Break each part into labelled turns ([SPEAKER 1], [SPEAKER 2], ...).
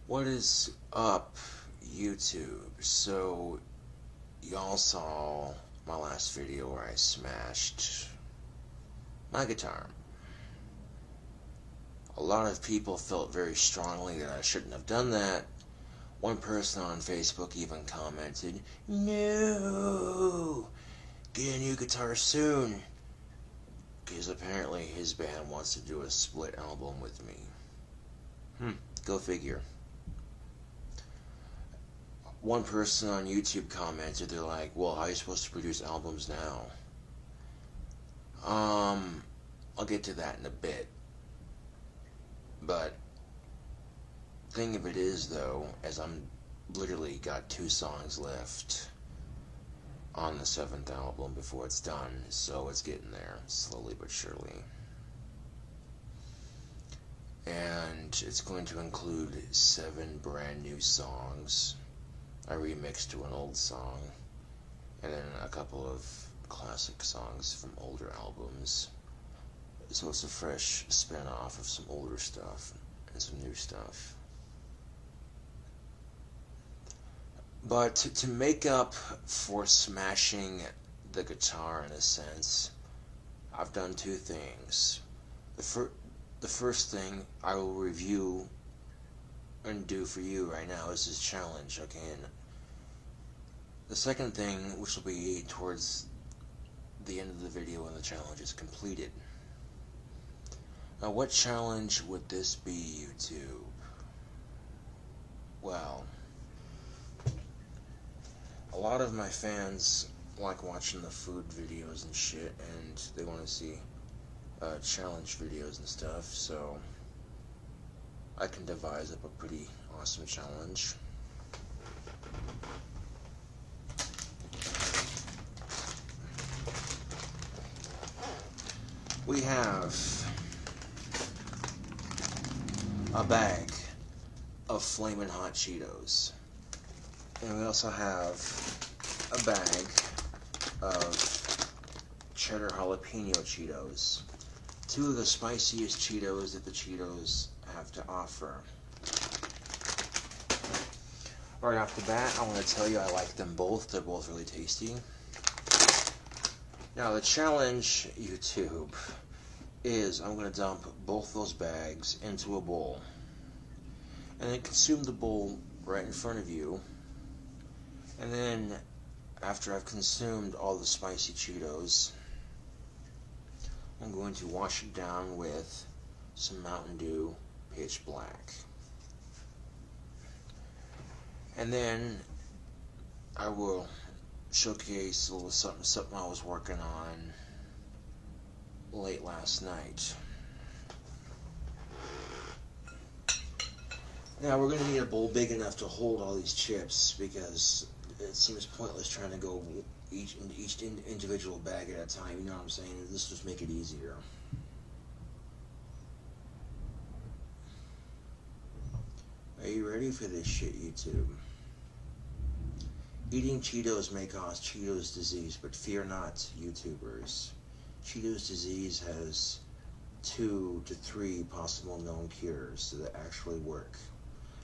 [SPEAKER 1] What is up, YouTube? So, y'all saw my last video where I smashed my guitar. A lot of people felt very strongly that I shouldn't have done that. One person on Facebook even commented, "No! Get a new guitar soon!" Because apparently his band wants to do a split album with me. Go figure. One person on YouTube commented, they're like, "Well, how are you supposed to produce albums now?" I'll get to that in a bit. But thing of it is, though, as I'm literally got 2 songs left on the 7th album before it's done, so it's getting there, slowly but surely. And it's going to include 7 brand new songs, a remix to an old song, and then a couple of classic songs from older albums. So it's a fresh spin-off of some older stuff and some new stuff. But to make up for smashing the guitar in a sense, I've done 2 things. The first thing I will review and do for you right now is this challenge, okay? And the second thing, which will be towards the end of the video when the challenge is completed. Now, what challenge would this be, YouTube? Well, a lot of my fans like watching the food videos and shit, and they want to see challenge videos and stuff, so I can devise up a pretty awesome challenge. We have a bag of Flamin' Hot Cheetos, and we also have a bag of cheddar jalapeno Cheetos, 2 of the spiciest Cheetos that the Cheetos have to offer. Right off the bat, I want to tell you I like them both. They're both really tasty. Now the challenge, YouTube, is I'm going to dump both those bags into a bowl and then consume the bowl right in front of you. And then after I've consumed all the spicy Cheetos, I'm going to wash it down with some Mountain Dew Pitch Black. And then I will showcase a little something I was working on late last night. Now we're going to need a bowl big enough to hold all these chips, because it seems pointless trying to go each individual bag at a time, you know what I'm saying? This just make it easier. Are you ready for this shit, YouTube? Eating Cheetos may cause Cheetos disease, but fear not, YouTubers. Cheetos disease has 2 to 3 possible known cures that actually work.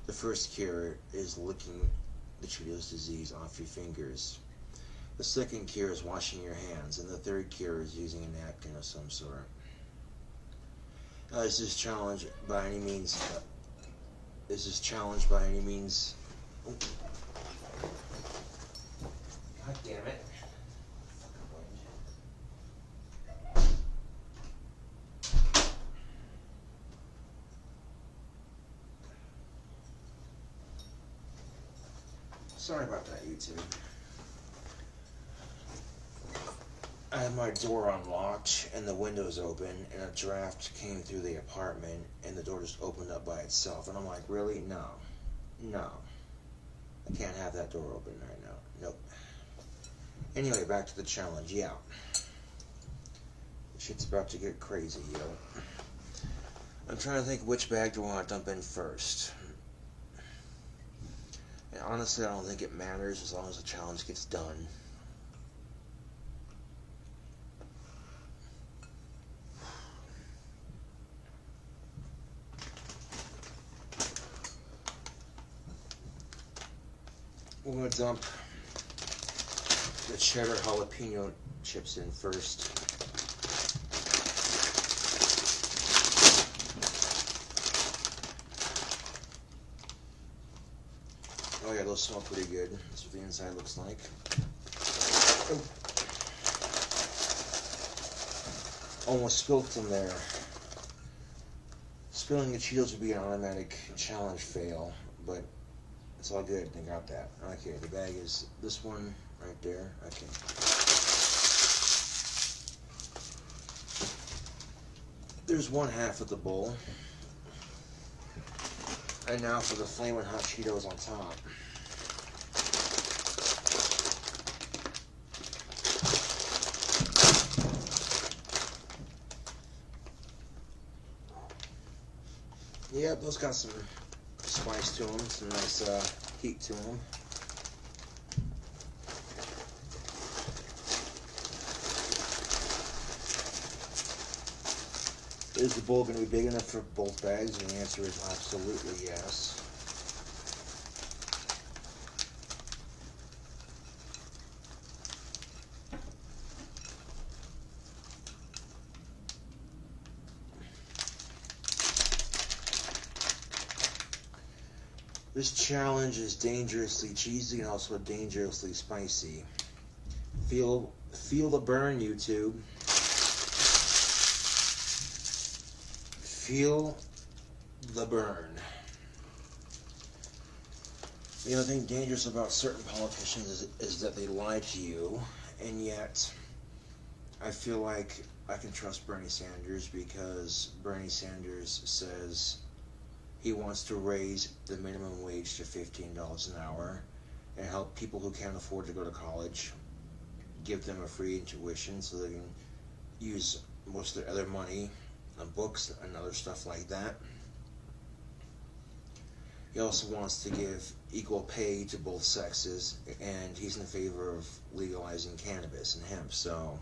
[SPEAKER 1] The first cure is licking the Cheetos disease off your fingers. The second cure is washing your hands, and the third cure is using a napkin of some sort. Is this challenge by any means? Oh. God damn it! Sorry about that, YouTube. I had my door unlocked and the windows open, and a draft came through the apartment and the door just opened up by itself, and I'm like, really? No. I can't have that door open right now. Nope. Anyway, back to the challenge. Yeah. Shit's about to get crazy, yo. I'm trying to think which bag do I want to dump in first. And honestly, I don't think it matters as long as the challenge gets done. We're going to dump the cheddar jalapeno chips in first. Oh yeah, those smell pretty good. That's what the inside looks like. Oh. Almost spilled some there. Spilling the Cheetos would be an automatic challenge fail, but it's all good. They got that. Okay, the bag is this one right there. Okay. There's one half of the bowl. And now for the flaming hot Cheetos on top. Yeah, those got some spice to them, some nice heat to them. Is the bowl going to be big enough for both bags? And the answer is absolutely yes. This challenge is dangerously cheesy and also dangerously spicy. Feel the burn, YouTube. Feel the burn. The other thing dangerous about certain politicians is that they lie to you, and yet I feel like I can trust Bernie Sanders because Bernie Sanders says he wants to raise the minimum wage to $15 an hour and help people who can't afford to go to college, give them a free tuition so they can use most of their other money on books and other stuff like that. He also wants to give equal pay to both sexes, and he's in favor of legalizing cannabis and hemp. So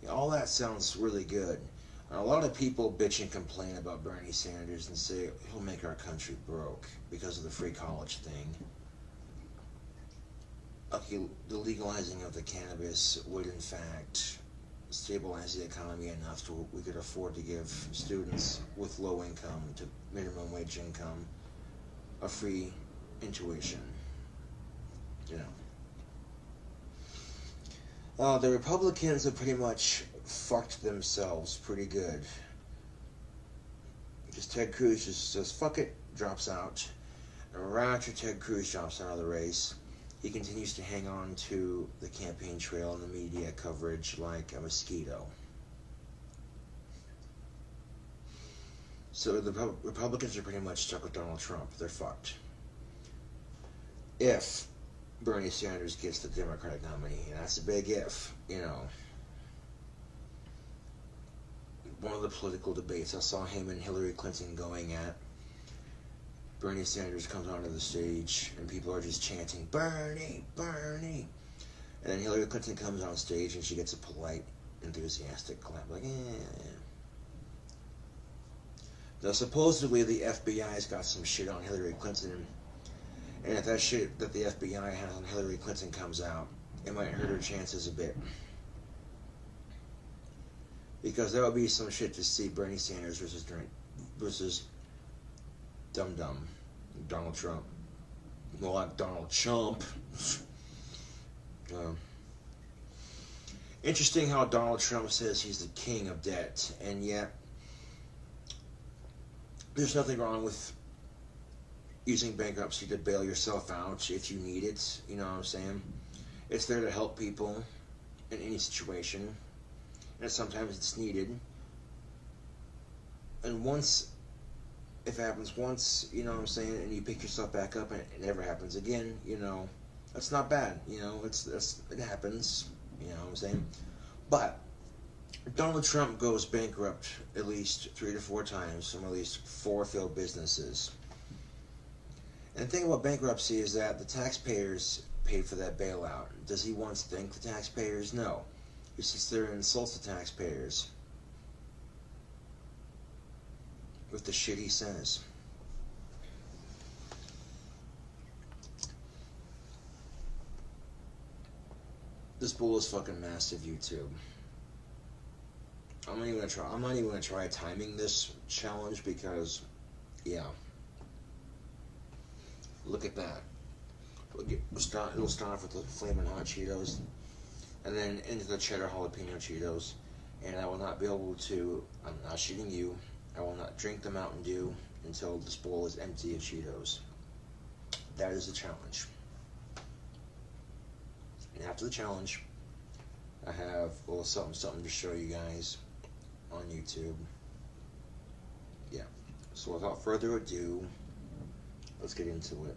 [SPEAKER 1] all that sounds really good. And a lot of people bitch and complain about Bernie Sanders and say he'll make our country broke because of the free college thing. Okay, the legalizing of the cannabis would in fact stabilize the economy enough so we could afford to give students with low income to minimum wage income a free tuition. You know. The Republicans have pretty much fucked themselves pretty good. Because Ted Cruz just says, fuck it, drops out. And right after Ted Cruz drops out of the race, he continues to hang on to the campaign trail and the media coverage like a mosquito. So the Republicans are pretty much stuck with Donald Trump. They're fucked. If Bernie Sanders gets the Democratic nominee, and that's a big if, you know. One of the political debates, I saw him and Hillary Clinton going at. Bernie Sanders comes onto the stage, and people are just chanting, Bernie, Bernie. And then Hillary Clinton comes on stage, and she gets a polite, enthusiastic clap, like, eh. Now, supposedly, the FBI's got some shit on Hillary Clinton, and if that shit that the FBI has on Hillary Clinton comes out, it might hurt her chances a bit. Because that would be some shit to see Bernie Sanders versus dum-dum Donald Trump. More like Donald Chump. Interesting how Donald Trump says he's the king of debt, and yet there's nothing wrong with using bankruptcy to bail yourself out if you need it. You know what I'm saying? It's there to help people in any situation. And sometimes it's needed. And once, if it happens once, you know what I'm saying, and you pick yourself back up and it never happens again, you know, that's not bad, you know, it happens, you know what I'm saying. But Donald Trump goes bankrupt at least 3 to 4 times from at least 4 failed businesses. And the thing about bankruptcy is that the taxpayers paid for that bailout. Does he once thank the taxpayers? No. He sits there and insults the taxpayers with the shit he says. This bowl is fucking massive, YouTube. I'm not even gonna try timing this challenge because, yeah. Look at that. It'll start off with the flaming hot Cheetos, and then into the cheddar jalapeno Cheetos. And I will not be able to. I'm not shooting you. I will not drink the Mountain Dew until this bowl is empty of Cheetos. That is the challenge. And after the challenge, I have a little something to show you guys on YouTube. Yeah. So without further ado, let's get into it.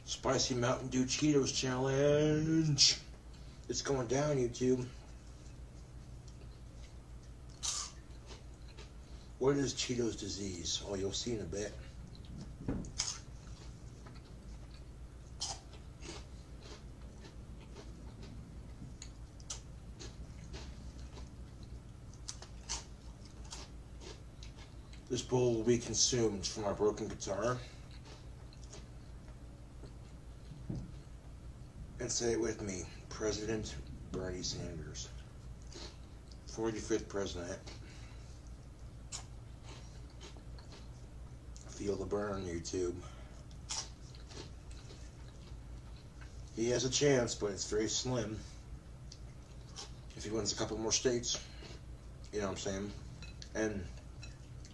[SPEAKER 1] Spicy Mountain Dew Cheetos challenge. It's going down, YouTube. What is Cheetos disease? Oh, you'll see in a bit. This bowl will be consumed from our broken guitar. And say it with me, President Bernie Sanders, 45th president. Feel the burn, YouTube. He has a chance, but it's very slim. If he wins a couple more states, you know what I'm saying, and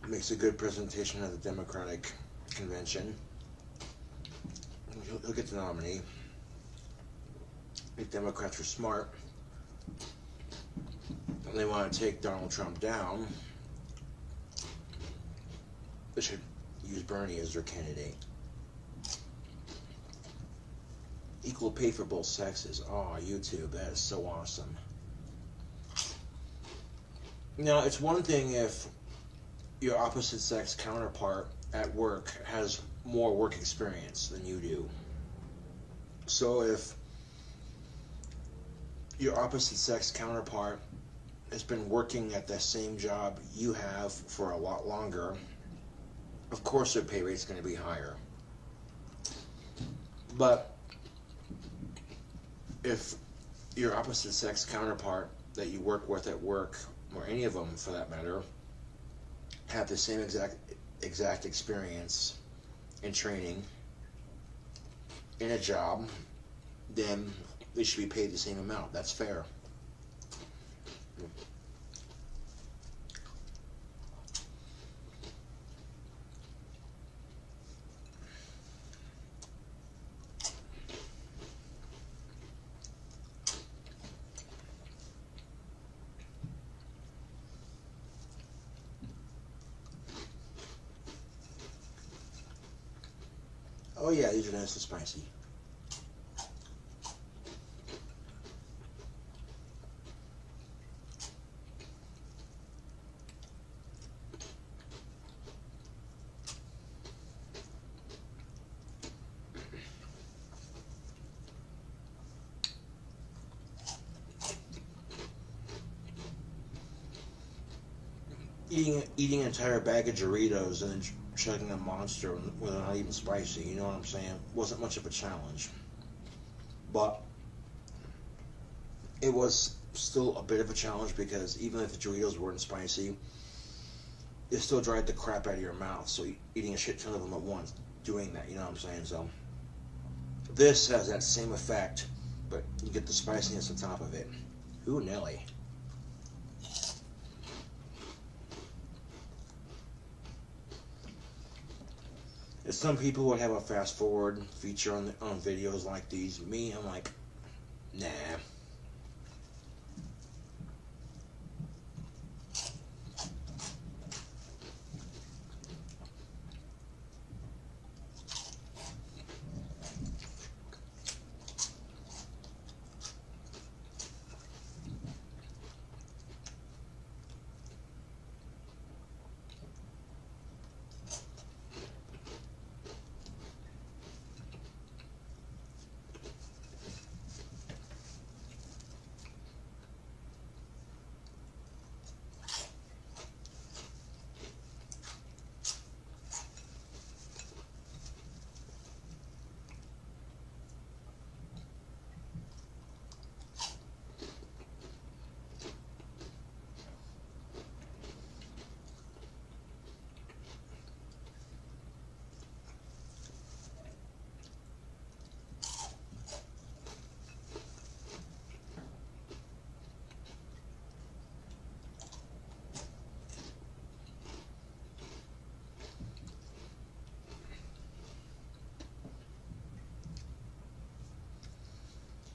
[SPEAKER 1] makes a good presentation at the Democratic convention, he'll get the nominee. If Democrats are smart and they want to take Donald Trump down, they should use Bernie as their candidate. Equal pay for both sexes. Oh, YouTube, that is so awesome. Now, it's one thing if your opposite sex counterpart at work has more work experience than you do. So if your opposite sex counterpart has been working at the same job you have for a lot longer, of course their pay rate's going to be higher. But if your opposite sex counterpart that you work with at work, or any of them for that matter, have the same exact experience and training in a job, then they should be paid the same amount. That's fair. Oh yeah, these are nice and spicy. Eating an entire bag of Doritos and then chugging a Monster when they're not even spicy, you know what I'm saying? Wasn't much of a challenge. But it was still a bit of a challenge because even if the Doritos weren't spicy, it still dried the crap out of your mouth. So eating a shit ton of them at once, doing that, you know what I'm saying? So this has that same effect, but you get the spiciness on top of it. Ooh, Nelly. And some people would have a fast forward feature on videos like these. Me, I'm like, nah.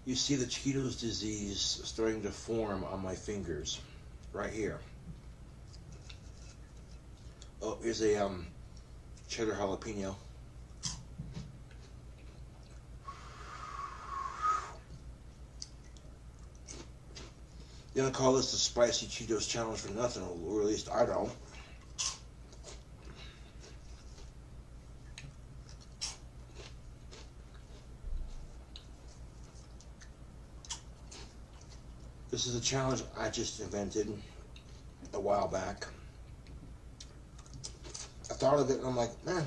[SPEAKER 1] You see the Cheetos disease starting to form on my fingers, right here. Oh, here's a cheddar jalapeno. They don't call this the Spicy Cheetos Challenge for nothing, or at least I don't. This is a challenge I just invented a while back. I thought of it and I'm like, man,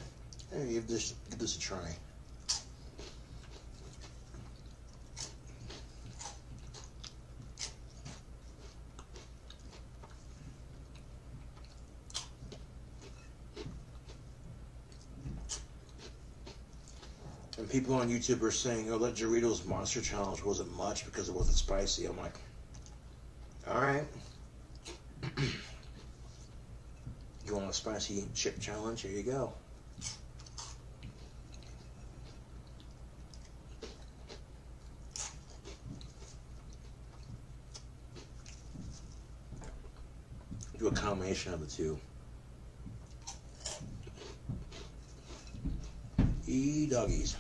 [SPEAKER 1] maybe give this a try. And people on YouTube are saying, oh, that Doritos Monster Challenge wasn't much because it wasn't spicy. I'm like, all right. You want a spicy chip challenge? Here you go. Do a combination of the two. Doggies.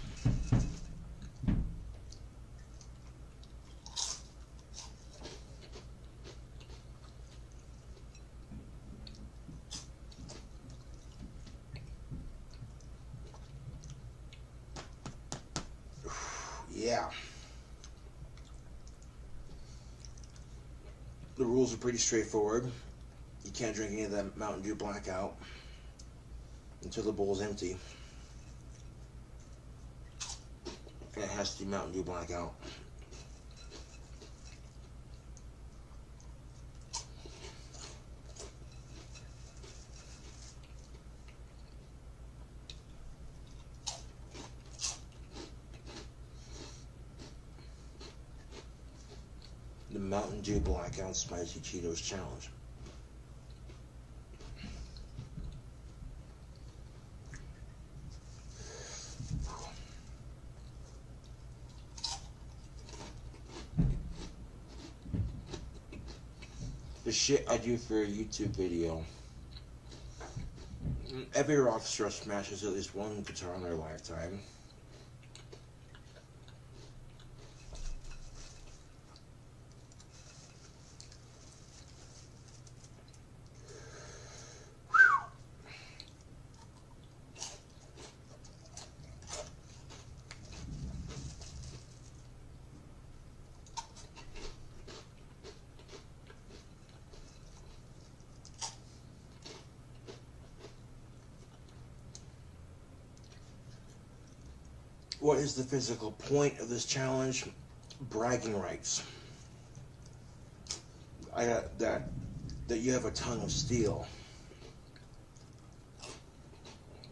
[SPEAKER 1] Yeah. The rules are pretty straightforward. You can't drink any of that Mountain Dew Blackout until the bowl's empty. And it has to be Mountain Dew Blackout. The Mountain Dew Blackout Spicy Cheetos Challenge. The shit I do for a YouTube video. Every rock star smashes at least one guitar in their lifetime. What is the physical point of this challenge? Bragging rights. I got that you have a tongue of steel.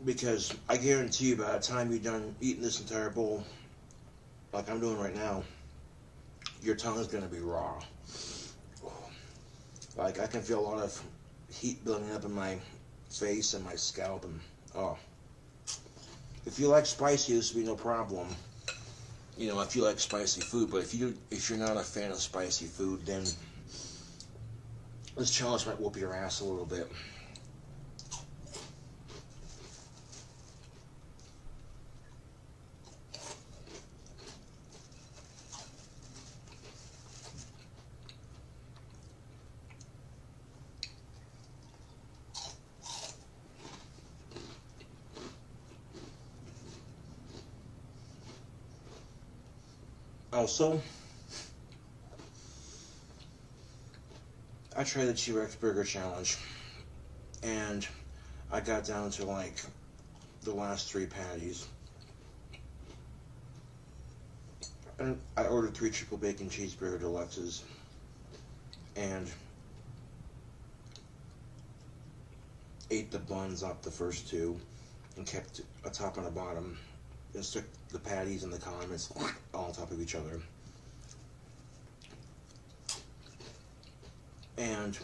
[SPEAKER 1] Because I guarantee you by the time you're done eating this entire bowl, like I'm doing right now, your tongue is going to be raw. Like I can feel a lot of heat building up in my face and my scalp, and oh. If you like spicy, this would be no problem. You know, if you like spicy food, but if you're not a fan of spicy food, then this challenge might whoop your ass a little bit. Also, I tried the T-Rex Burger Challenge, and I got down to like the last 3 patties. And I ordered 3 triple bacon cheeseburger deluxes, and ate the buns off the first 2, and kept a top and a bottom, and stuck the patties and the condiments all on top of each other. And,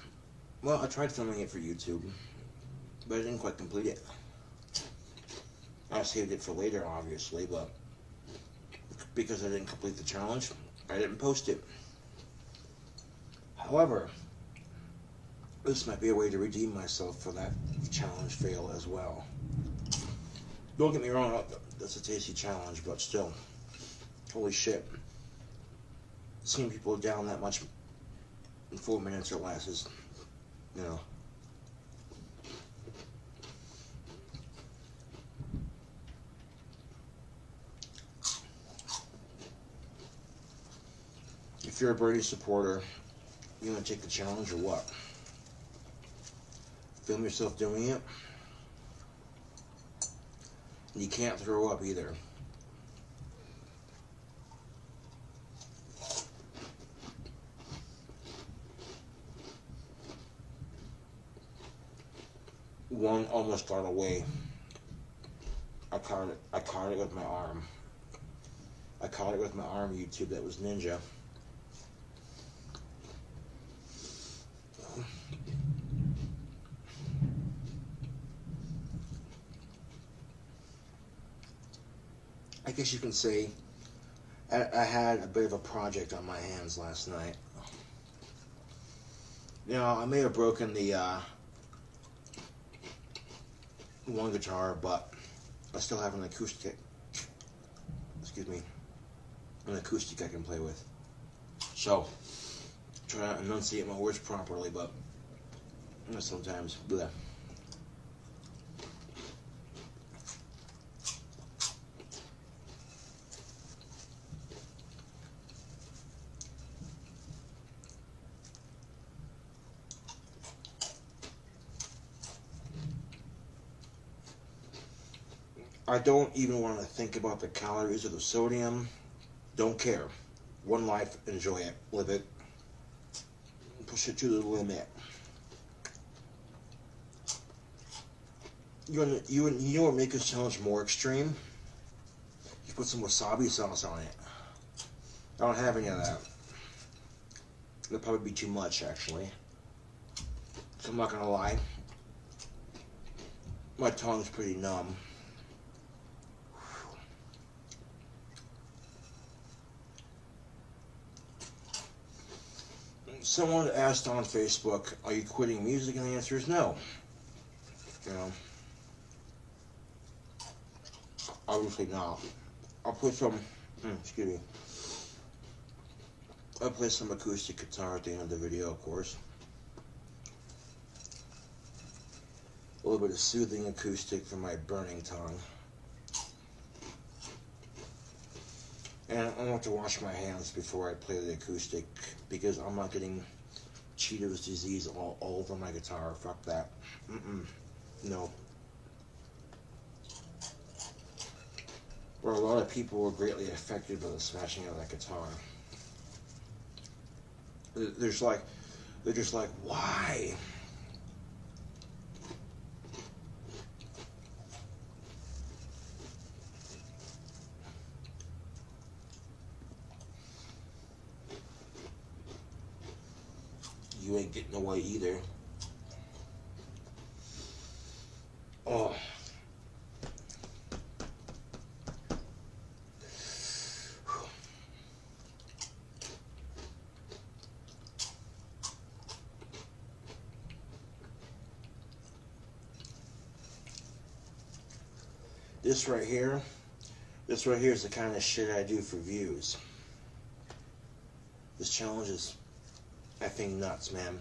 [SPEAKER 1] well, I tried filming it for YouTube, but I didn't quite complete it. I saved it for later, obviously, but because I didn't complete the challenge, I didn't post it. However, this might be a way to redeem myself for that challenge fail as well. Don't get me wrong, that's a tasty challenge, but still, holy shit. Seeing people down that much in 4 minutes or less is, you know. If you're a Brady supporter, you gonna take the challenge or what? Film yourself doing it? You can't throw up either. One almost got away. I caught it with my arm. I caught it with my arm, YouTube. That was ninja. I guess you can say I had a bit of a project on my hands last night. You know, I may have broken the one guitar, but I still have an acoustic. Excuse me, an acoustic I can play with. So, try to enunciate my words properly, but you know, sometimes, bleh. I don't even want to think about the calories or the sodium. Don't care. One life, enjoy it, live it, push it to the limit. You know what makes this challenge more extreme? You put some wasabi sauce on it. I don't have any of that. It'll probably be too much, actually. So I'm not gonna lie. My tongue's pretty numb. Someone asked on Facebook, are you quitting music? And the answer is no. You know, obviously not. I'll play some, excuse me. I'll play some acoustic guitar at the end of the video, of course. A little bit of soothing acoustic for my burning tongue. And I want to wash my hands before I play the acoustic, because I'm not getting Cheetos disease all over my guitar. Fuck that. No. Where a lot of people were greatly affected by the smashing of that guitar. They're just like, why? You ain't getting away either. Oh. This right here is the kind of shit I do for views. This challenge is effing nuts, man.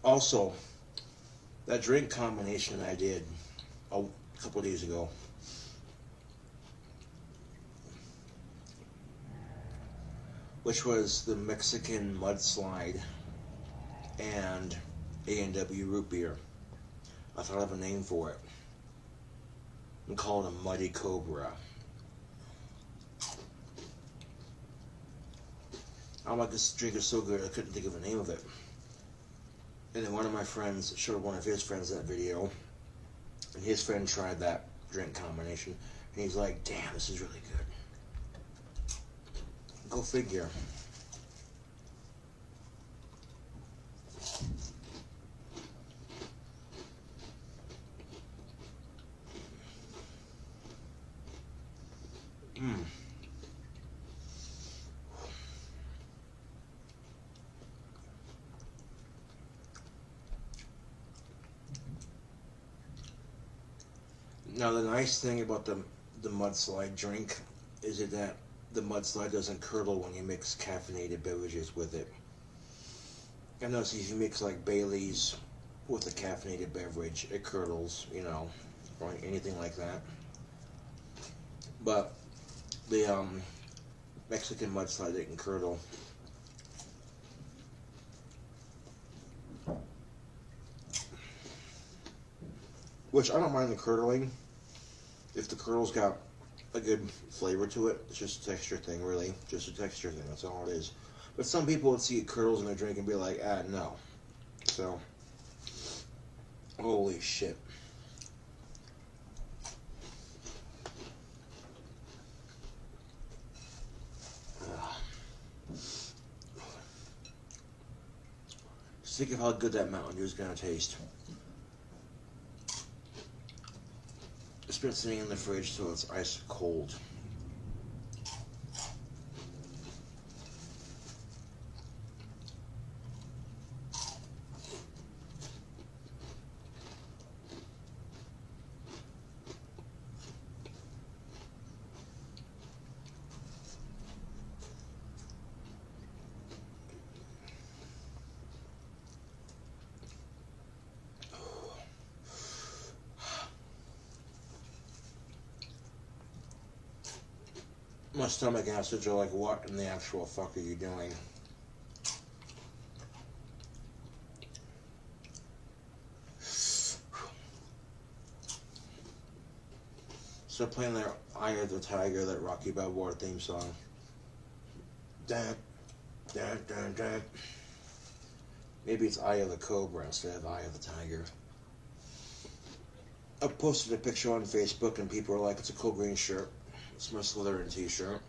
[SPEAKER 1] Also, that drink combination I did a couple days ago, which was the Mexican mudslide and A&W root beer. I thought of a name for it and called it a Muddy Cobra. I'm like, this drink is so good I couldn't think of the name of it. And then one of my friends showed one of his friends that video, and his friend tried that drink combination, and he's like, damn, this is really good. Go figure. Now the nice thing about the mudslide drink is that the mudslide doesn't curdle when you mix caffeinated beverages with it. I notice if you mix like Bailey's with a caffeinated beverage, it curdles, you know, or anything like that. But the Mexican mudslide didn't curdle. Which I don't mind the curdling. If the curdle's got a good flavor to it, it's just a texture thing, really. Just a texture thing, that's all it is. But some people would see curdles in their drink and be like, ah, no. So, holy shit. Just think of how good that Mountain Dew is going to taste. It's been sitting in the fridge so it's ice cold. My stomach acids are like, what in the actual fuck are you doing? So playing that Eye of the Tiger, that Rocky Balboa theme song. Dun, dun, dun, dun. Maybe it's Eye of the Cobra instead of Eye of the Tiger. I posted a picture on Facebook and people were like, it's a cool green shirt. It's my Slytherin t-shirt.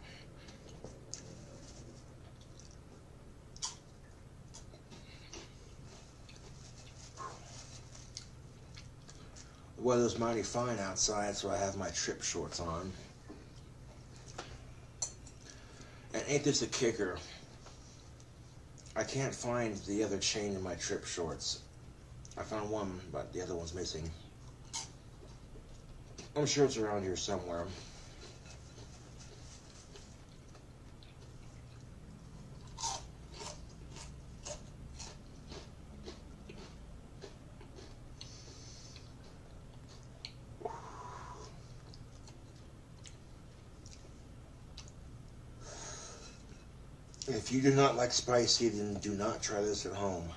[SPEAKER 1] The weather's mighty fine outside, so I have my trip shorts on. And ain't this a kicker? I can't find the other chain in my trip shorts. I found one, but the other one's missing. I'm sure it's around here somewhere. If you do not like spicy, then do not try this at home.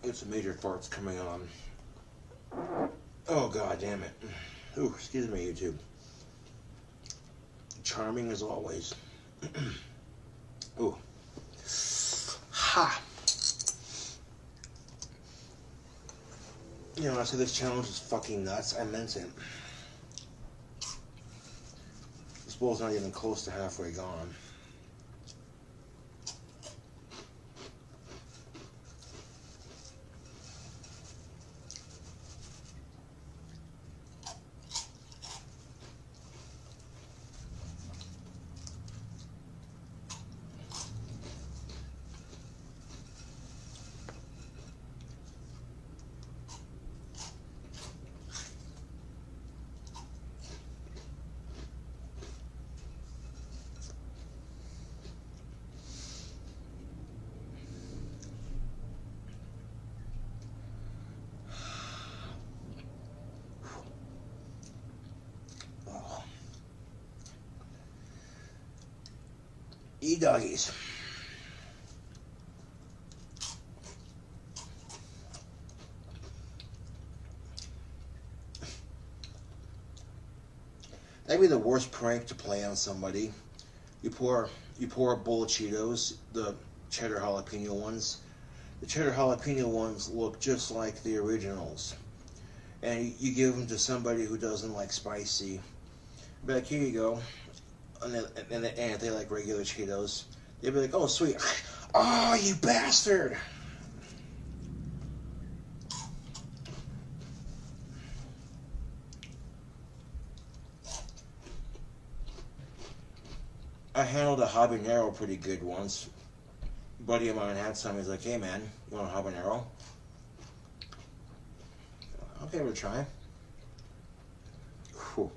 [SPEAKER 1] Get some major farts coming on. Oh, god damn it. Ooh, excuse me, YouTube. Charming as always. Ooh. Ha! You know, I said this challenge is fucking nuts. I meant it. This bowl's not even close to halfway gone. E-doggies. That'd be the worst prank to play on somebody. You pour a bowl of Cheetos, the cheddar jalapeno ones. The cheddar jalapeno ones look just like the originals. And you give them to somebody who doesn't like spicy. Be like, here you go. And if they like regular Cheetos, they'd be like, oh, sweet. Oh, you bastard! I handled a habanero pretty good once. A buddy of mine had some. He's like, hey, man, you want a habanero? I'll give it a try. Whew.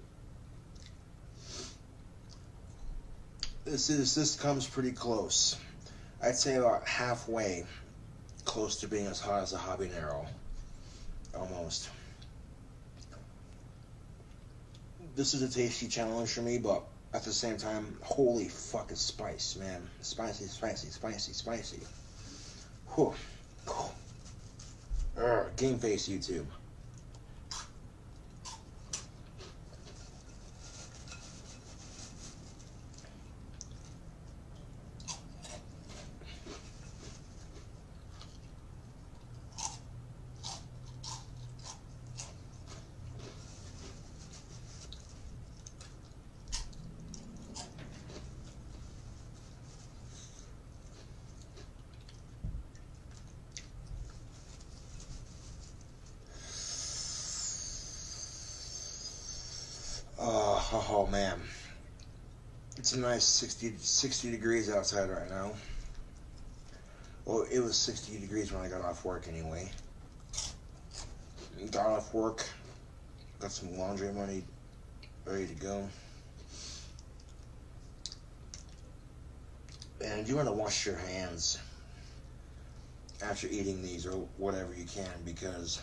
[SPEAKER 1] This comes pretty close. I'd say about halfway close to being as hot as a habanero. Almost. This is a tasty challenge for me, but at the same time, holy fucking spice, man. Spicy, spicy, spicy, spicy. Whew. Game face YouTube. Oh man, it's a nice 60 degrees outside right now. Well, it was 60 degrees when I got off work anyway. Got off work, got some laundry money ready to go. And you want to wash your hands after eating these or whatever you can, because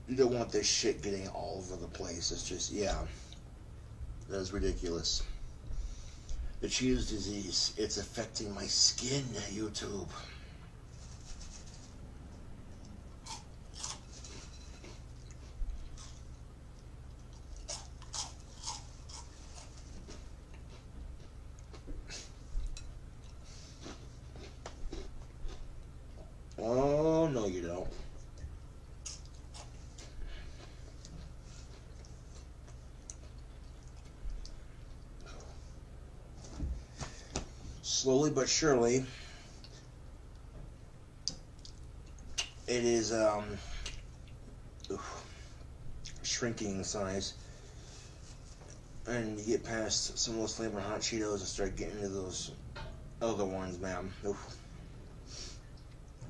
[SPEAKER 1] you don't want this shit getting all over the place. It's just, yeah, that is ridiculous. The Cheetos disease, it's affecting my skin, YouTube. Oh, no you don't. Slowly but surely, it is shrinking in size, and you get past some of those flaming hot Cheetos and start getting into those other ones, man. Oof.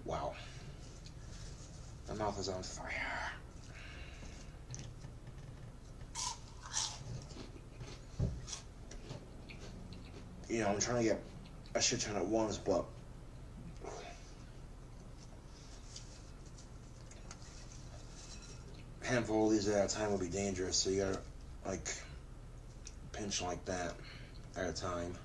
[SPEAKER 1] Wow, my mouth is on fire. You know, I'm trying to get a shit ton at once, but a handful of these at a time would be dangerous, so you gotta, like, pinch like that at a time.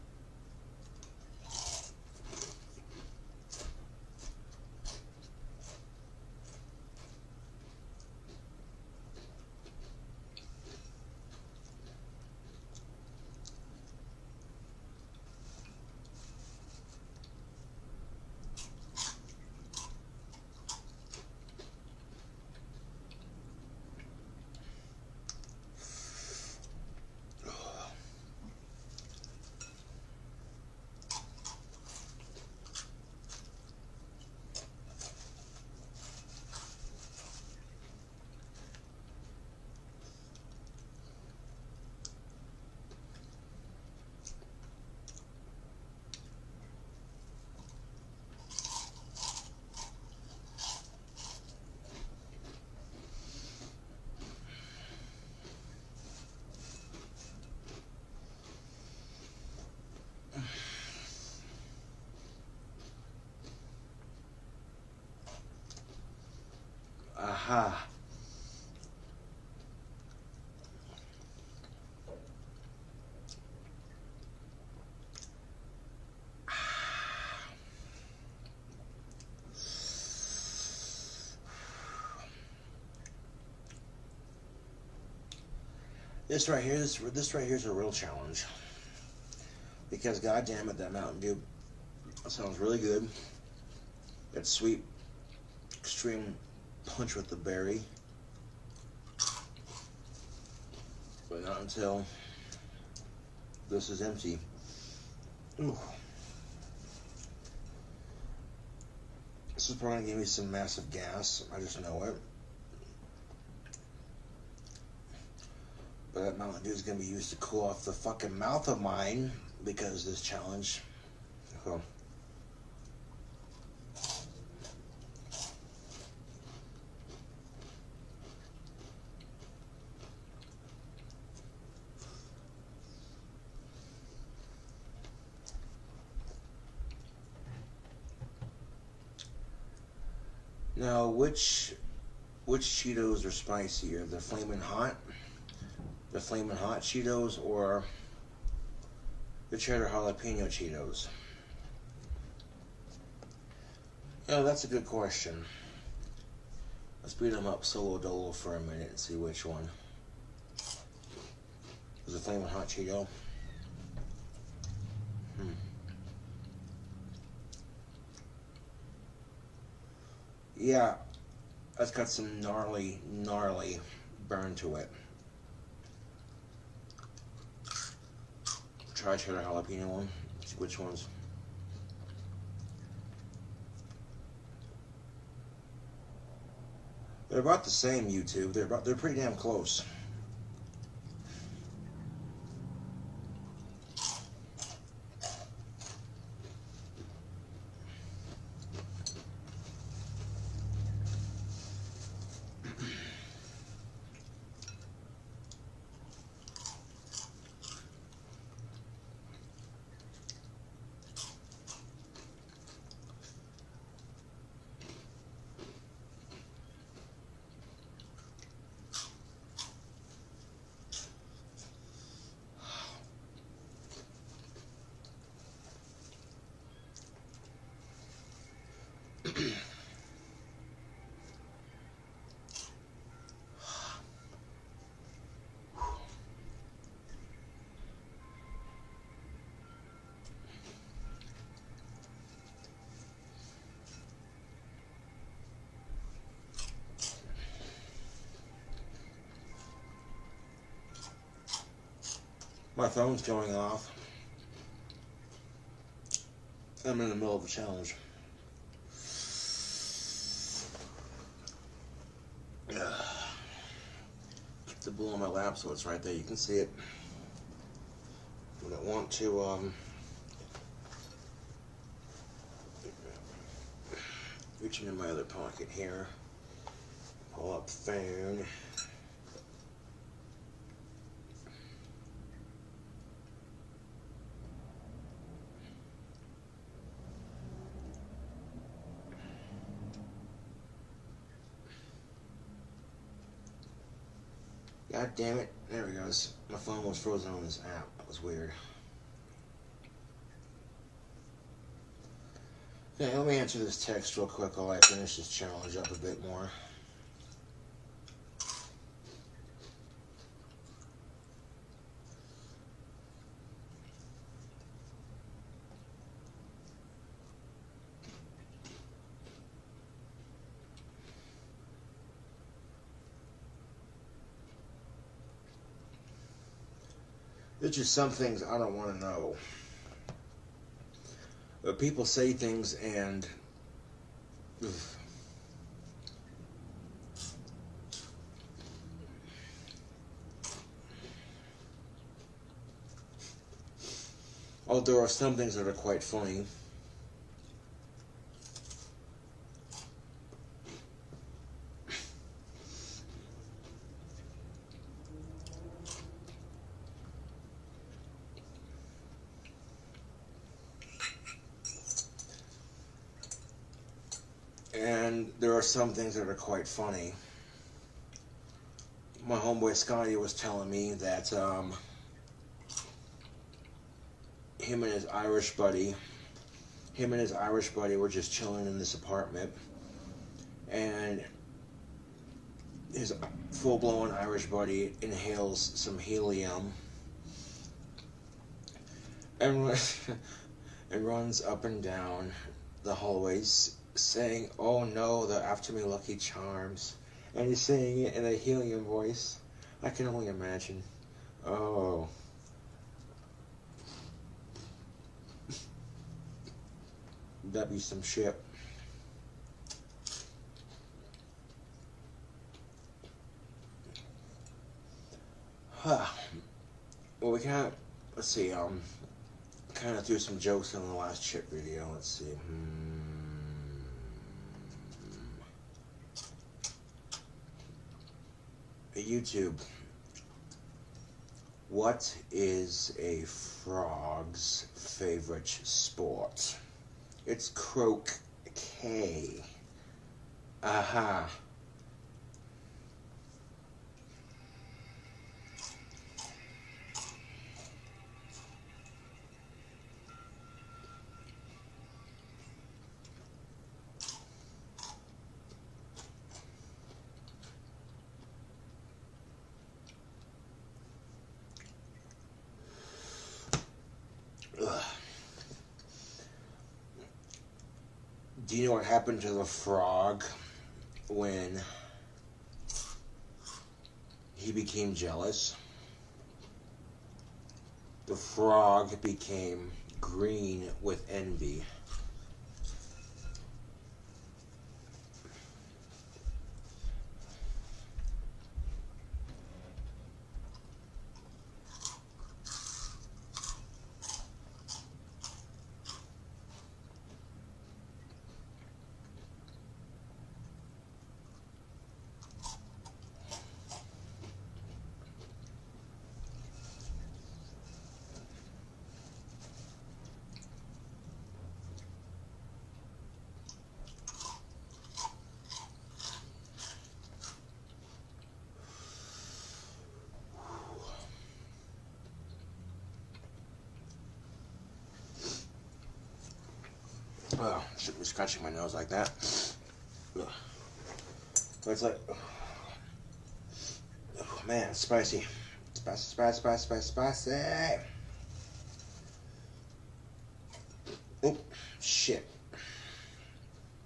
[SPEAKER 1] Ha. This right here is a real challenge. Because goddamn it, that Mountain Dew sounds really good. That sweet, extreme punch with the berry. But not until this is empty. Ooh. This is probably gonna give me some massive gas. I just know it. But that Mountain Dew is gonna be used to cool off the fucking mouth of mine because of this challenge. So. Now, which Cheetos are spicier? The Flamin' Hot Cheetos, or the Cheddar Jalapeno Cheetos? Oh, that's a good question. Let's beat them up solo dolo for a minute and see which one. Is the Flamin' Hot Cheeto? Yeah, that's got some gnarly burn to it. Try Cheddar Jalapeno one. See which ones. They're about the same, YouTube. They're pretty damn close. My phone's going off. I'm in the middle of a challenge. Keep the blue on my lap so it's right there. You can see it. I don't want to reach into my other pocket here. Pull up phone. God damn it. There it goes. My phone was frozen on this app. That was weird. Okay, let me answer this text real quick while I finish this challenge up a bit more. There's just some things I don't want to know. But people say things and... Oh, there are some things that are quite funny. And there are some things that are quite funny. my homeboy Scotty was telling me that him and his Irish buddy were just chilling in this apartment, and his full-blown Irish buddy inhales some helium and and runs up and down the hallways saying, "Oh no, they're after me, Lucky Charms." And he's saying it in a helium voice. I can only imagine. Oh. That'd be some shit. Well, we can't, let's see, kind of threw some jokes in the last chip video. Let's see. YouTube. What is a frog's favorite sport? It's croquet. Aha. Do you know what happened to the frog when he became jealous? The frog became green with envy. Oh, shouldn't be scratching my nose like that. Ugh. But it's like, oh man, it's spicy. Spicy. Oh, shit.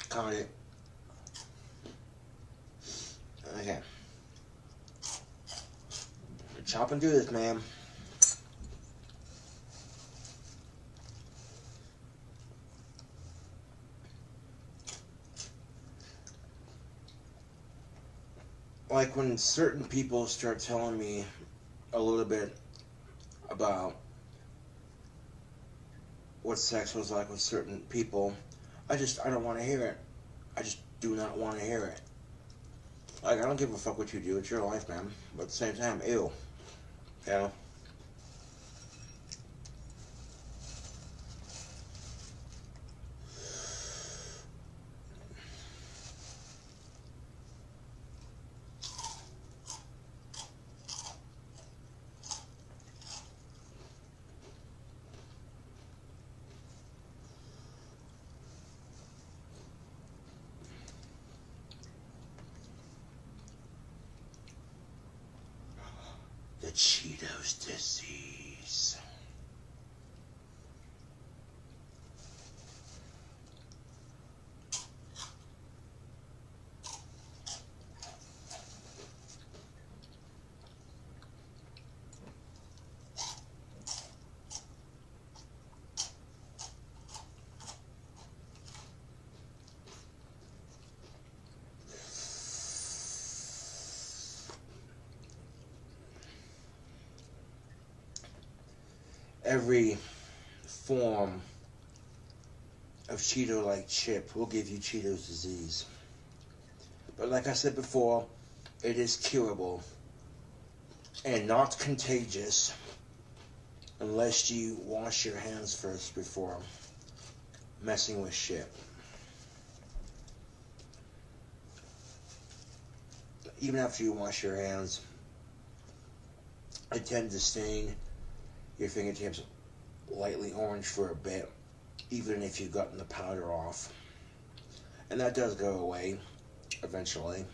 [SPEAKER 1] Caught it. Okay. Chop and do this, man. Like when certain people start telling me a little bit about what sex was like with certain people, I don't want to hear it. I just do not want to hear it. Like, I don't give a fuck what you do. It's your life, man. But at the same time, ew. You know? The Cheetos disease. Every form of Cheeto-like chip will give you Cheetos disease. But like I said before, it is curable and not contagious unless you wash your hands first before messing with shit. Even after you wash your hands, it tends to stain your fingertips lightly orange for a bit, even if you've gotten the powder off. And that does go away eventually.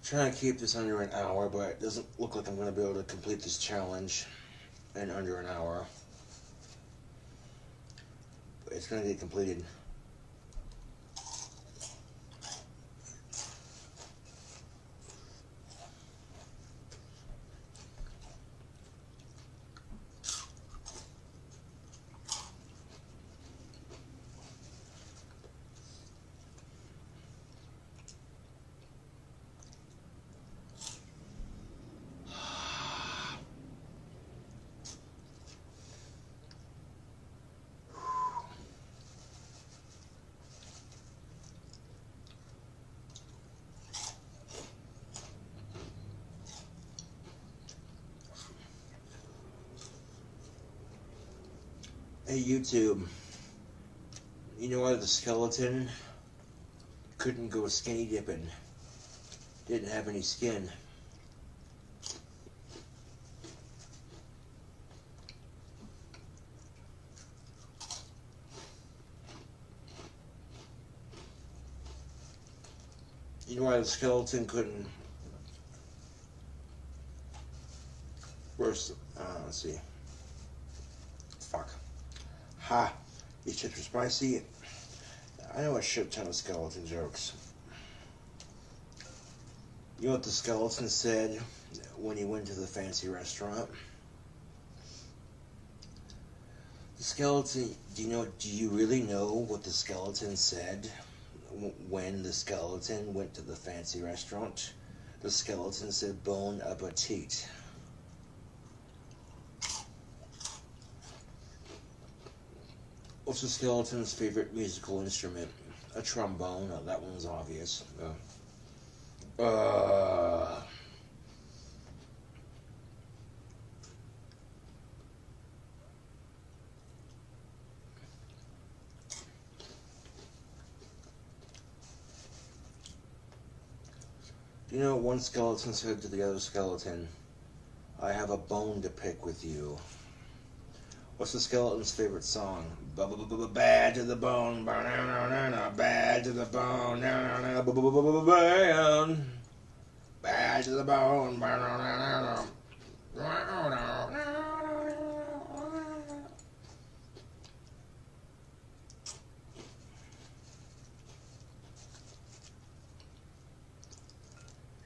[SPEAKER 1] Trying to keep this under an hour, but it doesn't look like I'm going to be able to complete this challenge in under an hour. But it's going to get completed. Hey YouTube, you know why the skeleton couldn't go skinny dipping? Didn't have any skin. You know why the skeleton couldn't let's see. Fuck. Ha! These chips are spicy. I know a shit ton of skeleton jokes. You know what the skeleton said when he went to the fancy restaurant? The skeleton, do you really know what the skeleton said when the skeleton went to the fancy restaurant? The skeleton said, "Bon appetit." What's the skeleton's favorite musical instrument? A trombone. Oh, that one's obvious. You know, one skeleton said to the other skeleton, "I have a bone to pick with you." What's the skeleton's favorite song? Bad to the bone, bad to the bone, bad to the bone.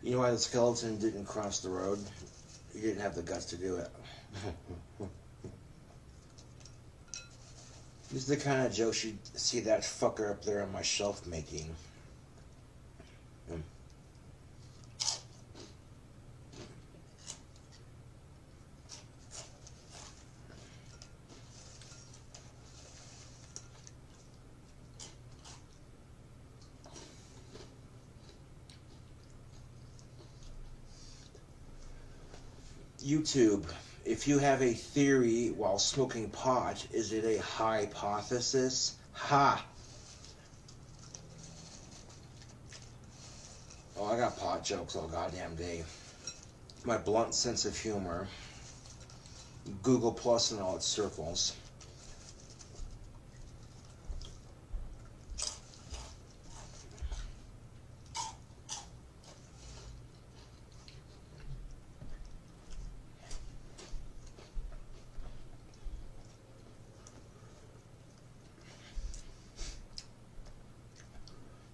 [SPEAKER 1] You know why the skeleton didn't cross the road? He didn't have the guts to do it. These are the kind of jokes you'd see that fucker up there on my shelf making. YouTube, if you have a theory while smoking pot, is it a hypothesis? Ha! Oh, I got pot jokes all goddamn day. My blunt sense of humor. Google Plus and all its circles.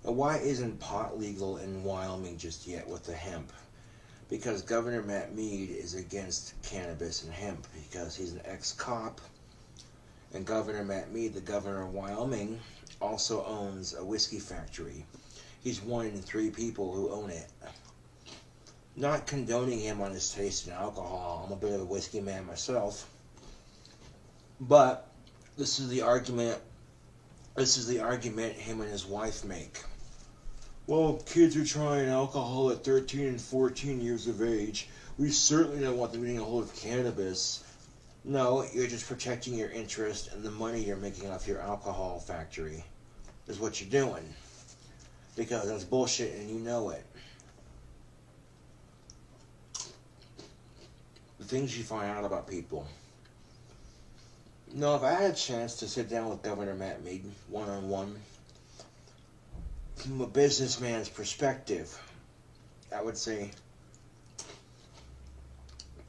[SPEAKER 1] Why isn't pot legal in Wyoming just yet with the hemp? because Governor Matt Mead is against cannabis and hemp because he's an ex-cop. And Governor Matt Mead, the governor of Wyoming, also owns a whiskey factory. He's one in 3 people who own it. Not condoning him on his taste in alcohol. I'm a bit of a whiskey man myself. But this is the argument him and his wife make. Well, kids are trying alcohol at 13 and 14 years of age. We certainly don't want them getting a hold of cannabis. No, you're just protecting your interest and the money you're making off your alcohol factory is what you're doing. Because that's bullshit and you know it. The things you find out about people. No, if I had a chance to sit down with Governor Matt Mead one-on-one, from a businessman's perspective, I would say,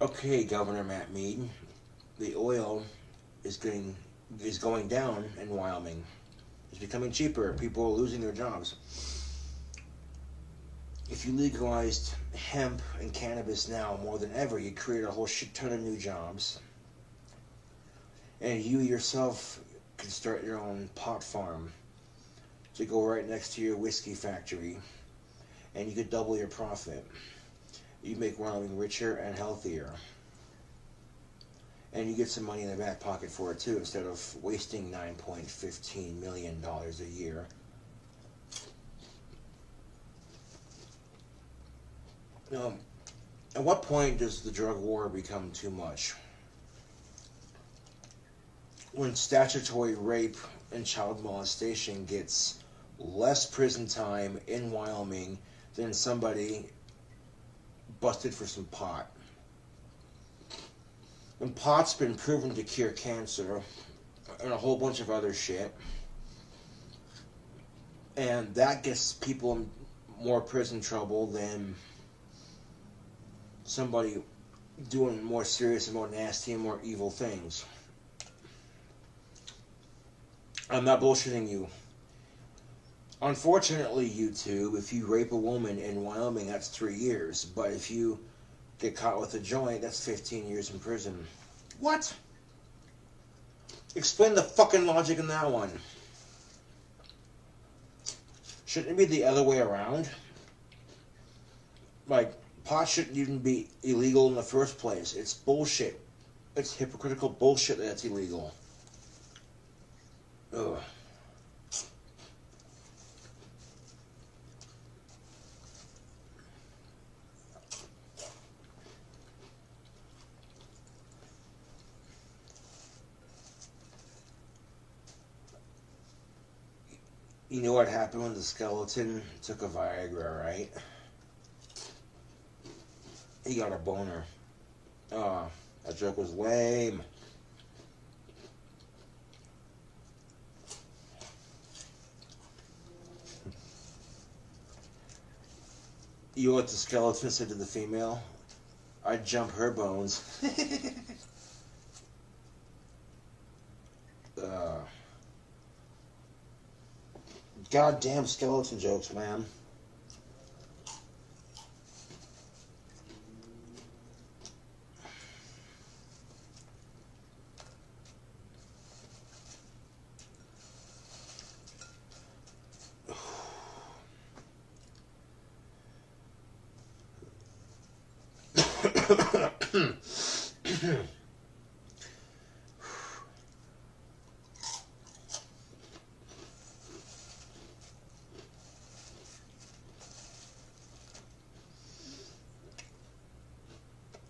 [SPEAKER 1] okay, Governor Matt Mead, the oil is going down in Wyoming. It's becoming cheaper. People are losing their jobs. If you legalized hemp and cannabis now more than ever, you'd create a whole shit ton of new jobs. And you yourself can start your own pot farm to go right next to your whiskey factory, and you could double your profit. You make Wyoming richer and healthier. And you get some money in the back pocket for it too, instead of wasting $9.15 million a year. At what point does the drug war become too much? When statutory rape and child molestation gets less prison time in Wyoming than somebody busted for some pot. And pot's been proven to cure cancer and a whole bunch of other shit. And that gets people in more prison trouble than somebody doing more serious and more nasty and more evil things. I'm not bullshitting you. Unfortunately, YouTube, if you rape a woman in Wyoming, that's 3 years. But if you get caught with a joint, that's 15 years in prison. What? Explain the fucking logic in that one. Shouldn't it be the other way around? Like, pot shouldn't even be illegal in the first place. It's bullshit. It's hypocritical bullshit that it's illegal. Ugh. You know what happened when the skeleton took a Viagra, right? He got a boner. Oh, that joke was lame. You know what the skeleton said to the female? I'd jump her bones. Goddamn skeleton jokes, man.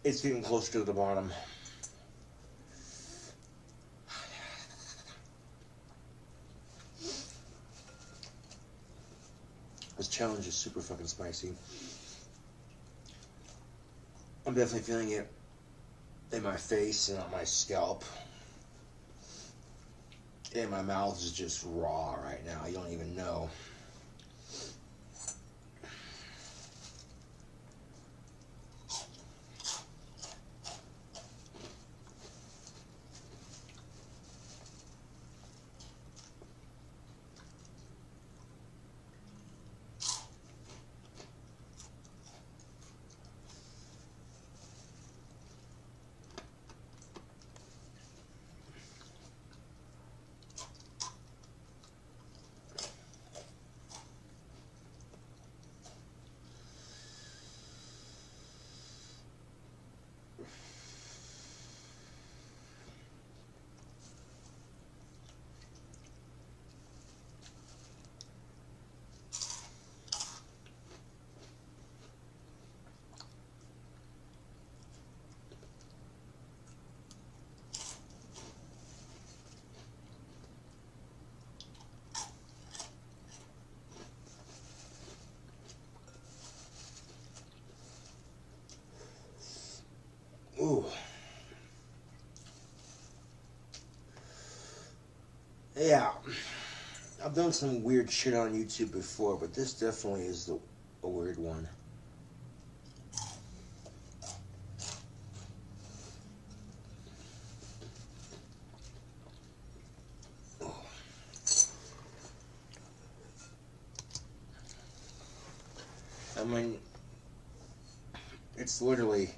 [SPEAKER 1] It's getting closer to the bottom. This challenge is super fucking spicy. I'm definitely feeling it in my face and on my scalp. And my mouth is just raw right now. You don't even know. Yeah, I've done some weird shit on YouTube before, but this definitely is a weird one. I mean, it's literally,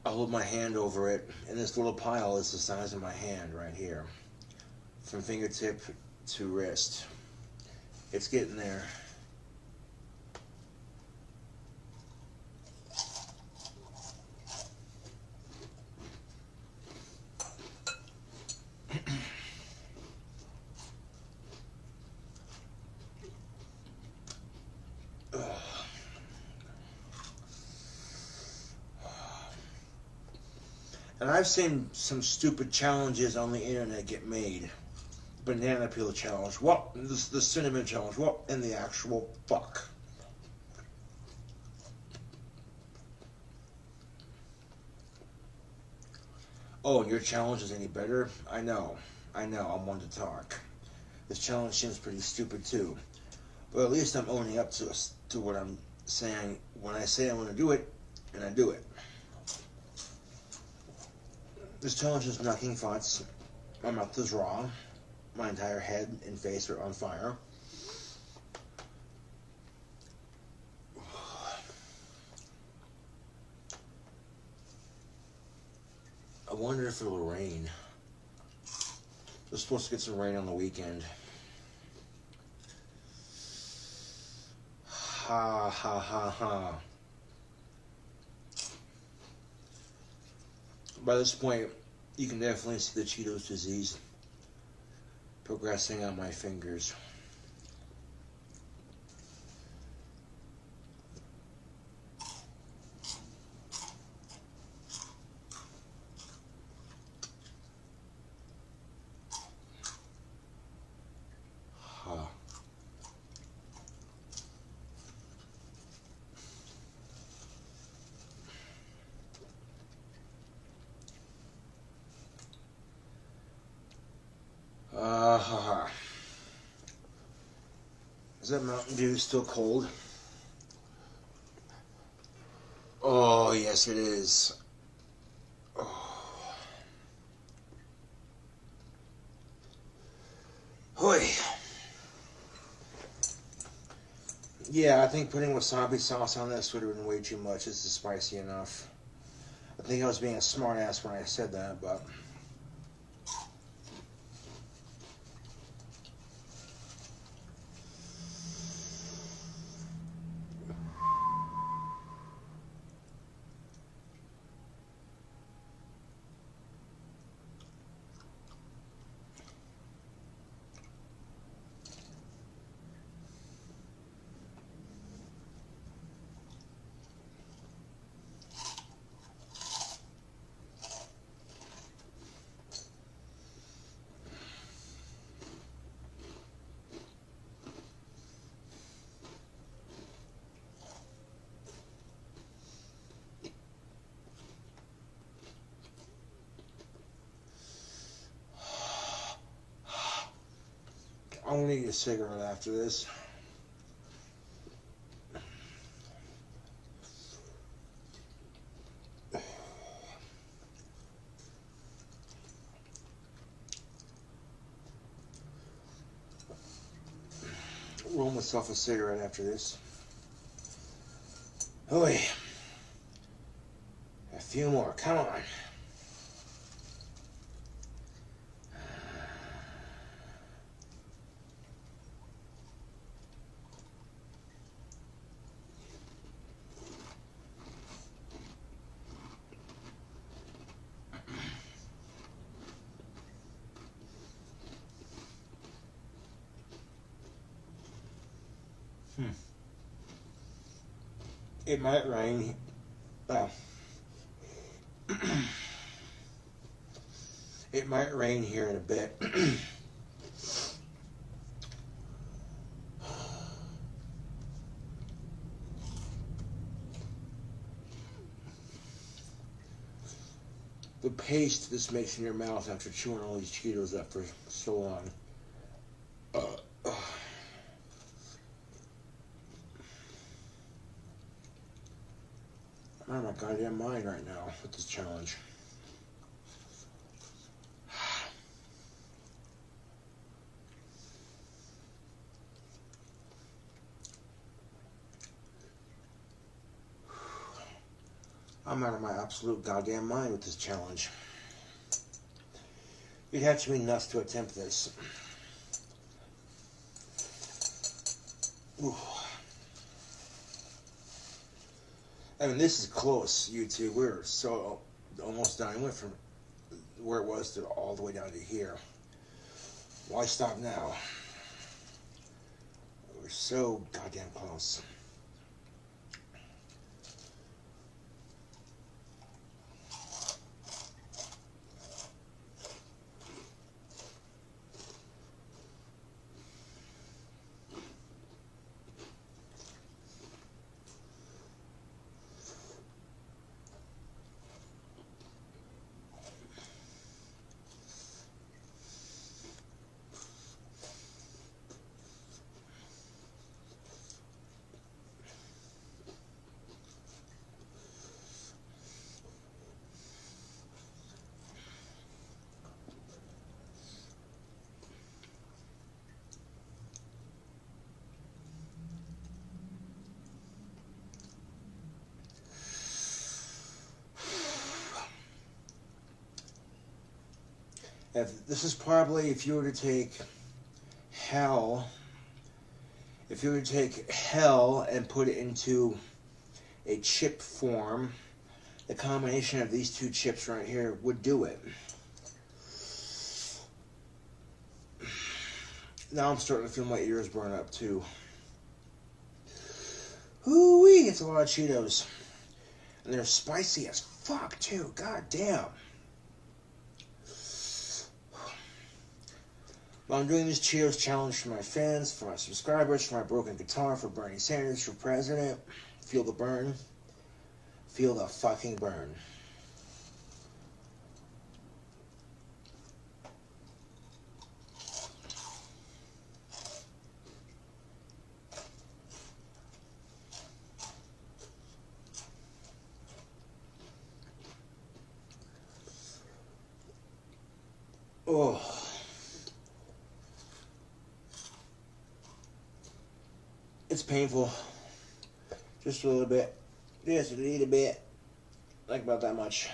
[SPEAKER 1] I hold my hand over it, and this little pile is the size of my hand right here. From fingertip to wrist. It's getting there. And I've seen some stupid challenges on the internet get made. Banana peel challenge. What? The cinnamon challenge. What in the actual fuck? Oh, your challenge is any better? I know. I'm one to talk. This challenge seems pretty stupid too. But at least I'm owning up to what I'm saying when I say I'm going to do it, and I do it. This challenge is knocking farts. My mouth is raw. My entire head and face are on fire. I wonder if it'll rain. We're supposed to get some rain on the weekend. Ha ha ha ha. By this point, you can definitely see the Cheetos disease progressing on my fingers. Is that Mountain Dew still cold? Oh, yes it is. Oh. Hoy. Yeah, I think putting wasabi sauce on this would have been way too much. This is spicy enough. I think I was being a smart ass when I said that, but... I'm gonna eat a cigarette after this. Roll myself a cigarette after this. Oh, a few more. Come on. It might rain. It might rain here in a bit. the paste this makes in your mouth after chewing all these Cheetos up for so long. I'm out of my goddamn mind right now with this challenge. I'm out of my absolute goddamn mind with this challenge. You'd have to be nuts to attempt this. Ooh. I mean, this is close, YouTube. We're so almost done. I went from where it was to all the way down to here. Why stop now? We're so goddamn close. This is probably, if you were to take hell and put it into a chip form, the combination of these two chips right here would do it. Now I'm starting to feel my ears burn up too. Ooh-wee, it's a lot of Cheetos. And they're spicy as fuck too, god damn. Well, I'm doing this Cheetos challenge for my fans, for my subscribers, for my broken guitar, for Bernie Sanders, for president. Feel the burn. Feel the fucking burn. Oh. It's painful. Just a little bit. Just a little bit. Like about that much.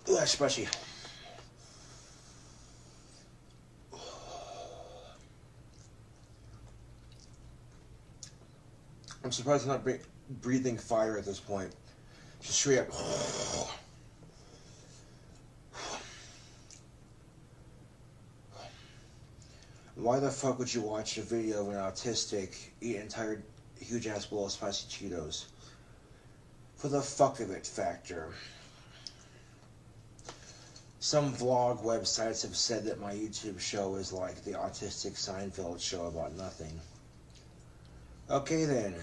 [SPEAKER 1] Ooh, that's spicy. I'm surprised I'm not breathing fire at this point. Just straight up. Why the fuck would you watch a video of an autistic eat an entire huge ass bowl of spicy Cheetos? For the fuck of it factor. Some vlog websites have said that my YouTube show is like the autistic Seinfeld show about nothing. Okay then.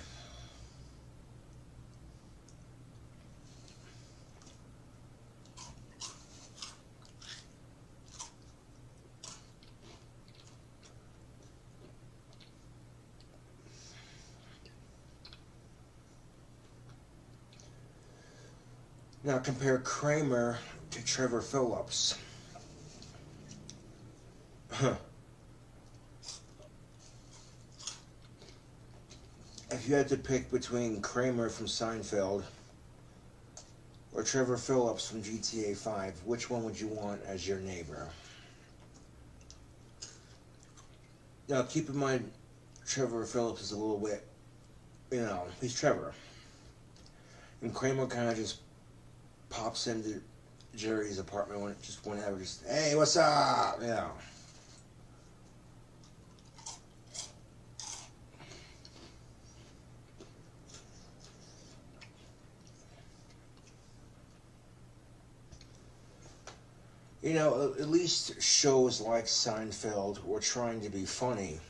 [SPEAKER 1] Now compare Kramer to Trevor Phillips. If you had to pick between Kramer from Seinfeld or Trevor Phillips from GTA 5, which one would you want as your neighbor? Now keep in mind, Trevor Phillips is a little bit, he's Trevor. And Kramer kind of just pops into Jerry's apartment whenever, hey, what's up? Yeah. At least shows like Seinfeld were trying to be funny.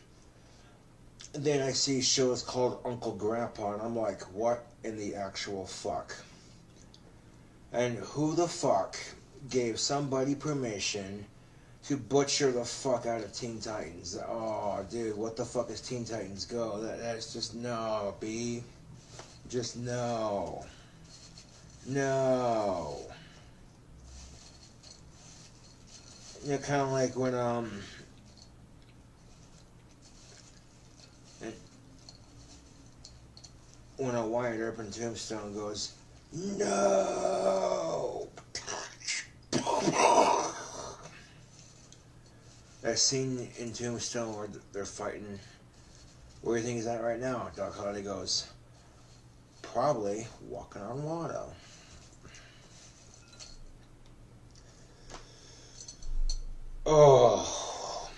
[SPEAKER 1] And then I see shows called Uncle Grandpa, and I'm like, what in the actual fuck? And who the fuck gave somebody permission to butcher the fuck out of Teen Titans? Oh, dude, what the fuck is Teen Titans Go? That's just no, B. Just no. No. You know, kind of like when a Wyatt Earp in Tombstone goes, no. That scene in Tombstone where they're fighting. Where do you think he's at right now? Doc Holliday goes, probably walking on water. Oh.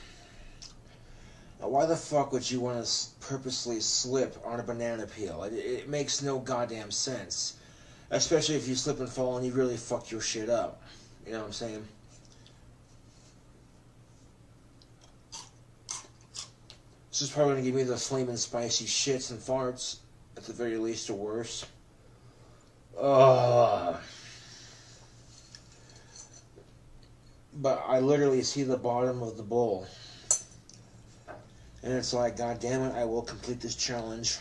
[SPEAKER 1] Now why the fuck would you want to purposely slip on a banana peel? It makes no goddamn sense. Especially if you slip and fall and you really fuck your shit up. You know what I'm saying? This is probably going to give me the flaming spicy shits and farts. At the very least or worse. But I literally see the bottom of the bowl. And it's like, God damn it, I will complete this challenge.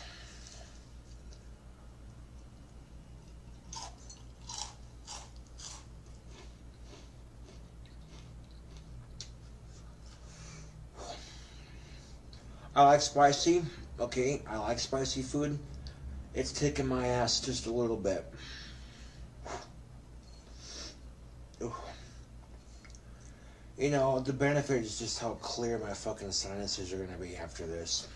[SPEAKER 1] I like spicy. Okay, I like spicy food. It's kicking my ass just a little bit. Ooh. You know, the benefit is just how clear my fucking sinuses are going to be after this.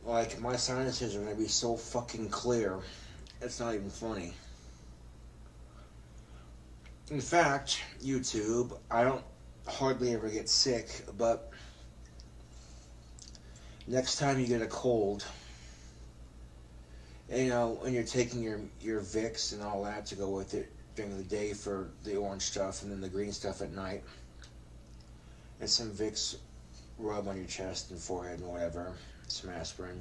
[SPEAKER 1] Like, my sinuses are going to be so fucking clear, it's not even funny. In fact, YouTube, I don't hardly ever get sick, but next time you get a cold, you know, when you're taking your Vicks and all that to go with it during the day for the orange stuff and then the green stuff at night, and some Vicks rub on your chest and forehead and whatever, some aspirin,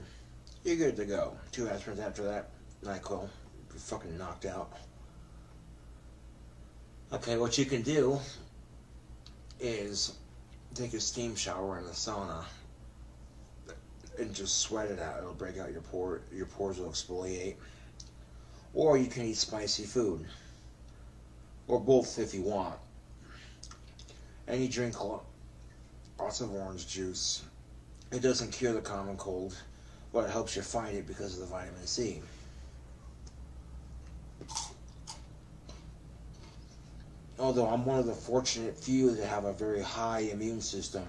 [SPEAKER 1] you're good to go. 2 aspirins after that, NyQuil, you're fucking knocked out. Okay, what you can do is take a steam shower in the sauna and just sweat it out. It'll break out your pores. Your pores will exfoliate. Or you can eat spicy food, or both if you want. And you drink lots of orange juice. It doesn't cure the common cold, but it helps you fight it because of the vitamin C. Although I'm one of the fortunate few that have a very high immune system.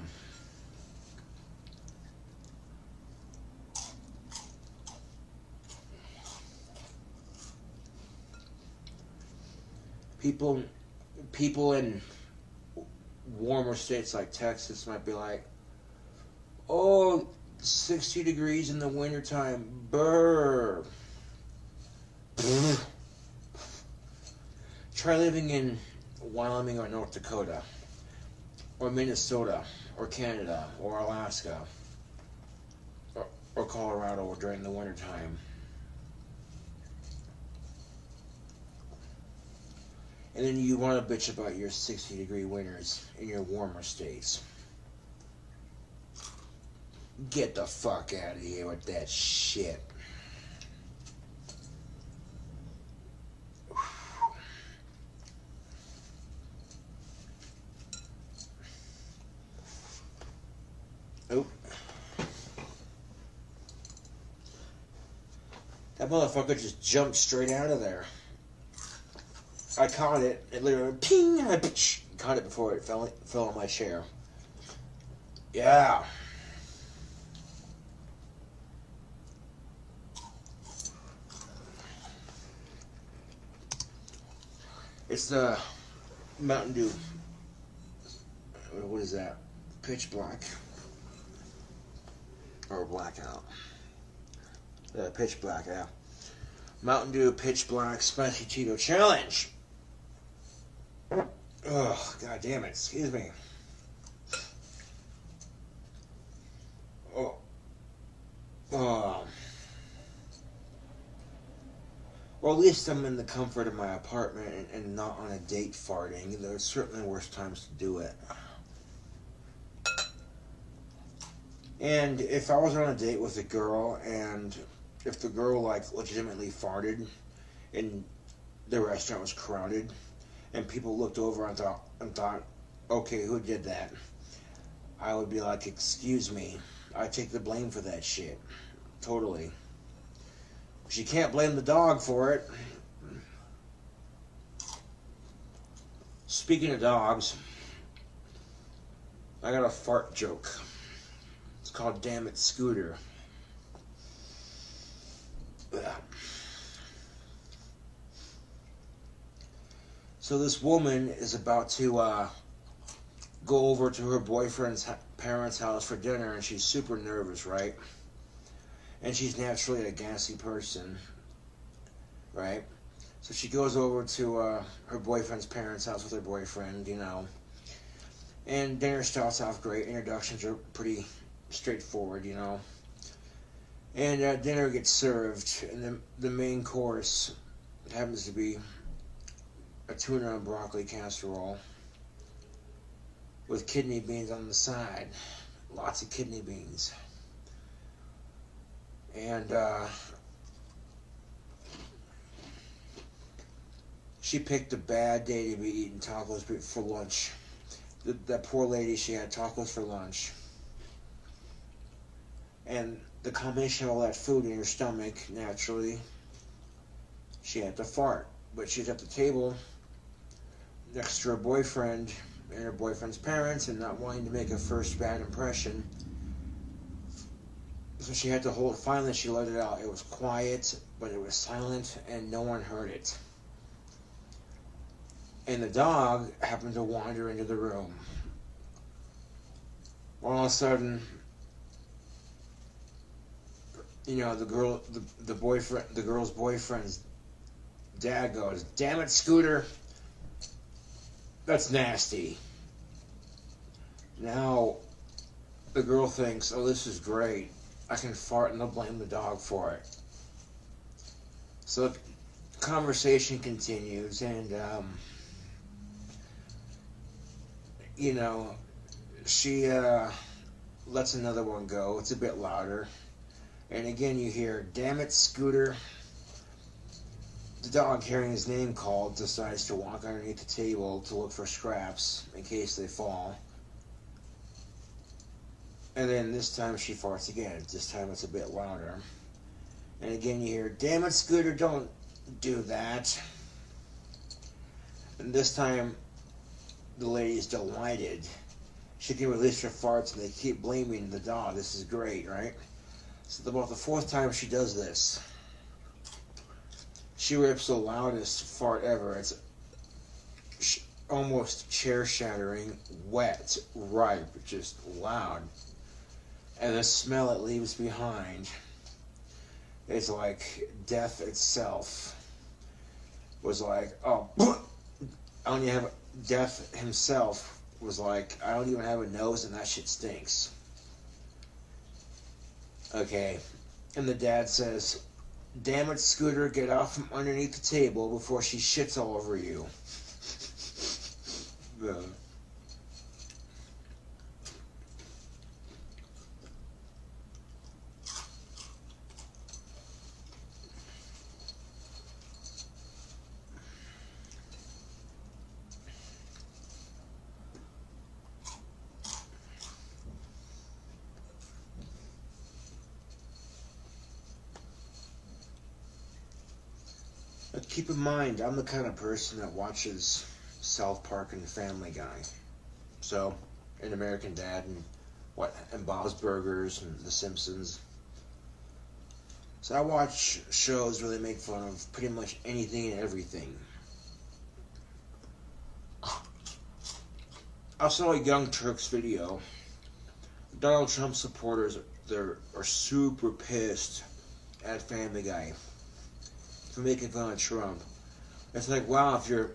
[SPEAKER 1] People in warmer states like Texas might be like, oh, 60 degrees in the wintertime, brr. Try living in Wyoming or North Dakota, or Minnesota, or Canada, or Alaska, or Colorado during the wintertime. And then you want to bitch about your 60-degree winters in your warmer states. Get the fuck out of here with that shit. Oh. That motherfucker just jumped straight out of there. I caught it. It literally ping, and I caught it before it fell on my chair. Yeah. It's the Mountain Dew. What is that? Pitch Black. Or Blackout. Pitch Black, yeah. Mountain Dew Pitch Black Spicy Cheeto Challenge. Oh, god damn it. Excuse me. Oh. Well, Or at least I'm in the comfort of my apartment and not on a date farting. There's certainly worse times to do it. And if I was on a date with a girl, and if the girl like legitimately farted, and the restaurant was crowded, and people looked over and thought, okay, who did that? I would be like, excuse me, I take the blame for that shit, totally. She can't blame the dog for it. Speaking of dogs, I got a fart joke. It's called Damn It Scooter. So this woman is about to go over to her boyfriend's parents' house for dinner, and she's super nervous, right? And she's naturally a gassy person, right? So she goes over to her boyfriend's parents' house with her boyfriend, you know. And dinner starts off great. Introductions are pretty straightforward, you know. And dinner gets served, and the main course happens to be a tuna and broccoli casserole with kidney beans on the side. Lots of kidney beans. And she picked a bad day to be eating tacos for lunch. That poor lady, she had tacos for lunch. And the combination of all that food in her stomach, naturally, she had to fart. But she's at the table next to her boyfriend and her boyfriend's parents, and not wanting to make a first bad impression. So she had to hold it. Finally, she let it out. It was quiet, but it was silent, and no one heard it. And the dog happened to wander into the room. All of a sudden, you know, the girl's boyfriend's dad goes, "Damn it, Scooter. That's nasty." Now, the girl thinks, oh, this is great. I can fart and they'll blame the dog for it. So the conversation continues, and, you know, she lets another one go. It's a bit louder. And again, you hear, "Damn it, Scooter." The dog, hearing his name called, decides to walk underneath the table to look for scraps in case they fall. And then this time she farts again. This time it's a bit louder. And again you hear, "Damn it, Scooter, don't do that." And this time the lady's delighted. She can release her farts and they keep blaming the dog. This is great, right? So about the fourth time she does this, she rips the loudest fart ever. It's almost chair-shattering, wet, ripe, just loud. And the smell it leaves behind is like death itself. Was like, oh, I don't even have death himself was like, I don't even have a nose and that shit stinks. Okay, and the dad says, "Damn it, Scooter, get off from underneath the table before she shits all over you." But keep in mind, I'm the kind of person that watches South Park and Family Guy. So, and American Dad and Bob's Burgers and The Simpsons. So I watch shows where they make fun of pretty much anything and everything. I saw a Young Turks video. Donald Trump supporters are super pissed at Family Guy for making fun of Trump. It's like, wow, if you're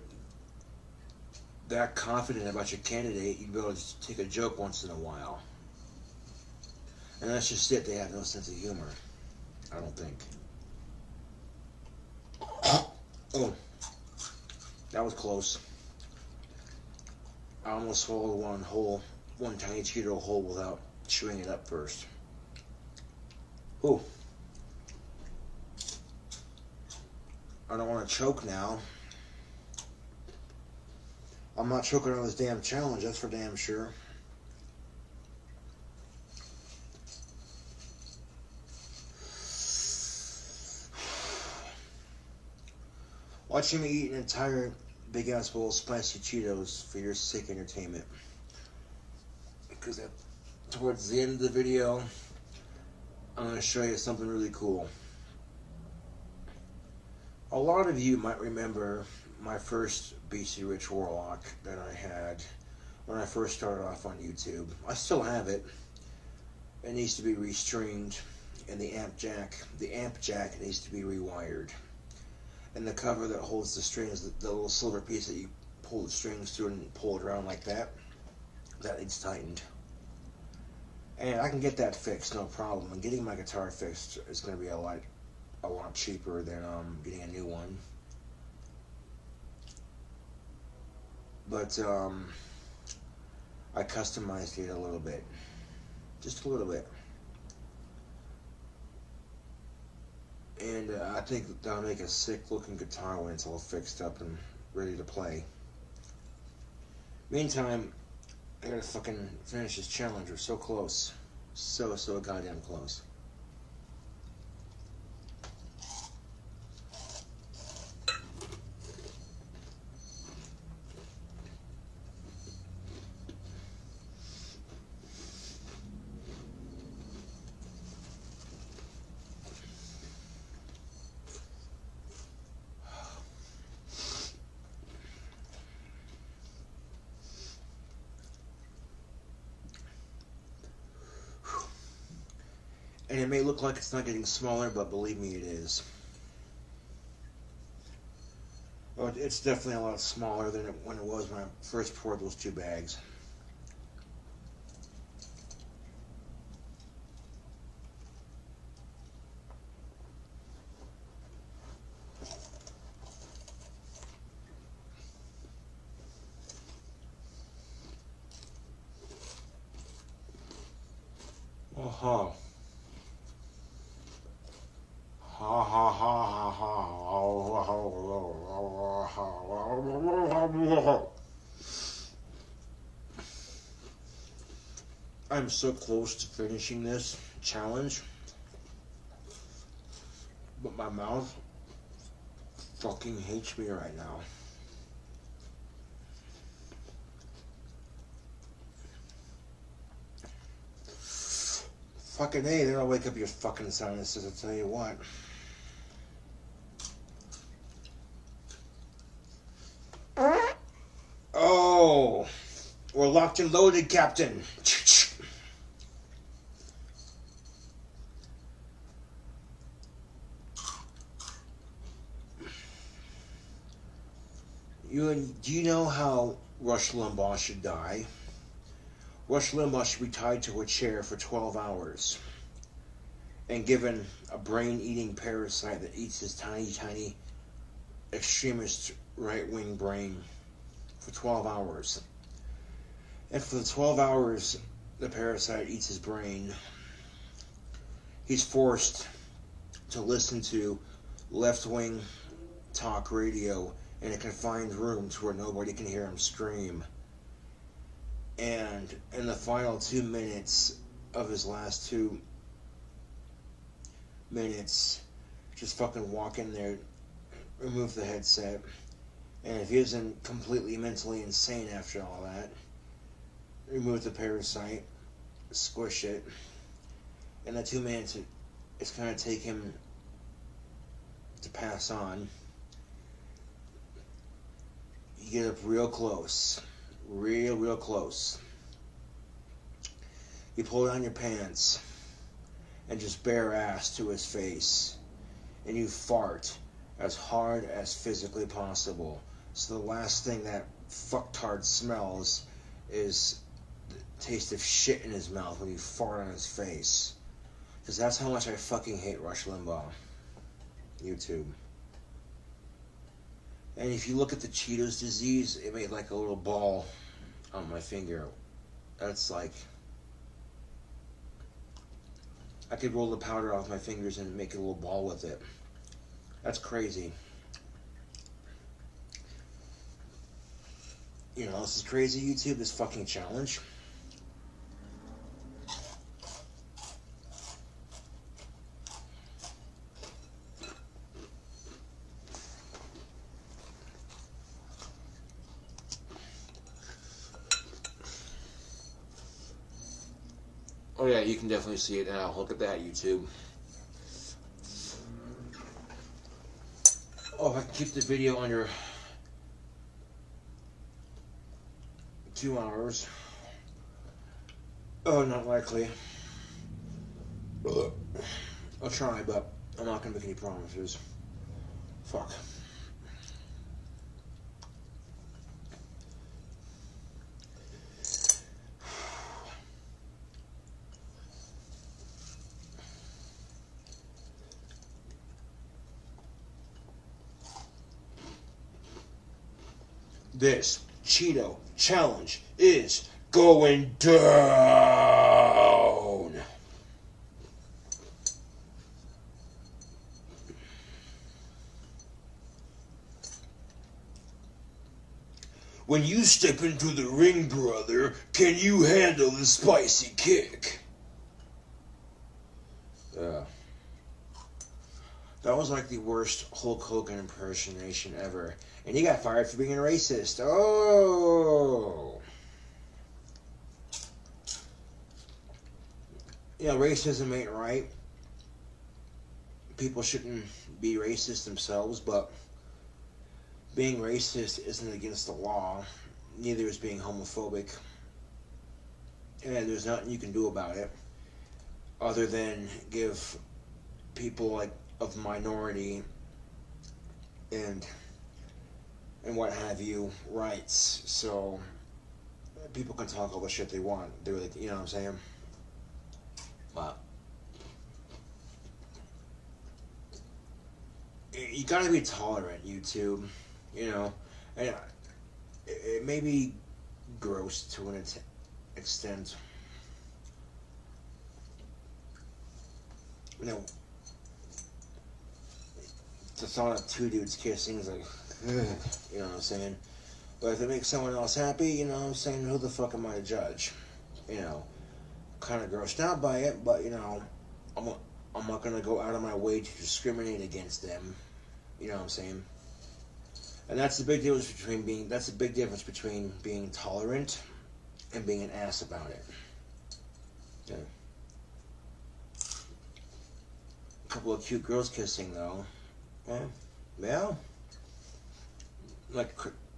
[SPEAKER 1] that confident about your candidate, you'd be able to take a joke once in a while. And that's just it. They have no sense of humor, I don't think. Oh, that was close. I almost swallowed one tiny Cheeto whole without chewing it up first. Ooh. I don't want to choke now. I'm not choking on this damn challenge, that's for damn sure. Watching me eat an entire big ass bowl of spicy Cheetos for your sick entertainment. Because towards the end of the video, I'm going to show you something really cool. A lot of you might remember my first BC Rich Warlock that I had when I first started off on YouTube. I still have it. It needs to be restringed, and the amp jack needs to be rewired. And the cover that holds the strings, the little silver piece that you pull the strings through and pull it around like that, that needs tightened. And I can get that fixed, no problem. And getting my guitar fixed is going to be a lot cheaper than getting a new one. But I customized it a little bit, just a little bit. And I think that'll make a sick looking guitar when it's all fixed up and ready to play. Meantime, I gotta fucking finish this challenge. We're so close. So goddamn close. And it may look like it's not getting smaller, but believe me, it is. Well, it's definitely a lot smaller than when it was when I first poured those 2 bags. Uh-huh. Ha ha ha ha ha. I'm so close to finishing this challenge, but my mouth fucking hates me right now. Fucking A, then I'll wake up your fucking sinuses, I'll tell you what. Oh, we're locked and loaded, Captain. Do you know how Rush Limbaugh should die? Rush Limbaugh should be tied to a chair for 12 hours and given a brain-eating parasite that eats his tiny, tiny extremist right-wing brain for 12 hours. And for the 12 hours the parasite eats his brain, he's forced to listen to left-wing talk radio in a confined room to where nobody can hear him scream. And in the final 2 minutes of his last 2 minutes, just fucking walk in there, remove the headset, and if he isn't completely mentally insane after all that, remove the parasite, squish it, and the 2 minutes it's going to take him to pass on. You get up real close. Real close. You pull down your pants and just bare ass to his face, and you fart as hard as physically possible. So the last thing that fucktard smells is the taste of shit in his mouth when you fart on his face. Because that's how much I fucking hate Rush Limbaugh. YouTube. And if you look at the Cheetos disease, it made like a little ball on my finger. That's like, I could roll the powder off my fingers and make a little ball with it. That's crazy. You know, this is crazy, YouTube, this fucking challenge. Oh yeah, you can definitely see it now. Look at that, YouTube. Oh, if I can keep the video under 2 hours. Oh, not likely. I'll try, but I'm not gonna make any promises. Fuck. This Cheeto challenge is going down. When you step into the ring, brother, can you handle the spicy kick? That was like the worst Hulk Hogan impersonation ever. And he got fired for being a racist. Oh! You know, racism ain't right. People shouldn't be racist themselves, but being racist isn't against the law. Neither is being homophobic. And there's nothing you can do about it other than give people like of minority and what have you rights, so people can talk all the shit they want. They're like, you know what I'm saying? Wow. You gotta be tolerant, YouTube. You know, and it may be gross to an extent. You know, the thought of two dudes kissing is like, ugh, you know what I'm saying? But if it makes someone else happy, you know what I'm saying, who the fuck am I to judge? You know, kind of grossed out by it, but you know, I'm not gonna go out of my way to discriminate against them. You know what I'm saying? And that's the big difference between being tolerant and being an ass about it. Yeah. A couple of cute girls kissing though. Yeah. Like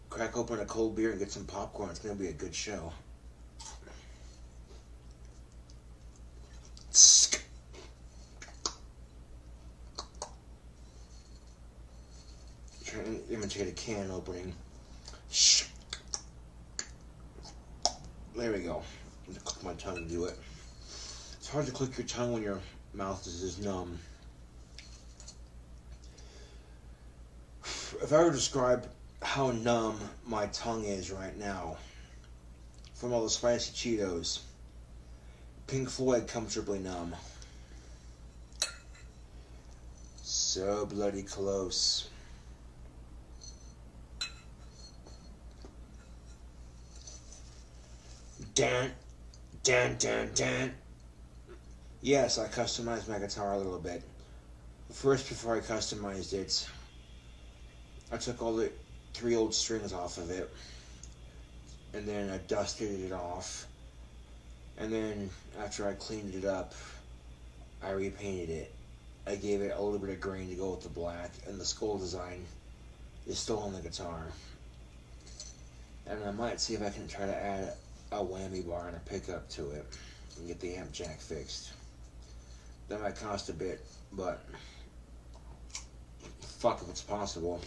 [SPEAKER 1] crack open a cold beer and get some popcorn. It's gonna be a good show. Trying to imitate a can opening. There we go. I'm gonna click my tongue to do it. It's hard to click your tongue when your mouth is numb. If I were to describe how numb my tongue is right now from all the spicy Cheetos, Pink Floyd, Comfortably Numb. So bloody close. Dan. Yes, I customized my guitar a little bit. First, before I customized it, I took all the 3 old strings off of it, and then I dusted it off, and then after I cleaned it up, I repainted it. I gave it a little bit of green to go with the black, and the skull design is still on the guitar. And I might see if I can try to add a whammy bar and a pickup to it and get the amp jack fixed. That might cost a bit, but fuck if it's possible.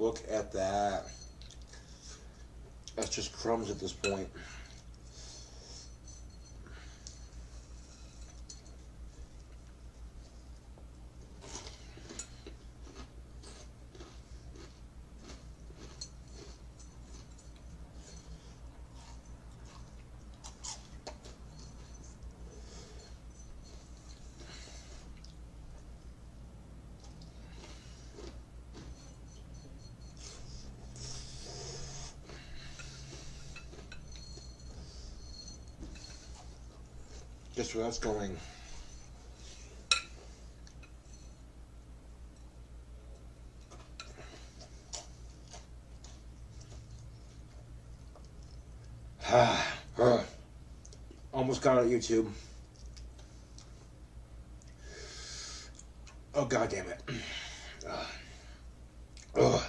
[SPEAKER 1] Look at that. That's just crumbs at this point. Guess where that's going? Almost got it, YouTube. Oh, God damn it. Ugh.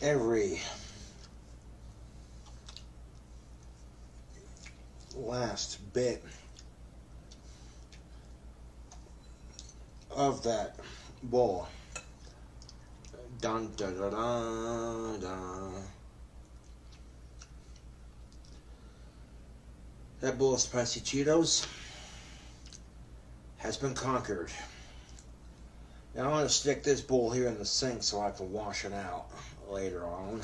[SPEAKER 1] Every last bit of that bowl. Dun dun dun dun dun. That bowl of spicy Cheetos has been conquered. Now I'm going to stick this bowl here in the sink so I can wash it out later on.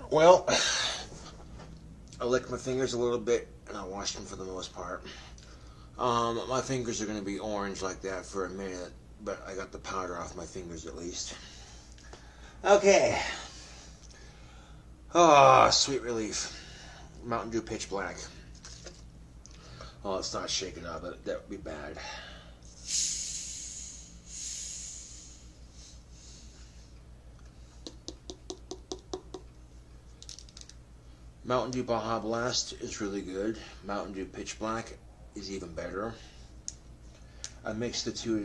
[SPEAKER 1] Well, I licked my fingers a little bit and I washed them for the most part. My fingers are going to be orange like that for a minute, but I got the powder off my fingers at least. Okay. Oh, sweet relief. Mountain Dew Pitch Black. Oh, it's not shaking up, but that would be bad. Mountain Dew Baja Blast is really good. Mountain Dew Pitch Black is even better. I mixed the two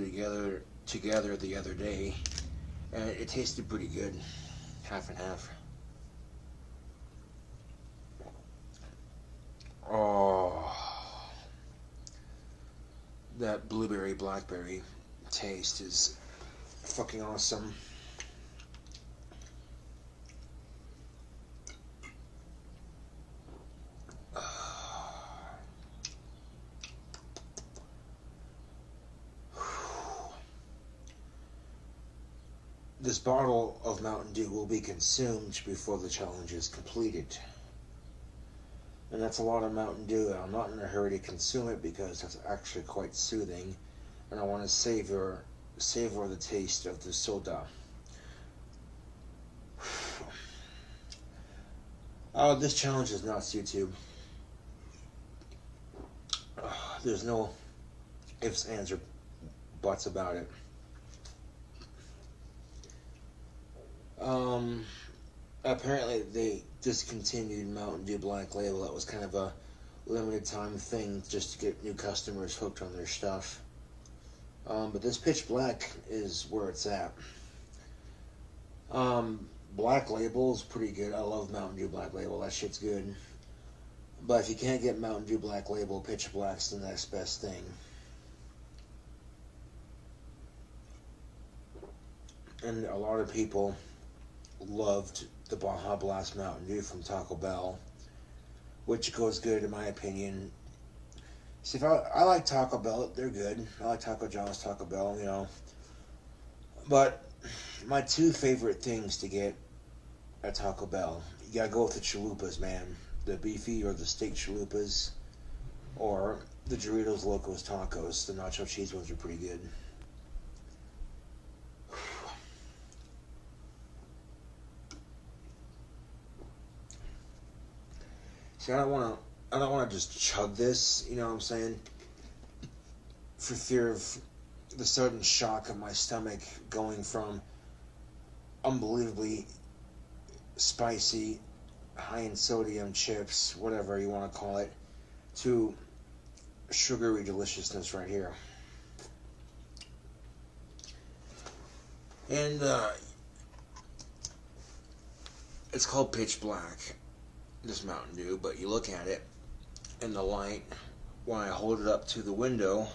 [SPEAKER 1] together the other day, and it tasted pretty good. Half and half. Oh, that blueberry blackberry taste is fucking awesome. This bottle of Mountain Dew will be consumed before the challenge is completed. And that's a lot of Mountain Dew. I'm not in a hurry to consume it because it's actually quite soothing. And I want to savor the taste of the soda. Oh, this challenge is nuts, YouTube. There's no ifs, ands, or buts about it. Apparently they discontinued Mountain Dew Black Label. That was kind of a limited time thing just to get new customers hooked on their stuff. But this Pitch Black is where it's at. Black Label is pretty good. I love Mountain Dew Black Label. That shit's good. But if you can't get Mountain Dew Black Label, Pitch Black's the next best thing. And a lot of people loved the Baja Blast Mountain Dew from Taco Bell, which goes good in my opinion. See, if I like Taco Bell, they're good. I like Taco John's, Taco Bell, you know. But my two favorite things to get at Taco Bell, you gotta go with the chalupas, man. The beefy or the steak chalupas, or the Doritos Locos Tacos. The nacho cheese ones are pretty good. See, I don't want to just chug this, you know what I'm saying? For fear of the sudden shock of my stomach going from unbelievably spicy, high in sodium chips, whatever you want to call it, to sugary deliciousness right here. And it's called Pitch Black, this Mountain Dew, but you look at it in the light, when I hold it up to the window,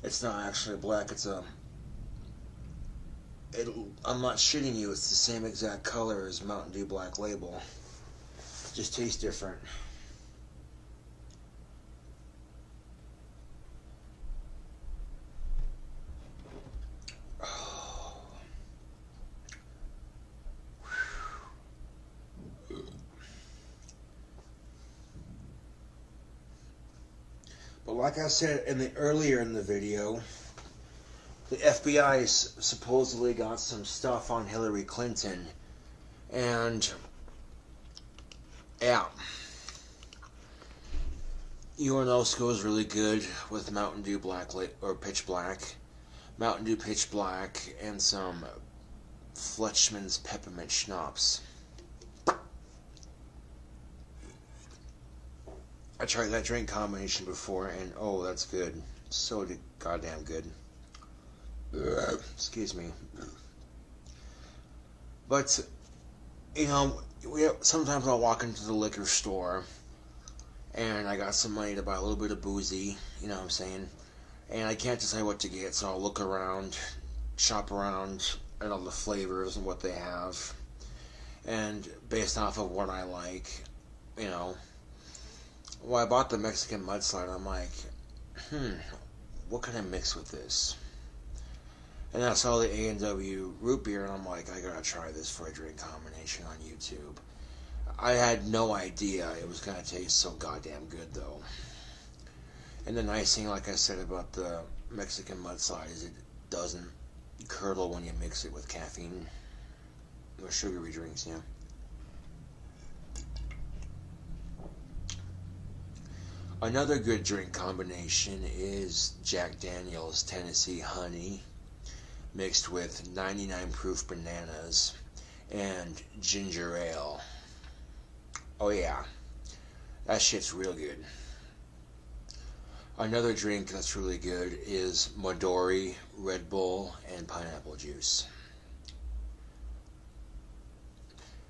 [SPEAKER 1] it's not actually black, I'm not shitting you, it's the same exact color as Mountain Dew Black Label. Just tastes different. But like I said earlier in the video, the FBI supposedly got some stuff on Hillary Clinton, and yeah, UNOSCO is really good with Mountain Dew Pitch Black, Mountain Dew Pitch Black, and some Fletchman's Peppermint Schnapps. I tried that drink combination before, and oh, that's good. So goddamn good. Excuse me. But, you know, sometimes I'll walk into the liquor store, and I got some money to buy a little bit of boozy, you know what I'm saying? And I can't decide what to get, so I'll look around, shop around at all the flavors and what they have. And based off of what I like, you know. Well, I bought the Mexican mudslide. I'm like, what can I mix with this? And I saw the A&W root beer, and I'm like, I gotta try this for a drink combination on YouTube. I had no idea it was gonna taste so goddamn good, though. And the nice thing, like I said about the Mexican mudslide, is it doesn't curdle when you mix it with caffeine or sugary drinks, yeah. Another good drink combination is Jack Daniel's Tennessee Honey mixed with 99 proof bananas and ginger ale. Oh yeah, that shit's real good. Another drink that's really good is Midori, Red Bull, and pineapple juice.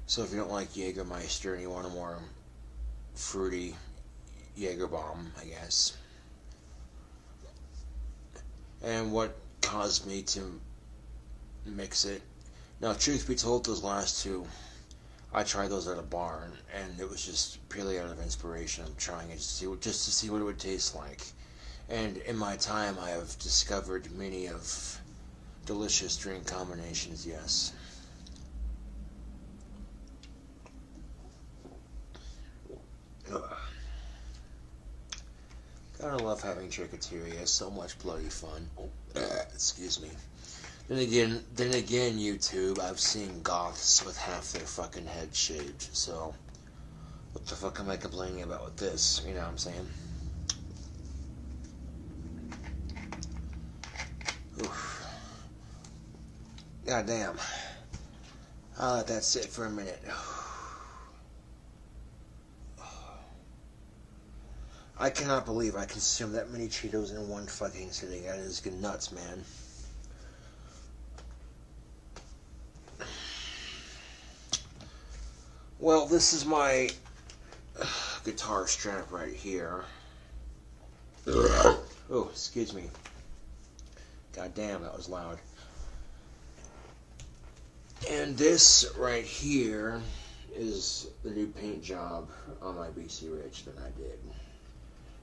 [SPEAKER 1] So if you don't like Jägermeister and you want a more fruity Jaeger bomb, I guess. And what caused me to mix it? Now, truth be told, those last two, I tried those at a bar, and it was just purely out of inspiration. I'm trying it just to see what it would taste like. And in my time, I have discovered many of delicious drink combinations. Yes. Gotta love having Tricketeria, so much bloody fun. Excuse me. Then again, YouTube, I've seen goths with half their fucking head shaved, so what the fuck am I complaining about with this? You know what I'm saying? Oof. God damn. I'll let that sit for a minute. I cannot believe I consumed that many Cheetos in one fucking sitting. That is nuts, man. Well, this is my guitar strap right here. Oh, excuse me. God damn, that was loud. And this right here is the new paint job on my BC Ridge that I did.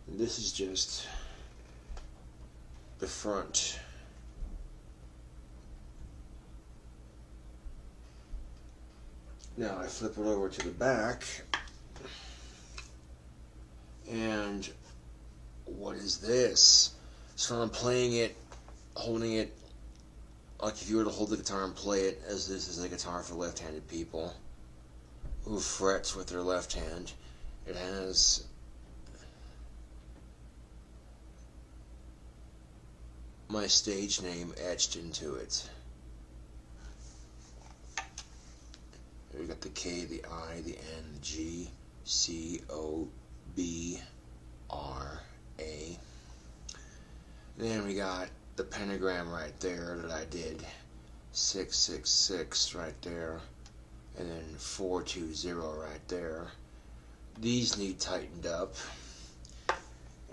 [SPEAKER 1] And this is just the front. Now I flip it over to the back, and what is this? So I'm playing it, holding it, like if you were to hold the guitar and play it, as this is a guitar for left-handed people who frets with their left hand. It has my stage name etched into it. We got the K, the I, the N, the G, C, O, B, R, A. Then we got the pentagram right there that I did, 666 right there, and then 420 right there. These need tightened up,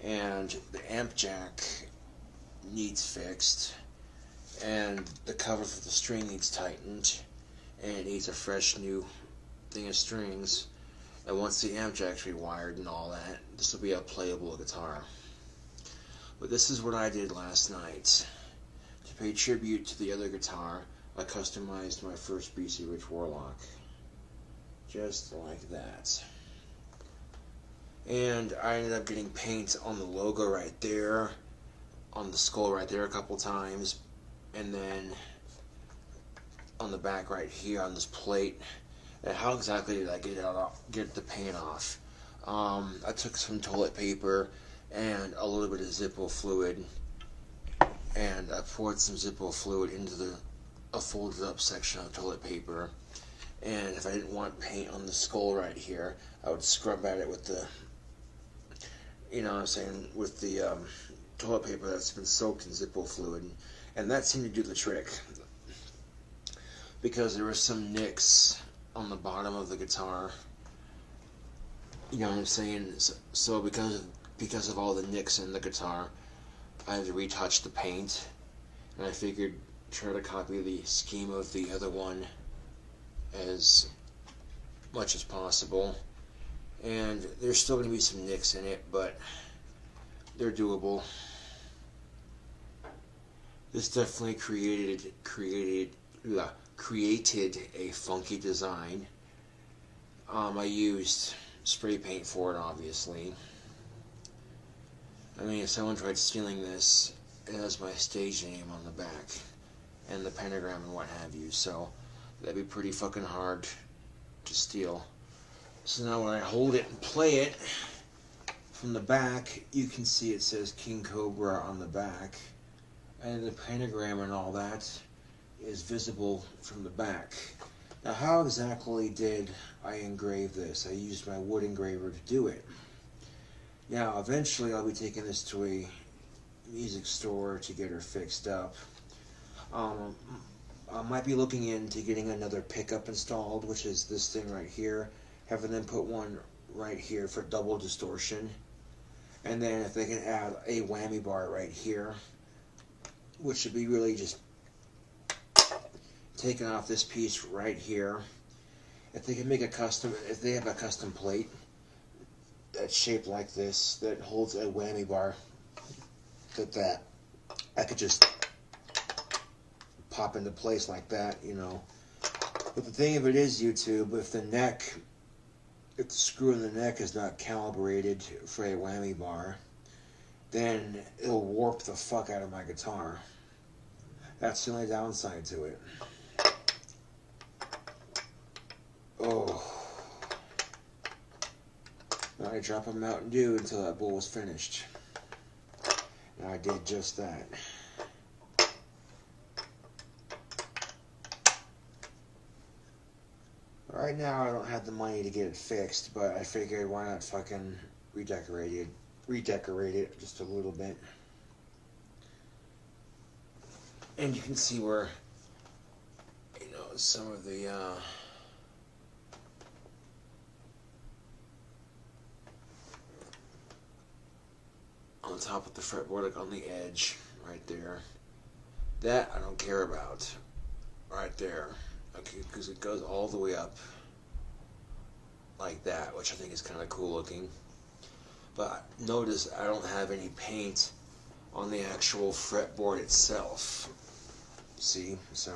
[SPEAKER 1] and the amp jack needs fixed, and the cover for the string needs tightened, and it needs a fresh new thing of strings. And once the amp jack's rewired and all that, this will be a playable guitar. But this is what I did last night. To pay tribute to the other guitar, I customized my first BC Rich Warlock. Just like that. And I ended up getting paint on the logo right there, on the skull right there a couple times, and then on the back right here on this plate. And how exactly did I get the paint off? I took some toilet paper and a little bit of Zippo fluid, and I poured some Zippo fluid into a folded up section of toilet paper. And if I didn't want paint on the skull right here, I would scrub at it with the, you know what I'm saying, with the toilet paper that's been soaked in Zippo fluid. And that seemed to do the trick, because there were some nicks on the bottom of the guitar. You know what I'm saying? So because of all the nicks in the guitar, I had to retouch the paint, and I figured try to copy the scheme of the other one as much as possible. And there's still going to be some nicks in it, but they're doable. This definitely created a funky design. I used spray paint for it, obviously. I mean, if someone tried stealing this, it has my stage name on the back, and the pentagram and what have you, so that'd be pretty fucking hard to steal. So now when I hold it and play it, from the back, you can see it says King Cobra on the back, and the pentagram and all that is visible from the back. Now, how exactly did I engrave this? I used my wood engraver to do it. Now, eventually I'll be taking this to a music store to get her fixed up. I might be looking into getting another pickup installed, which is this thing right here, having them put one right here for double distortion, and then if they can add a whammy bar right here, which should be really just taking off this piece right here. If they can make if they have a custom plate that's shaped like this, that holds a whammy bar, that I could just pop into place like that, you know. But the thing of it is, YouTube, if the screw in the neck is not calibrated for a whammy bar, then it'll warp the fuck out of my guitar. That's the only downside to it. Oh. I dropped a Mountain Dew until that bowl was finished. And I did just that. Right now I don't have the money to get it fixed, but I figured why not fucking redecorate it just a little bit. And you can see where, you know, some of the on top of the fretboard, like on the edge right there, that I don't care about right there. Okay, because it goes all the way up like that, which I think is kind of cool looking. But notice I don't have any paint on the actual fretboard itself. See? So,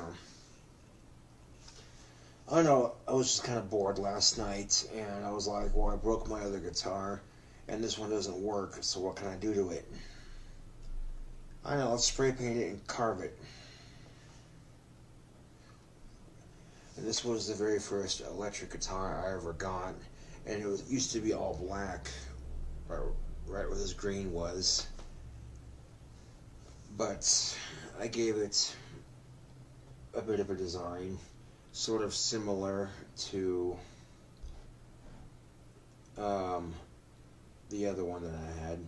[SPEAKER 1] I don't know, I was just kind of bored last night, and I was like, well, I broke my other guitar, and this one doesn't work, so what can I do to it? I know, let's spray paint it and carve it. And this was the very first electric guitar I ever got, and it used to be all black, right where this green was. But I gave it a bit of a design, sort of similar to the other one that I had.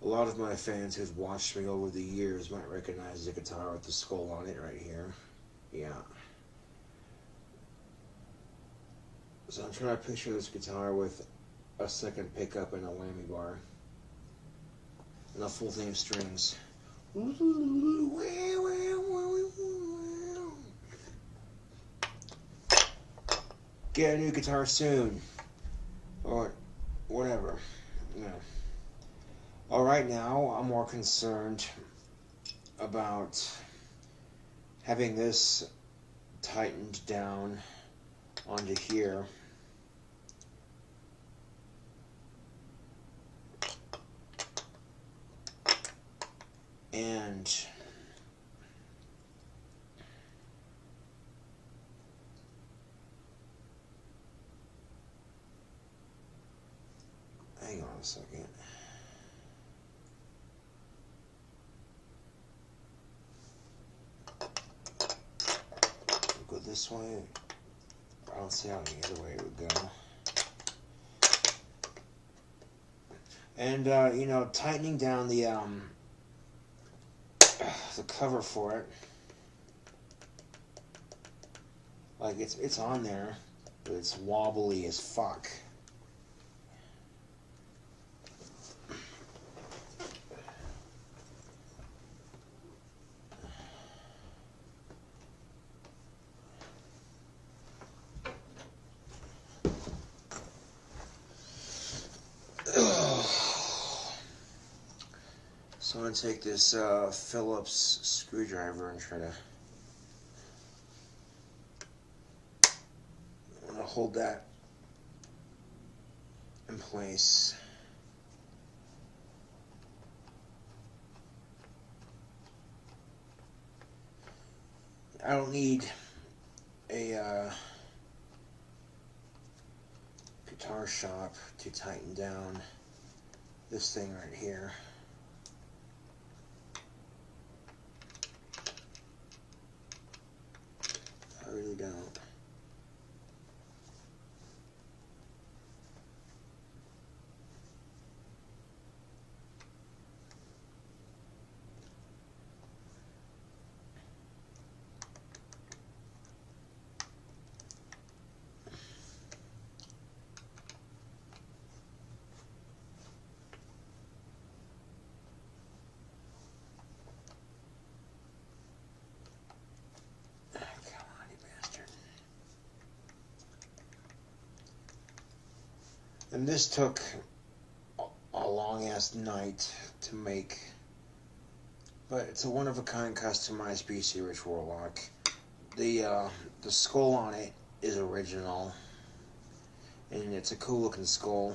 [SPEAKER 1] A lot of my fans who've watched me over the years might recognize the guitar with the skull on it right here. Yeah. So I'm trying to picture this guitar with a second pickup and a whammy bar. And a full thing of strings. Get a new guitar soon. Or whatever. Yeah. Alright, now I'm more concerned about having this tightened down onto here. And hang on a second. Go this way. I don't see how any other way it would go. And you know, tightening down the cover for it, like it's on there, but it's wobbly as fuck. So I'm going to take this Phillips screwdriver and try to hold that in place. I don't need a guitar shop to tighten down this thing right here. I really don't. And this took a long-ass night to make, but it's a one-of-a-kind customized BC Rich Warlock. The skull on it is original, and it's a cool-looking skull.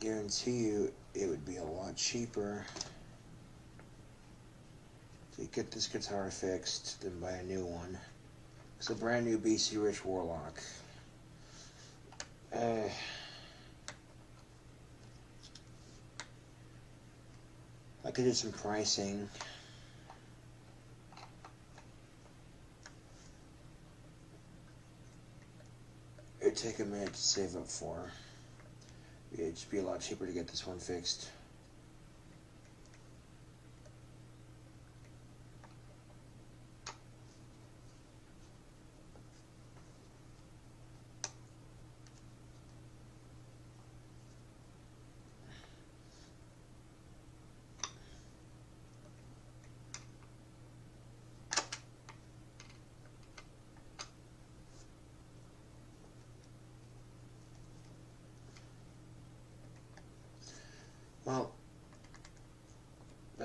[SPEAKER 1] Guarantee you it would be a lot cheaper to get this guitar fixed than buy a new one. It's a brand new BC Rich Warlock. I could do some pricing. It'd take a minute to save up for. It'd just be a lot cheaper to get this one fixed.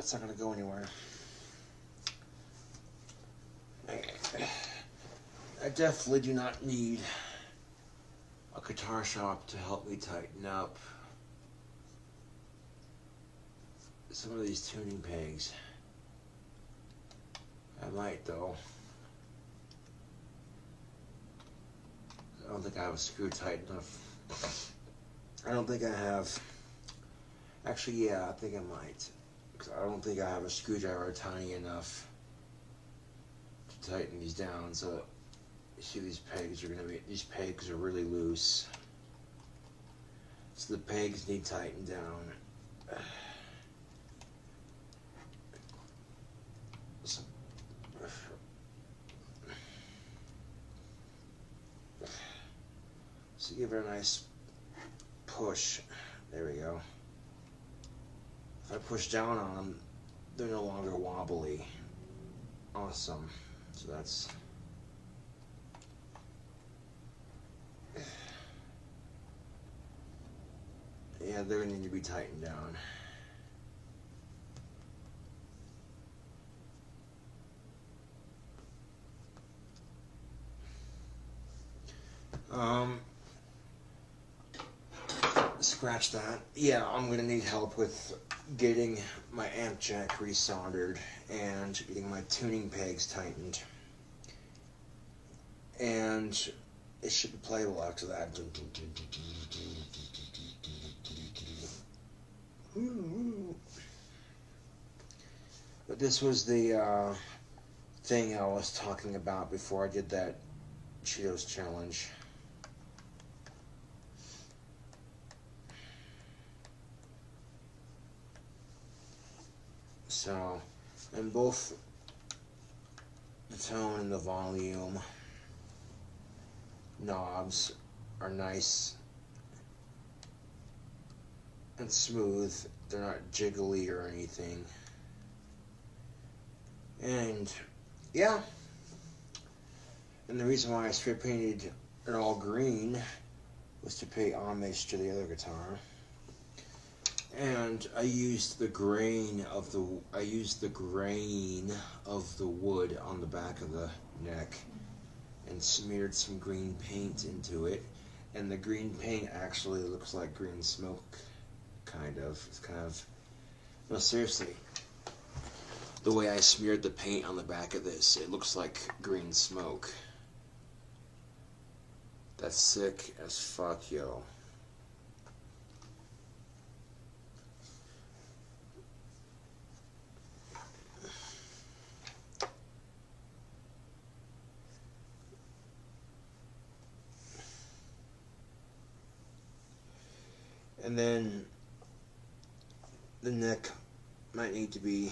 [SPEAKER 1] That's not going to go anywhere. I definitely do not need a guitar shop to help me tighten up some of these tuning pegs. I might, though. I don't think I have a screw tight enough. I don't think I have. Actually, yeah, I think I might. Because I don't think I have a screwdriver tiny enough to tighten these down. So, you see, these pegs are really loose. So the pegs need tightened down. So give it a nice push. There we go. If I push down on them, they're no longer wobbly. Awesome. So that's... yeah, they're going to need to be tightened down. Scratch that. Yeah, I'm going to need help with getting my amp jack resoldered and getting my tuning pegs tightened. And it should be playable after that. But this was the thing I was talking about before I did that Cheetos challenge. So, and both the tone and the volume knobs are nice and smooth. They're not jiggly or anything. And yeah, and the reason why I spray painted it all green was to pay homage to the other guitar. And I used the grain of the wood on the back of the neck and smeared some green paint into it. And the green paint actually looks like green smoke, kind of. It's kind of, no, seriously. The way I smeared the paint on the back of this, it looks like green smoke. That's sick as fuck, yo. And then the neck might need to be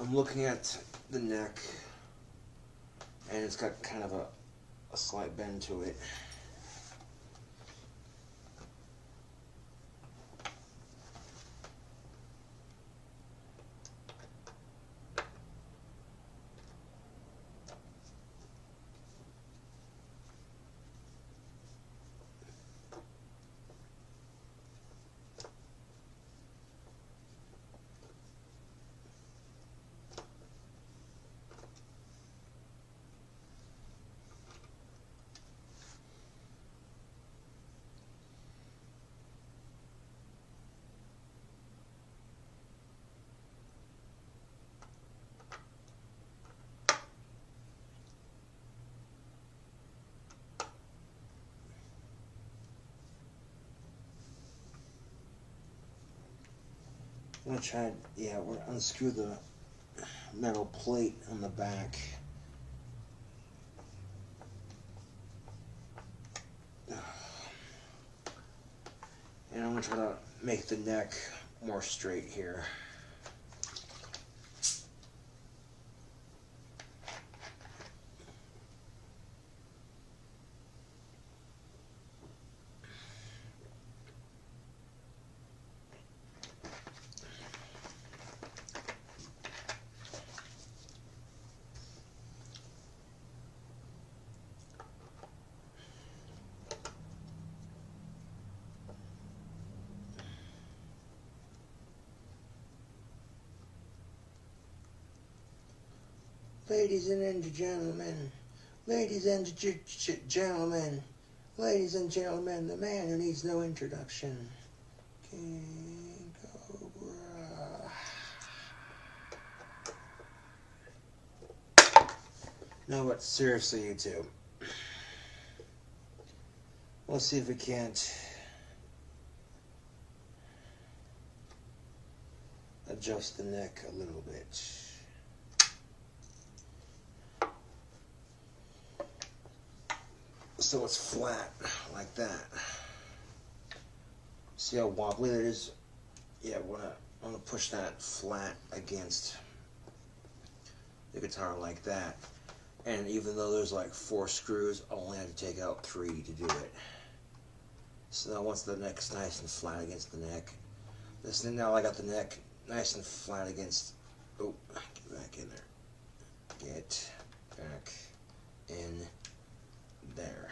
[SPEAKER 1] I'm looking at the neck and it's got kind of a slight bend to it. I'm gonna try, yeah, we're gonna unscrew the metal plate on the back. And I'm gonna try to make the neck more straight here. Ladies and gentlemen, ladies and gentlemen, ladies and gentlemen, the man who needs no introduction, King Cobra. No, but seriously, YouTube, let's see if we can't adjust the neck a little bit. So it's flat like that. See how wobbly it is? Yeah, I want to push that flat against the guitar like that. And even though there's like 4 screws, I only had to take out 3 to do it. So now once the neck's nice and flat against the neck, now I got the neck nice and flat against. Oh, get back in there. Get back in there.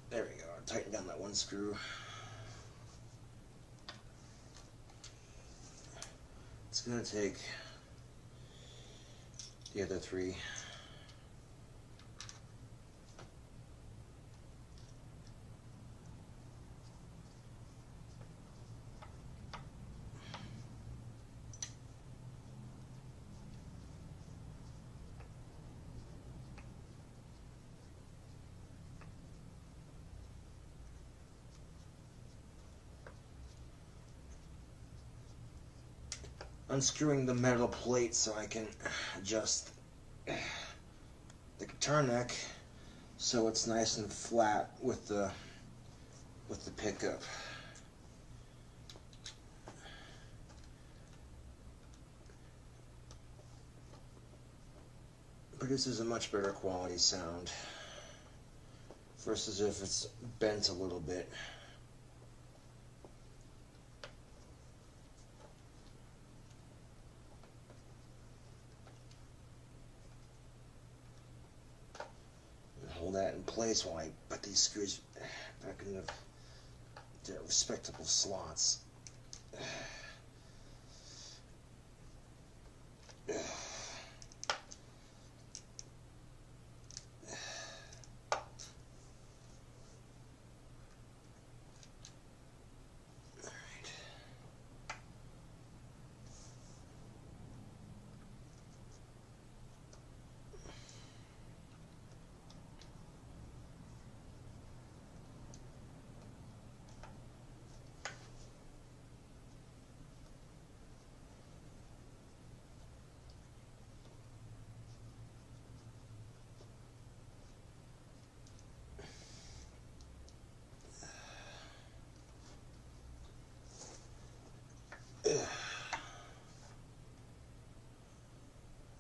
[SPEAKER 1] There we go. Tighten down that 1 screw. It's going to take the other 3. Unscrewing the metal plate so I can adjust the guitar neck so it's nice and flat with the pickup. Produces a much better quality sound versus if it's bent a little bit. Hold that in place while I put these screws back in their respectable slots.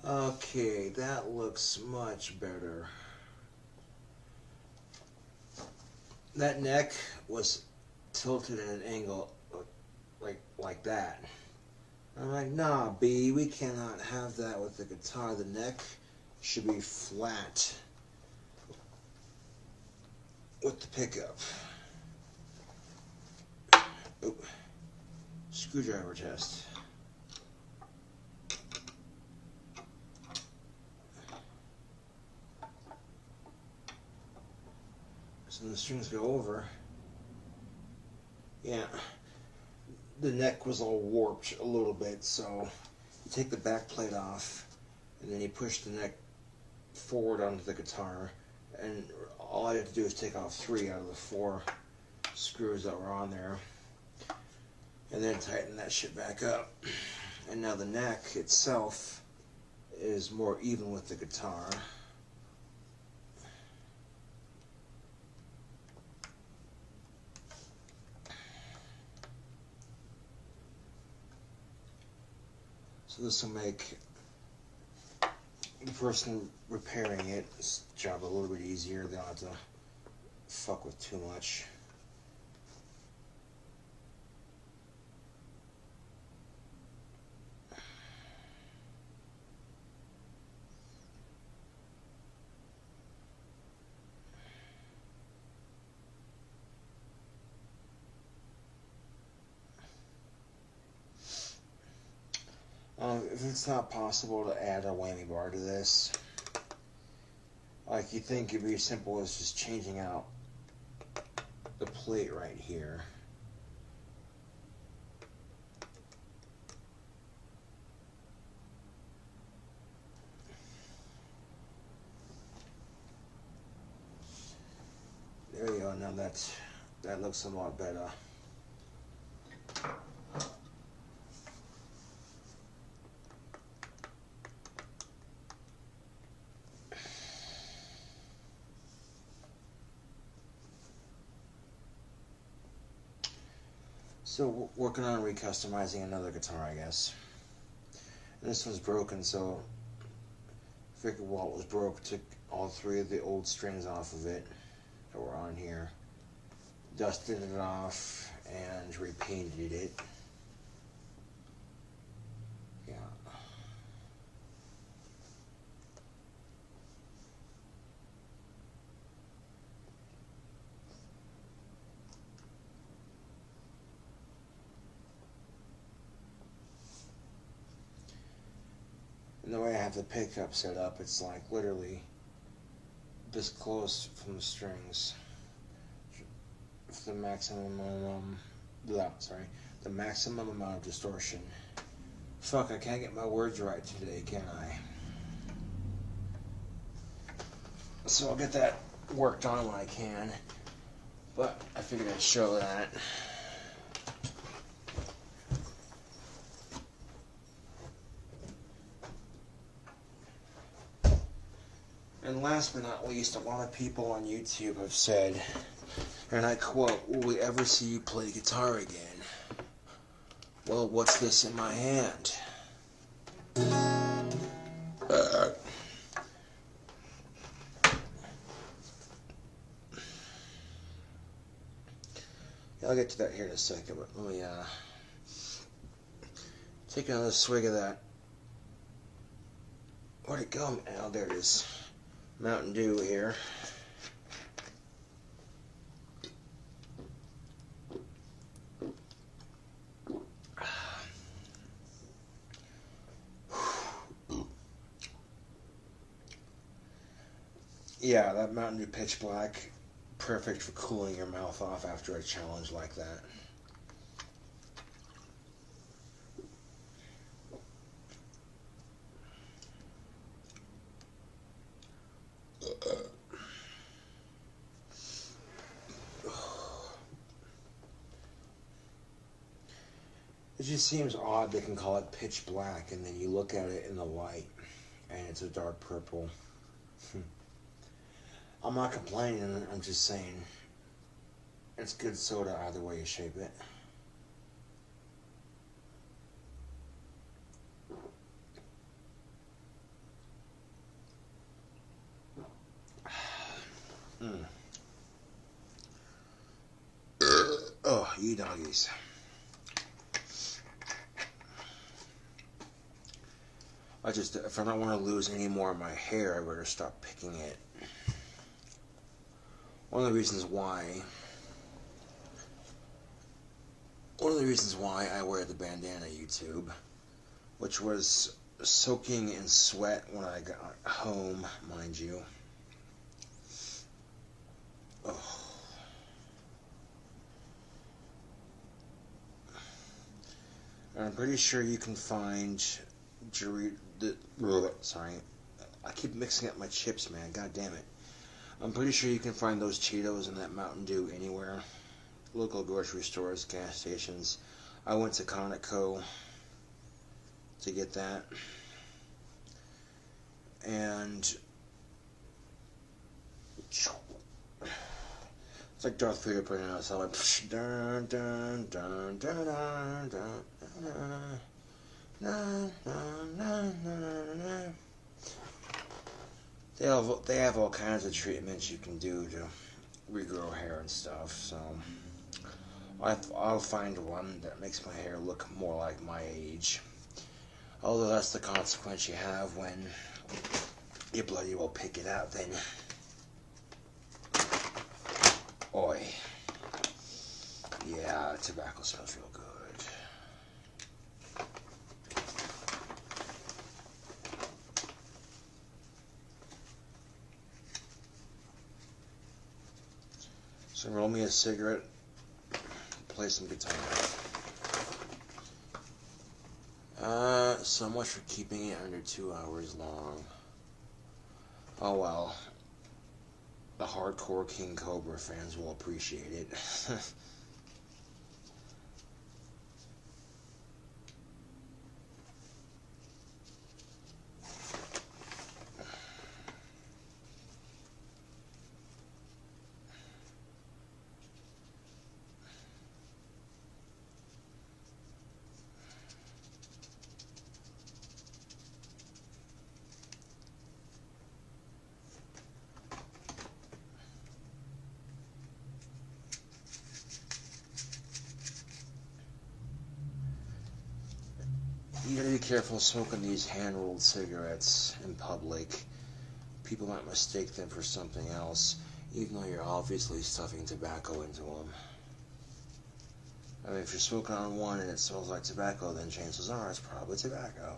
[SPEAKER 1] Okay, that looks much better. That neck was tilted at an angle like that. I'm like, nah, B, we cannot have that with the guitar. The neck should be flat with the pickup. Oop. Screwdriver test. So the strings go over. Yeah, the neck was all warped a little bit, so you take the back plate off and then you push the neck forward onto the guitar, and all I have to do is take off 3 out of the 4 screws that were on there and then tighten that shit back up. And now the neck itself is more even with the guitar. So this will make the person repairing it's job a little bit easier. They don't have to fuck with too much. if it's not possible to add a whammy bar to this, like you think it'd be as simple as just changing out the plate right here. There you go. Now that looks a lot better. So working on recustomizing another guitar, I guess. And this one's broken, so I figured while it was broke, took all 3 of the old strings off of it that were on here, dusted it off, and repainted it. Yeah. And the way I have the pickup set up, it's like literally this close from the strings. The maximum the maximum amount of distortion. Fuck, I can't get my words right today, can I? So I'll get that worked on when I can. But I figured I'd show that. And last but not least, a lot of people on YouTube have said, and I quote, "Will we ever see you play guitar again?" Well, what's this in my hand? I'll get to that here in a second, but let me take another swig of that. Where'd it go? Oh, there it is. Mountain Dew here. Yeah, that Mountain Dew Pitch Black, perfect for cooling your mouth off after a challenge like that. It just seems odd they can call it pitch black and then you look at it in the light and it's a dark purple. I'm not complaining, I'm just saying it's good soda either way you shape it. Oh, you doggies. If I don't want to lose any more of my hair, I better stop picking it. One of the reasons why I wear the bandana, YouTube, which was soaking in sweat when I got home, mind you. Oh. And I'm pretty sure you can find sorry, I keep mixing up my chips, man. God damn it. I'm pretty sure you can find those Cheetos and that Mountain Dew anywhere. Local grocery stores, gas stations. I went to Conoco to get that. And it's like Darth Vader putting out a song like dun dun dun dun dun dun dun. Na, na, na, na, na. They have all kinds of treatments you can do to regrow hair and stuff, so I'll find one that makes my hair look more like my age. Although that's the consequence you have when you bloody well pick it out, then oi. Yeah, tobacco smells real good. So roll me a cigarette, play some guitar. So much for keeping it under 2 hours long. Oh well. The hardcore King Cobra fans will appreciate it. You gotta be careful smoking these hand-rolled cigarettes in public. People might mistake them for something else, even though you're obviously stuffing tobacco into them. I mean, if you're smoking on one and it smells like tobacco, then chances are it's probably tobacco.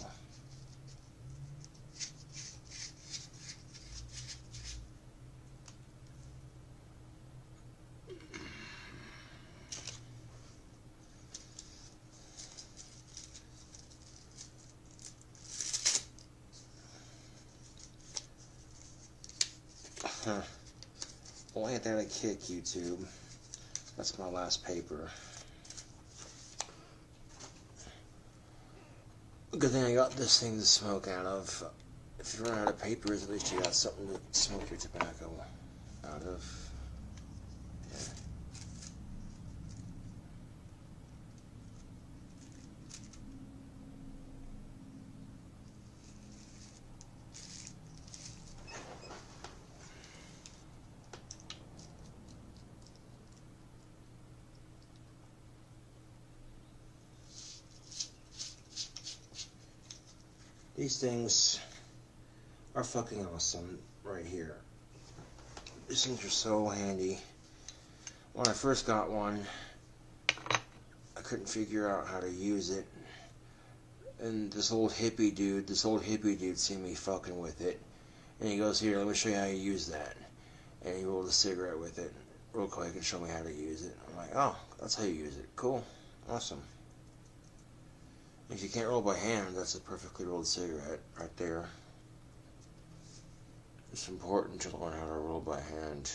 [SPEAKER 1] Well, ain't that a kick, YouTube? That's my last paper. Good thing I got this thing to smoke out of. If you run out of papers, at least you got something to smoke your tobacco out of. Yeah. These things are fucking awesome right here. These things are so handy. When I first got one, I couldn't figure out how to use it. And this old hippie dude seen me fucking with it. And he goes, "Here, let me show you how you use that." And he rolled a cigarette with it real quick and showed me how to use it. I'm like, oh, that's how you use it. Cool. Awesome. If you can't roll by hand, that's a perfectly rolled cigarette right there. It's important to learn how to roll by hand.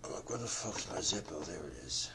[SPEAKER 1] Look, where the fuck's my Zippo? There it is.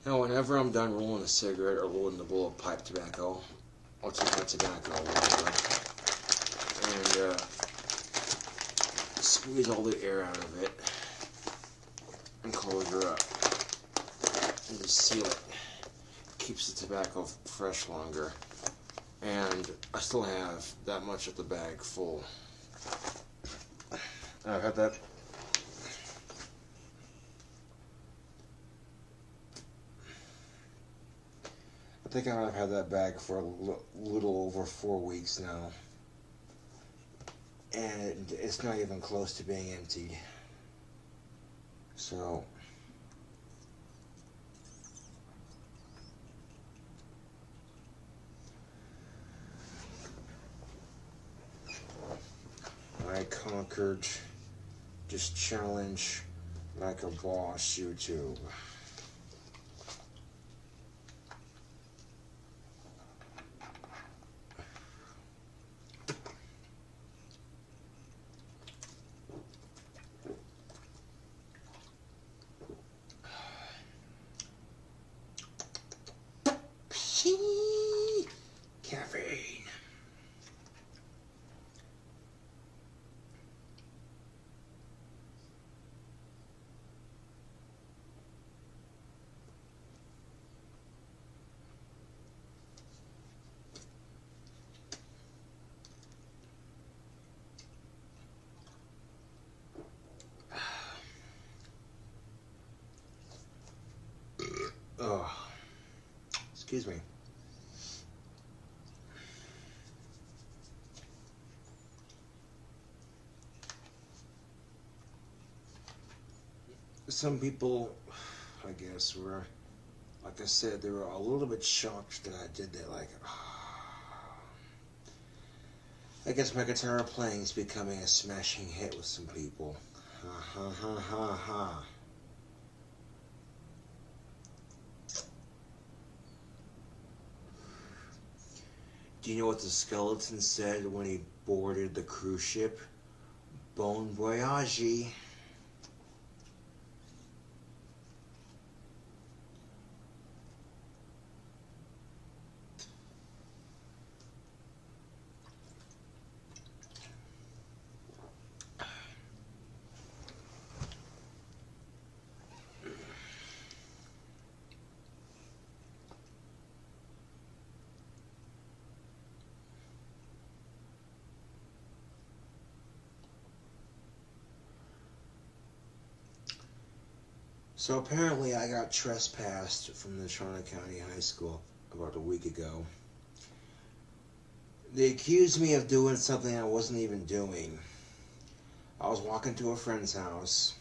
[SPEAKER 1] Now, whenever I'm done rolling a cigarette or rolling the bowl of pipe tobacco, or cigarette tobacco, or whatever, and squeeze all the air out of it, and close her up, and just seal it. Keeps the tobacco fresh longer, and I still have that much of the bag full. I've had that. I think I've had that bag for a little over 4 weeks now, and it's not even close to being emptied. So I conquered this challenge like a boss, YouTube. Caffeine. Excuse me. Some people, I guess, were, like I said, they were a little bit shocked that I did that. Like, I guess my guitar playing is becoming a smashing hit with some people. Ha ha ha ha ha. Do you know what the skeleton said when he boarded the cruise ship? Bon voyage. So apparently I got trespassed from the Challange County High School about a week ago. They accused me of doing something I wasn't even doing. I was walking to a friend's house,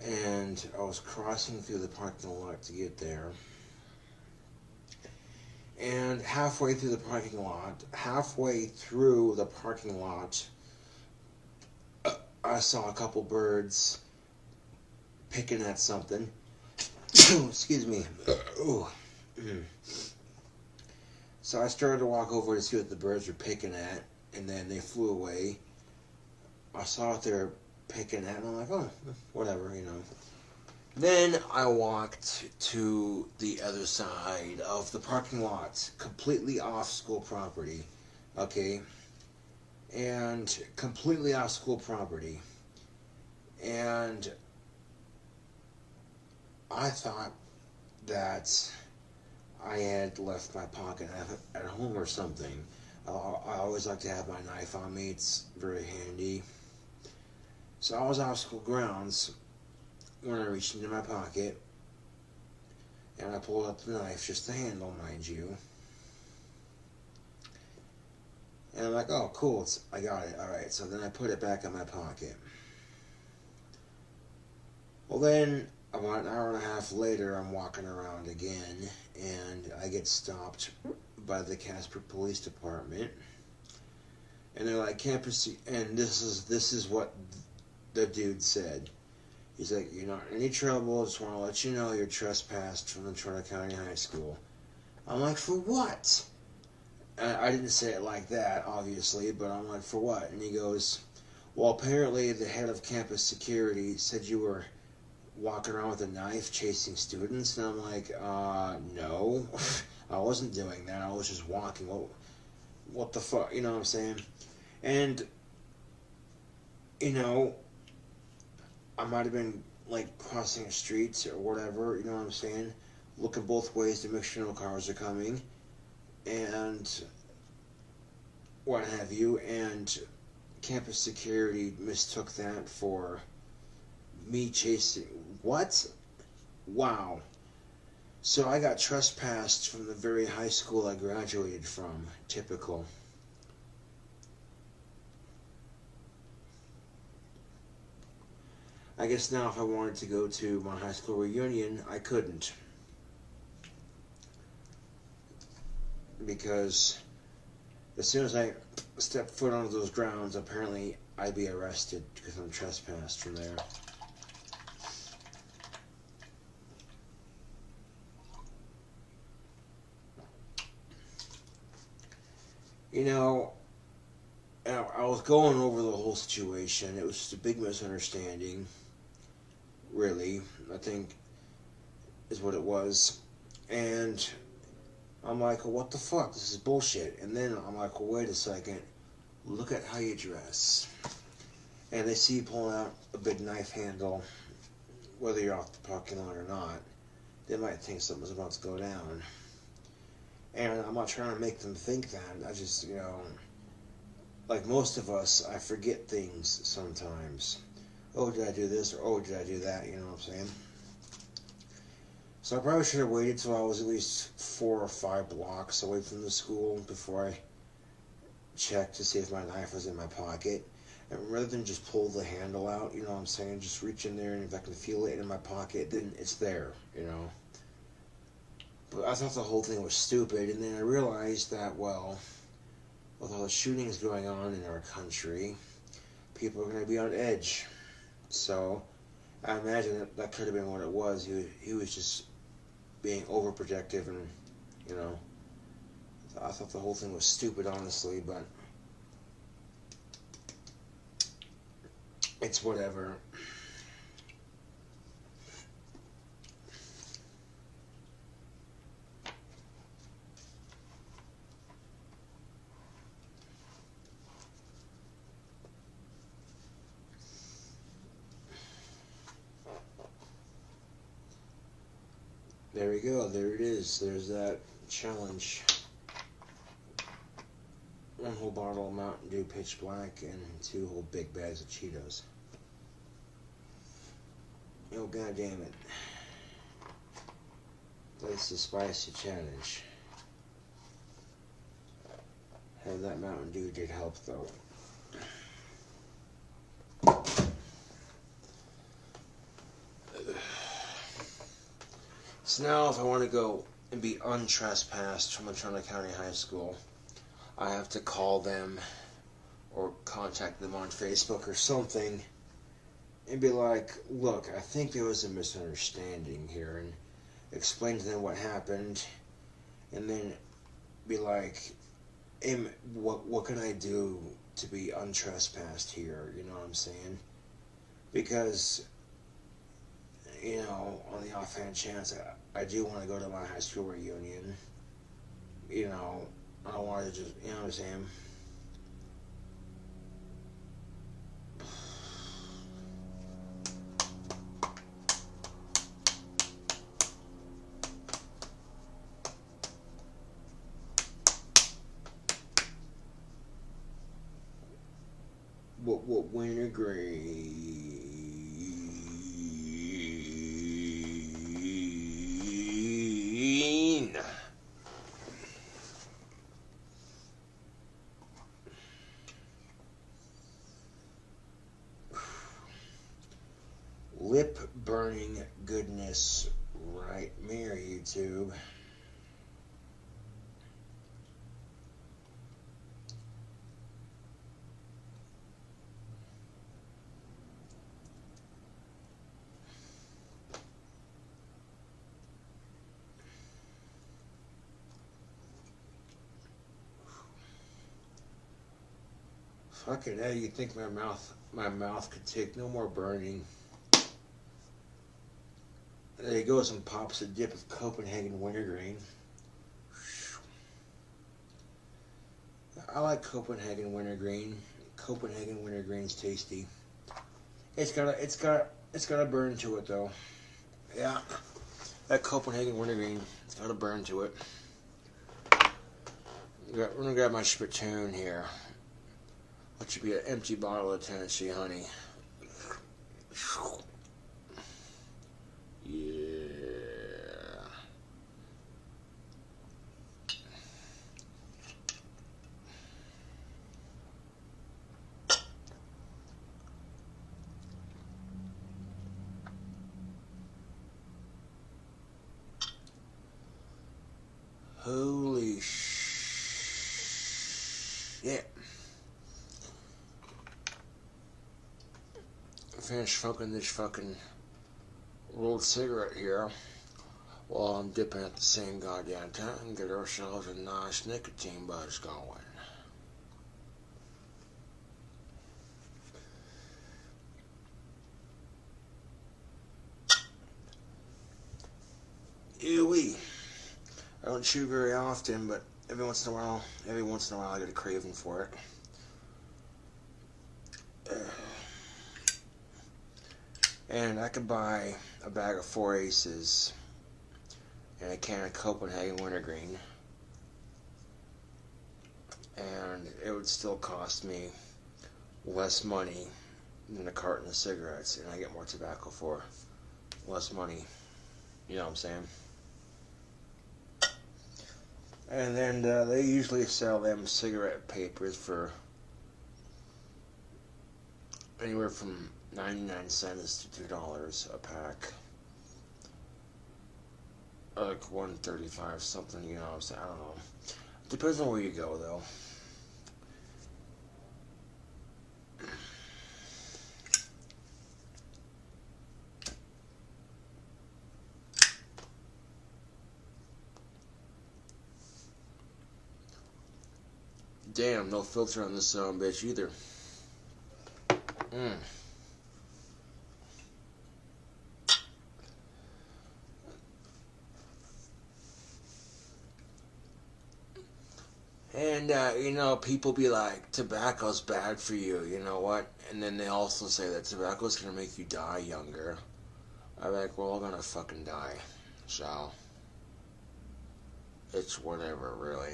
[SPEAKER 1] and I was crossing through the parking lot to get there. And halfway through the parking lot, I saw a couple birds picking at something. Excuse me. So I started to walk over to see what the birds were picking at, and then they flew away. I saw what they were picking at, and I'm like, oh, whatever, you know. Then I walked to the other side of the parking lot, completely off school property, okay? And completely off school property. And I thought that I had left my pocket at home or something. I always like to have my knife on me. It's very handy. So I was off school grounds when I reached into my pocket, and I pulled up the knife, just the handle, mind you. And I'm like, oh, cool, I got it. Alright, so then I put it back in my pocket. Well, then, about an hour and a half later, I'm walking around again, and I get stopped by the Casper Police Department. And they're like, campus, and this is what the dude said. He's like, you're not in any trouble, just want to let you know you're trespassed from the Challange County High School. I'm like, for what? I didn't say it like that, obviously, but I'm like, for what? And he goes, well, apparently the head of campus security said you were walking around with a knife chasing students. And I'm like, no, I wasn't doing that. I was just walking. What the fuck? You know what I'm saying? And, you know, I might have been, like, crossing streets or whatever, you know what I'm saying? Looking both ways to make sure no cars are coming, and what have you, and campus security mistook that for me chasing... What? Wow. So I got trespassed from the very high school I graduated from. Typical. I guess now if I wanted to go to my high school reunion, I couldn't. Because as soon as I stepped foot onto those grounds, apparently I'd be arrested because I'm trespassed from there. You know, I was going over the whole situation. It was just a big misunderstanding. Really, I think is what it was. And I'm like, well, what the fuck? This is bullshit. And then I'm like, well, wait a second. Look at how you dress. And they see you pulling out a big knife handle, whether you're off the parking lot or not. They might think something's about to go down. And I'm not trying to make them think that. I just, you know, like most of us, I forget things sometimes. Oh, did I do this? Or oh, did I do that? You know what I'm saying? So I probably should have waited till I was at least 4 or 5 blocks away from the school before I checked to see if my knife was in my pocket. And rather than just pull the handle out, you know what I'm saying, just reach in there, and if I can feel it in my pocket, then it's there, you know. But I thought the whole thing was stupid, and then I realized that, well, with all the shootings going on in our country, people are going to be on edge. So I imagine that could have been what it was. He was just being overprotective, and, you know, I thought the whole thing was stupid, honestly, but it's whatever. There we go. There it is. There's that challenge. 1 whole bottle of Mountain Dew Pitch Black and 2 whole big bags of Cheetos. Oh, god damn it. That's the spicy challenge. Having that Mountain Dew did help, though. So now if I want to go and be untrespassed from Maternal County High School, I have to call them or contact them on Facebook or something and be like, look, I think there was a misunderstanding here, and explain to them what happened, and then be like, what can I do to be untrespassed here, you know what I'm saying? Because, you know, on the offhand chance I do want to go to my high school reunion, you know, I don't want to just, you know what I'm saying? What wintergreen? Lip burning goodness, right? Mirror YouTube. Fucking hell, you'd think my mouth could take no more burning. There you go, some pops a dip of Copenhagen wintergreen. I like Copenhagen wintergreen. Copenhagen wintergreen's tasty. It's got a burn to it though. Yeah, that Copenhagen wintergreen, it's got a burn to it. We're gonna grab my spittoon here. What should be an empty bottle of Tennessee honey. Yeah. Holy shit. Finished smoking this fucking rolled cigarette here while I'm dipping at the same goddamn time and get ourselves a nice nicotine buzz going. Ew-wee. I don't chew very often, but every once in a while I get a craving for it. And I could buy a bag of 4 Aces and a can of Copenhagen wintergreen, and it would still cost me less money than a carton of cigarettes, and I get more tobacco for less money. You know what I'm saying? And then they usually sell them cigarette papers for anywhere from 99 cents to $2 a pack. Like 135 something, you know what I'm saying? I don't know. Depends on where you go, though. Damn, no filter on this son bitch either. And, you know, people be like, tobacco's bad for you, you know what? And then they also say that tobacco's gonna make you die younger. I'm like, we're all gonna fucking die. So, it's whatever, really.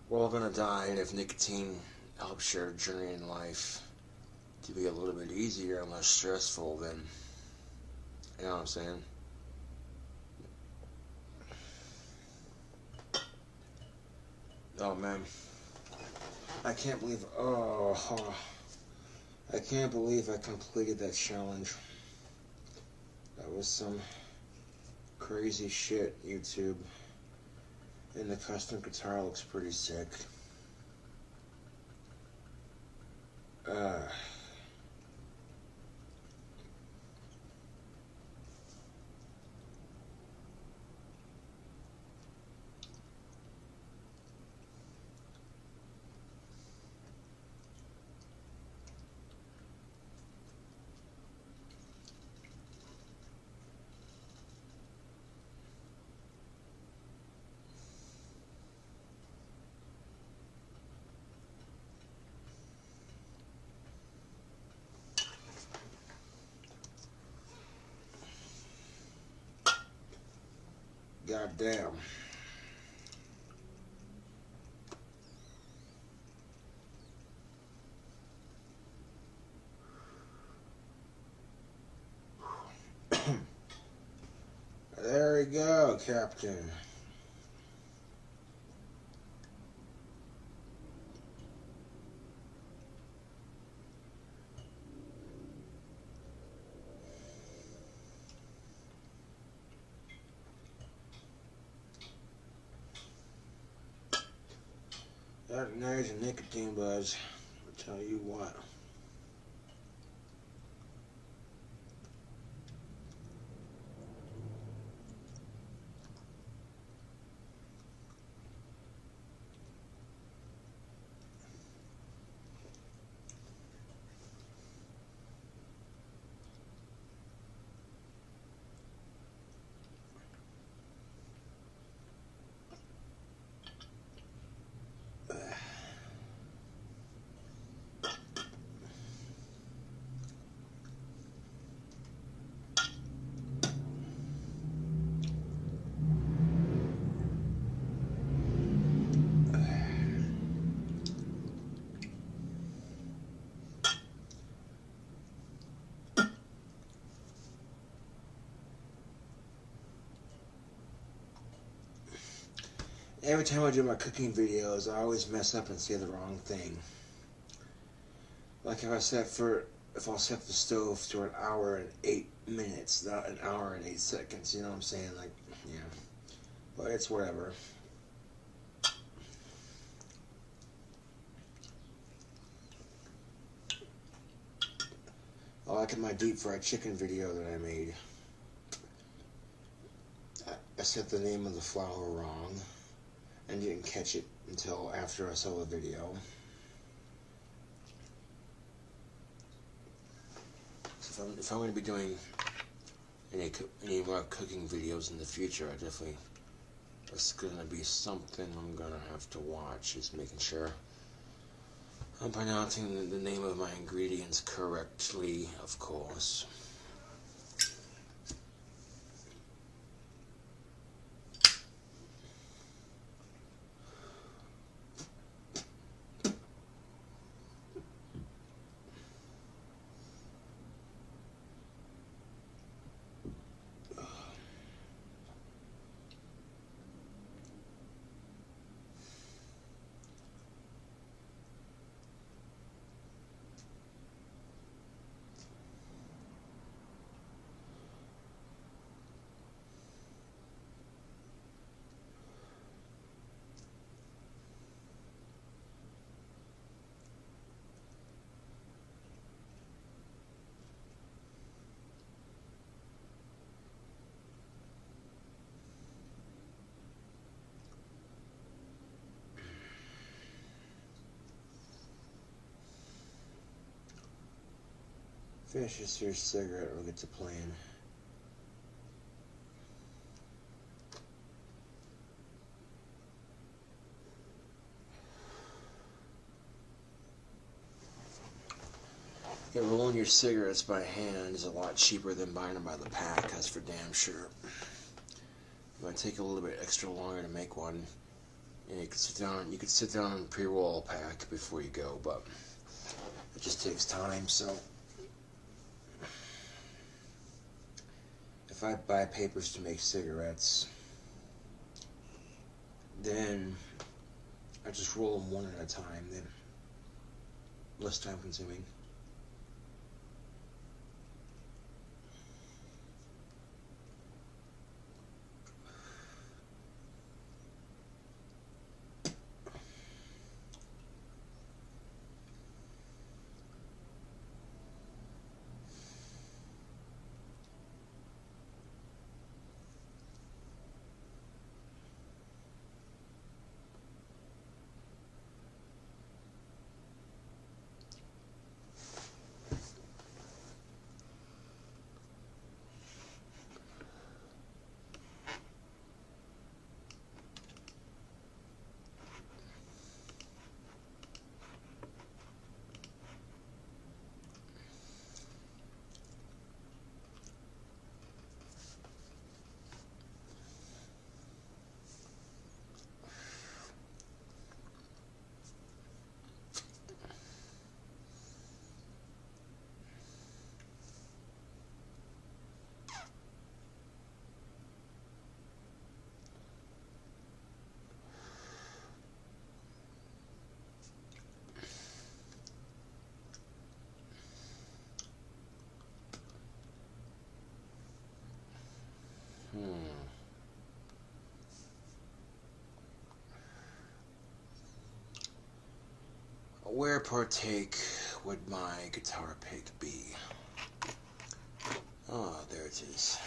[SPEAKER 1] We're all gonna die, and if nicotine helps your journey in life to be a little bit easier and less stressful, then, you know what I'm saying? Oh, man. I can't believe, I can't believe I completed that challenge. That was some crazy shit, YouTube. And the custom guitar looks pretty sick. God damn. There we go, Captain. That nice nicotine buzz, I'll tell you what. Every time I do my cooking videos, I always mess up and say the wrong thing. Like if I'll set the stove to an hour and 8 minutes, not an hour and 8 seconds, you know what I'm saying? Like, yeah. But it's whatever. Like in my deep fried chicken video that I made, I said the name of the flour wrong and didn't catch it until after I saw the video. So if I'm going to be doing any more cooking videos in the future, it's going to be something I'm going to have to watch, is making sure I'm pronouncing the name of my ingredients correctly, of course. Finish this here cigarette, we'll get to playing. Yeah, rolling your cigarettes by hand is a lot cheaper than buying them by the pack, that's for damn sure. It might take a little bit extra longer to make one. And you could sit down and pre-roll a pack before you go, but it just takes time. So if I buy papers to make cigarettes, then I just roll them one at a time, then less time consuming. Where partake would my guitar pick be? Oh, there it is.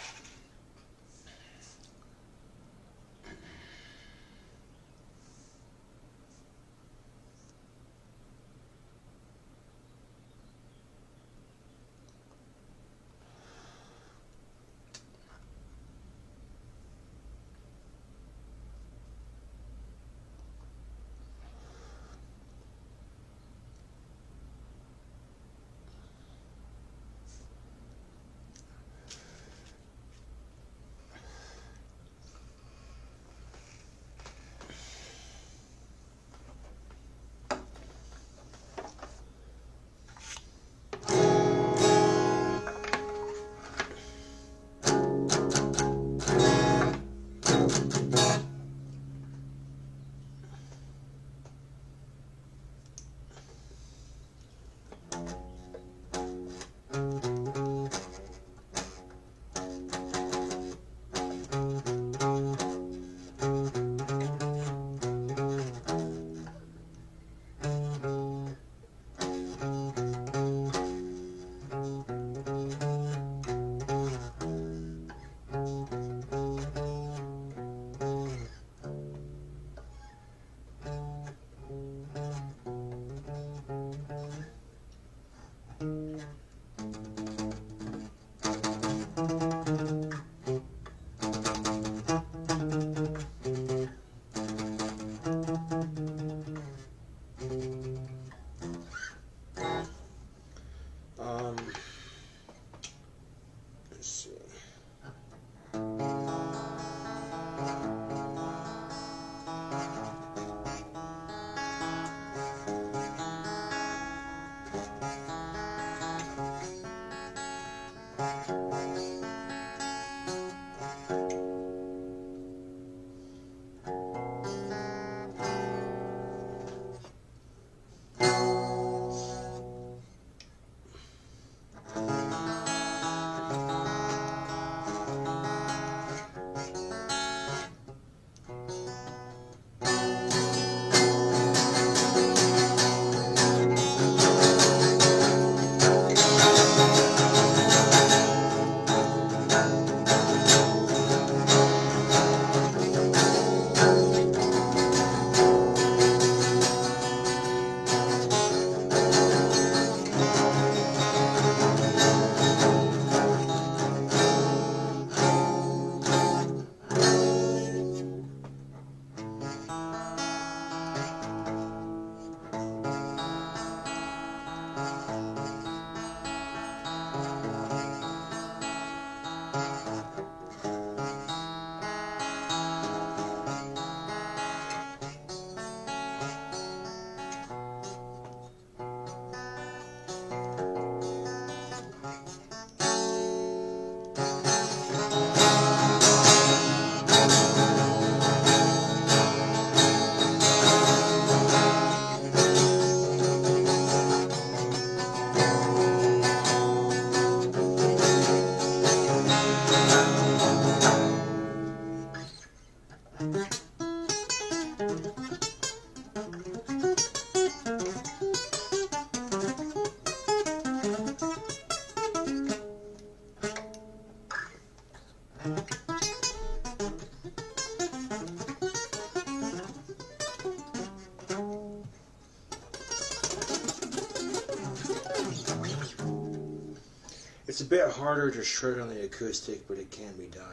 [SPEAKER 1] It's a bit harder to shred on the acoustic, but it can be done.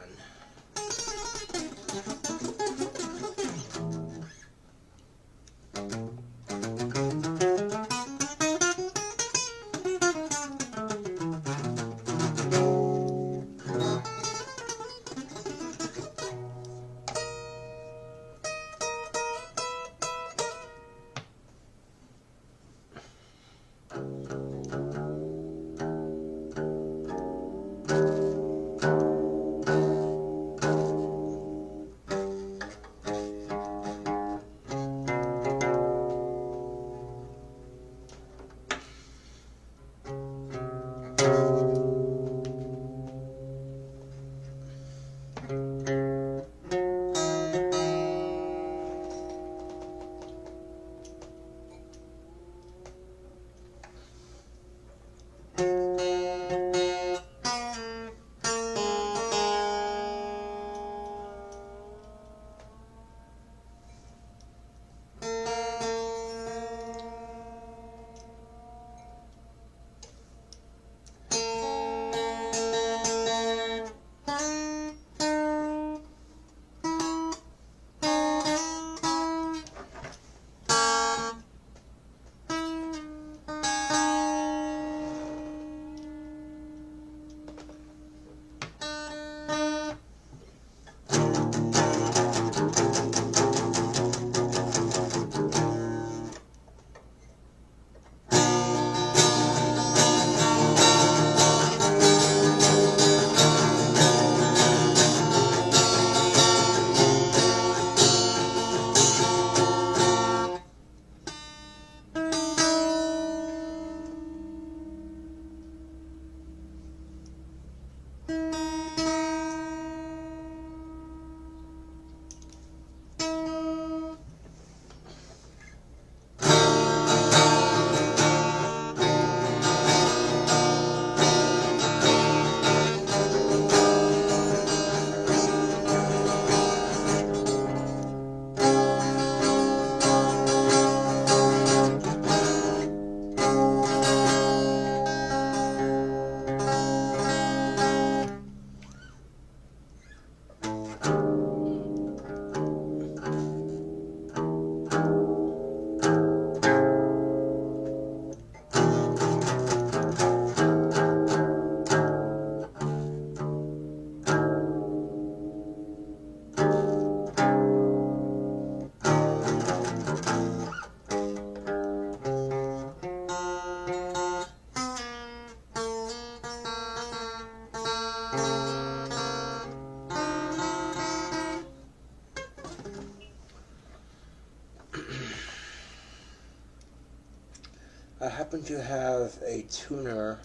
[SPEAKER 1] I happen to have a tuner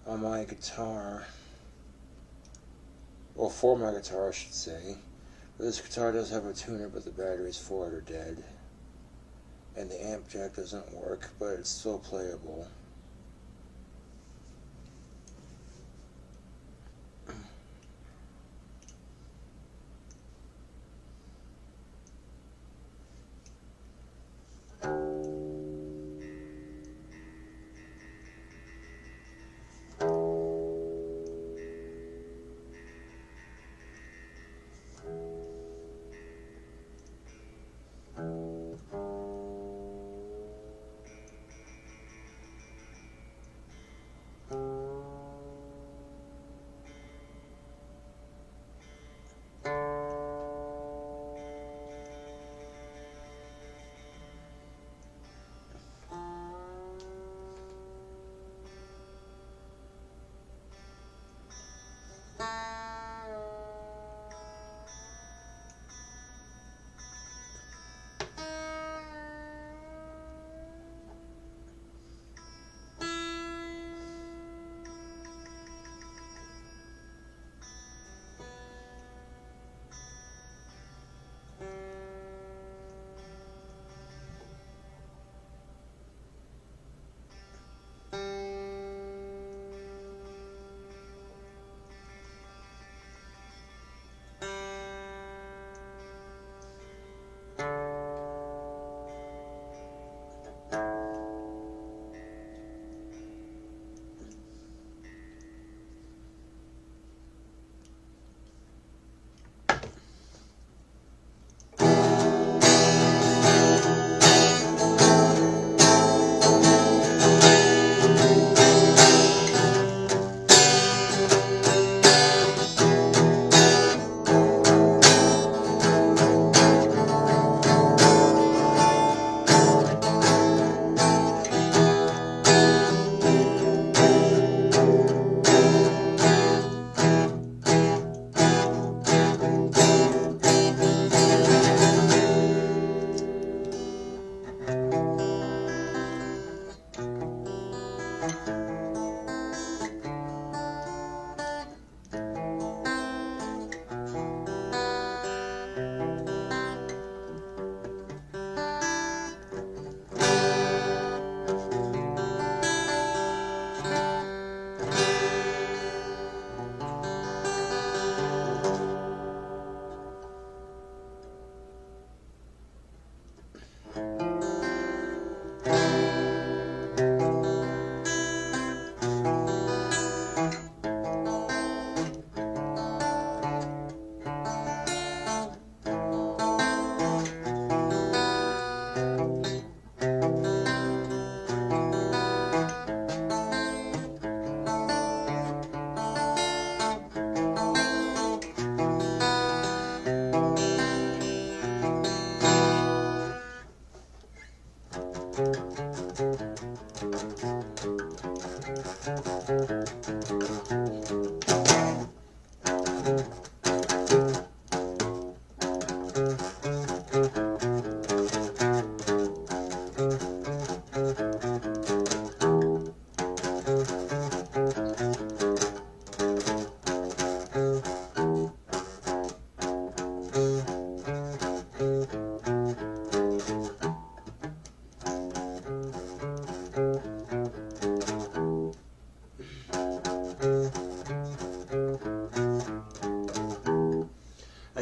[SPEAKER 1] on my guitar, or for my guitar I should say. This guitar does have a tuner, but the batteries for it are dead, and the amp jack doesn't work, but it's still playable.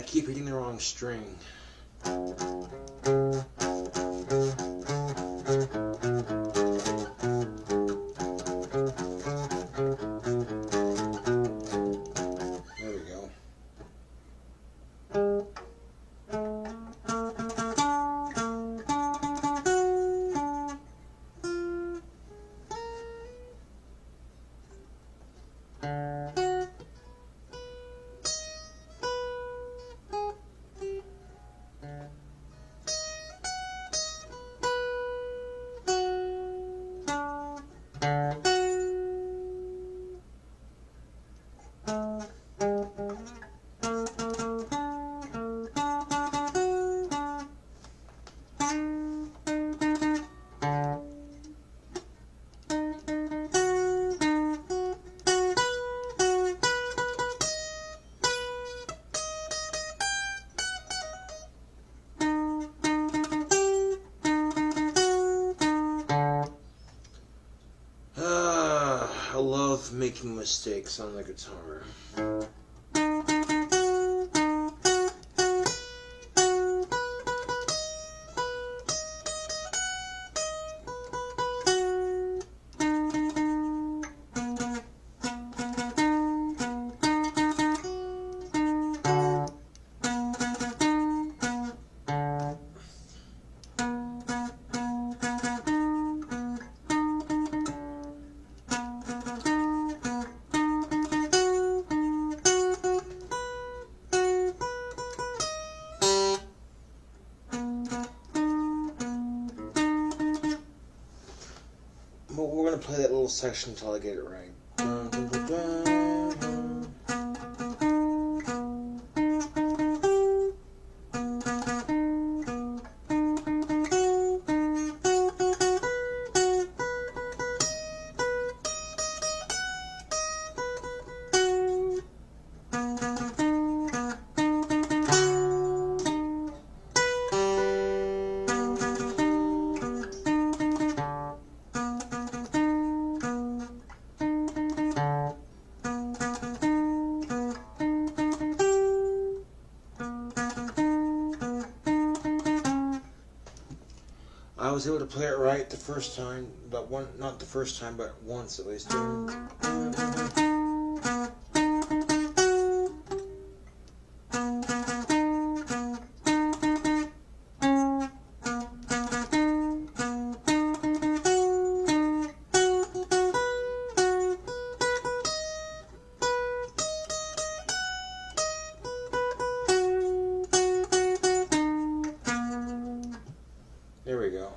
[SPEAKER 1] keep hitting the wrong string. There we go. I love making mistakes on the guitar. But we're going to play that little section until I get it right. Dun, dun, dun, dun. I was able to play it right the first time, but not the first time, but once at least. There we go.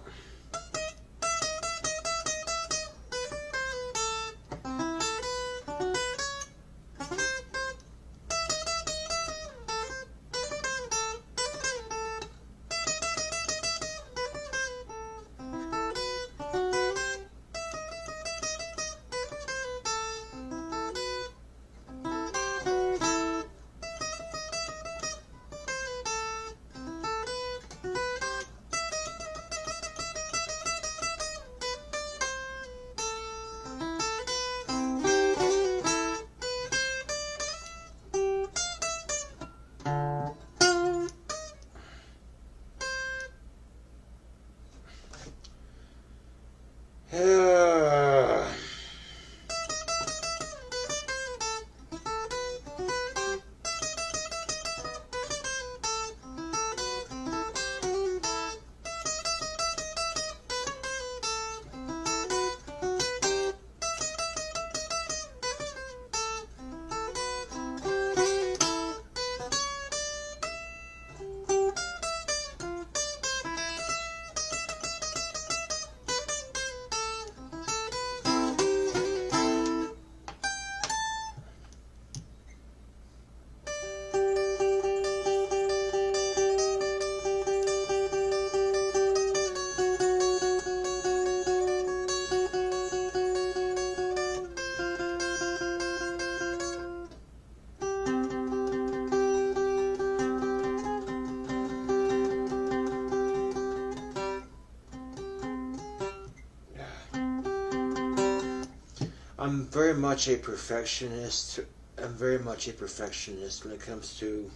[SPEAKER 1] I'm very much a perfectionist. I'm very much a perfectionist when it comes to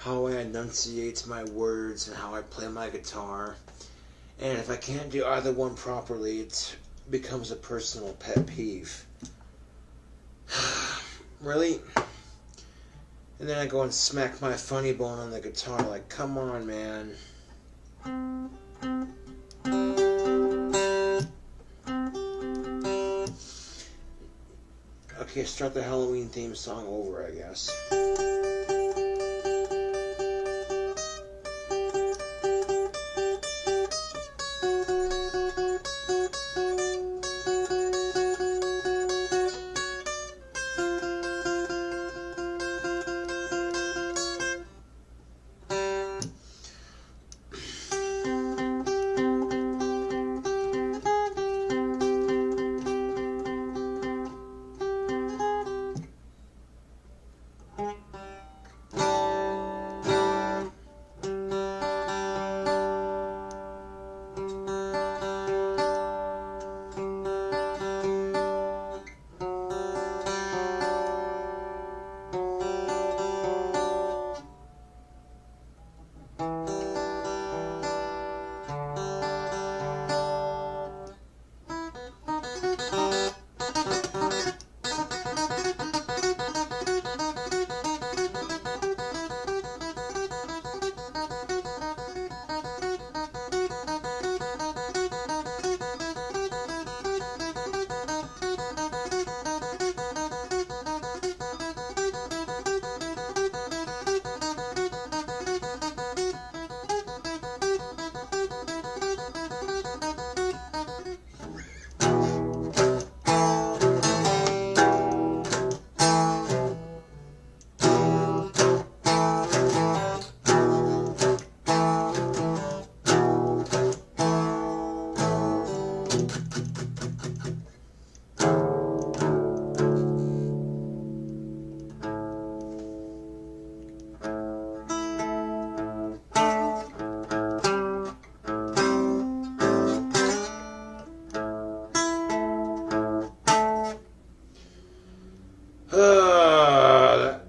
[SPEAKER 1] how I enunciate my words and how I play my guitar. And if I can't do either one properly, it becomes a personal pet peeve. Really? And then I go and smack my funny bone on the guitar like, come on, man. Okay, start the Halloween theme song over, I guess.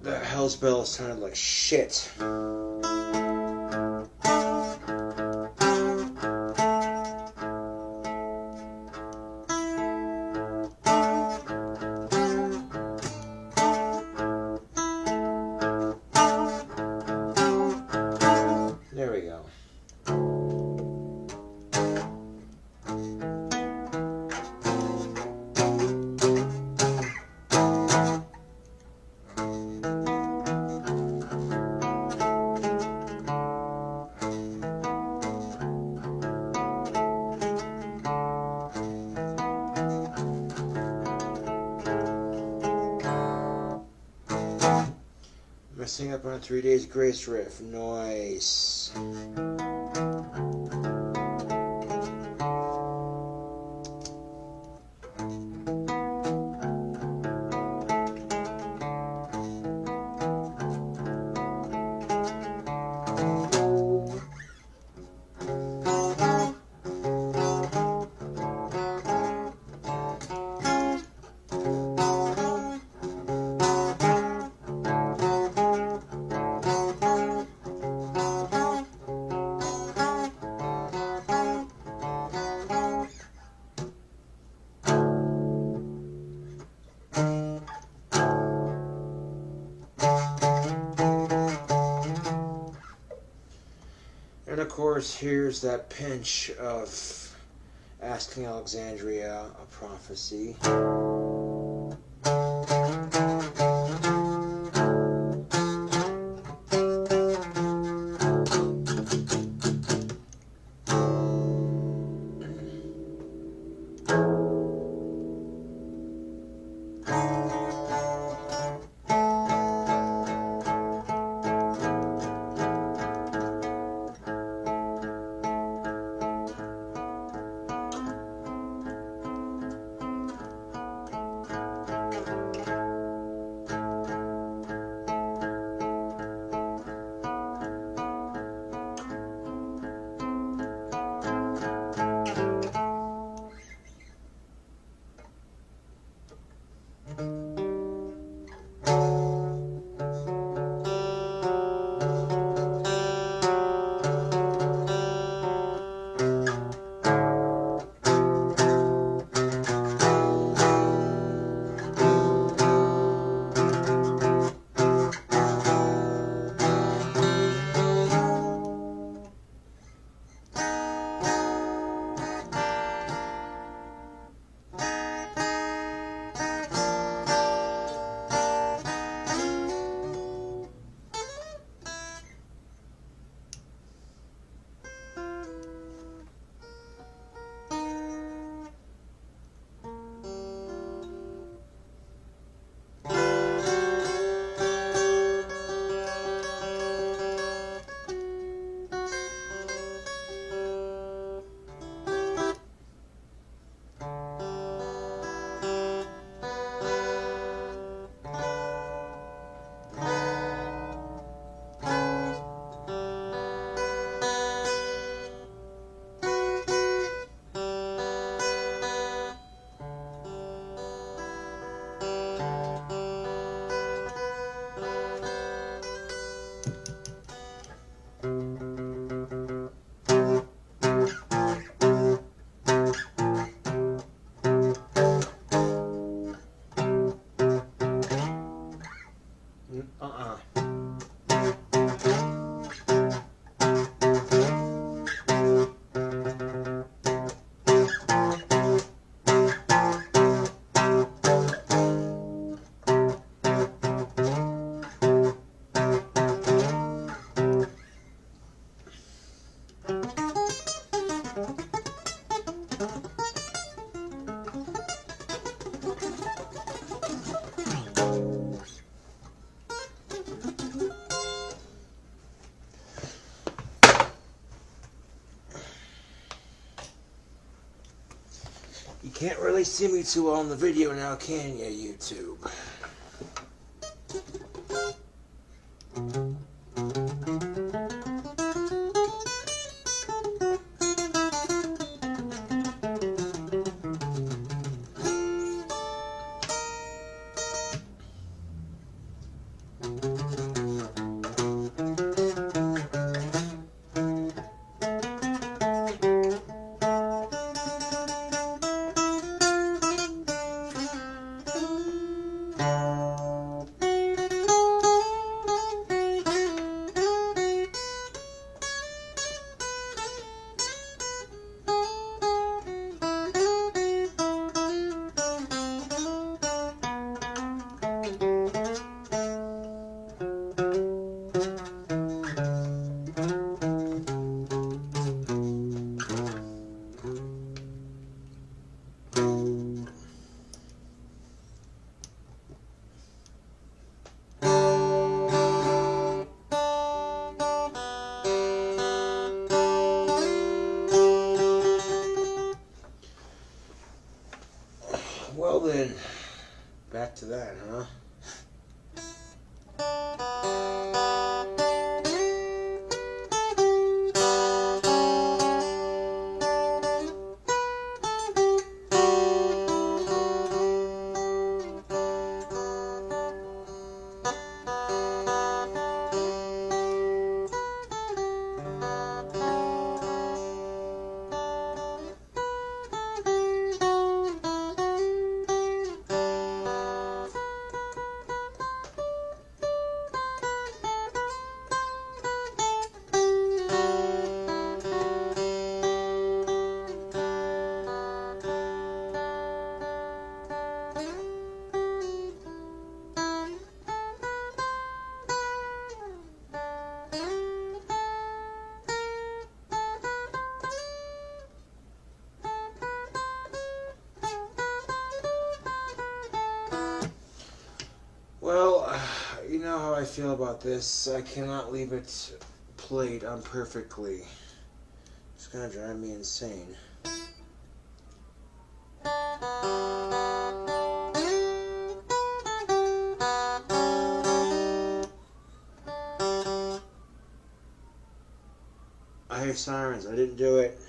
[SPEAKER 1] That Hell's Bell sounded like shit. There we go. Messing up on a 3 Days Grace riff. Nice. And of course, here's that pinch of Asking Alexandria, a Prophecy. Can't really see me too well in the video now, can ya, YouTube? Well then, back to that, huh? Well, you know how I feel about this. I cannot leave it played imperfectly. It's gonna drive me insane. I hear sirens. I didn't do it.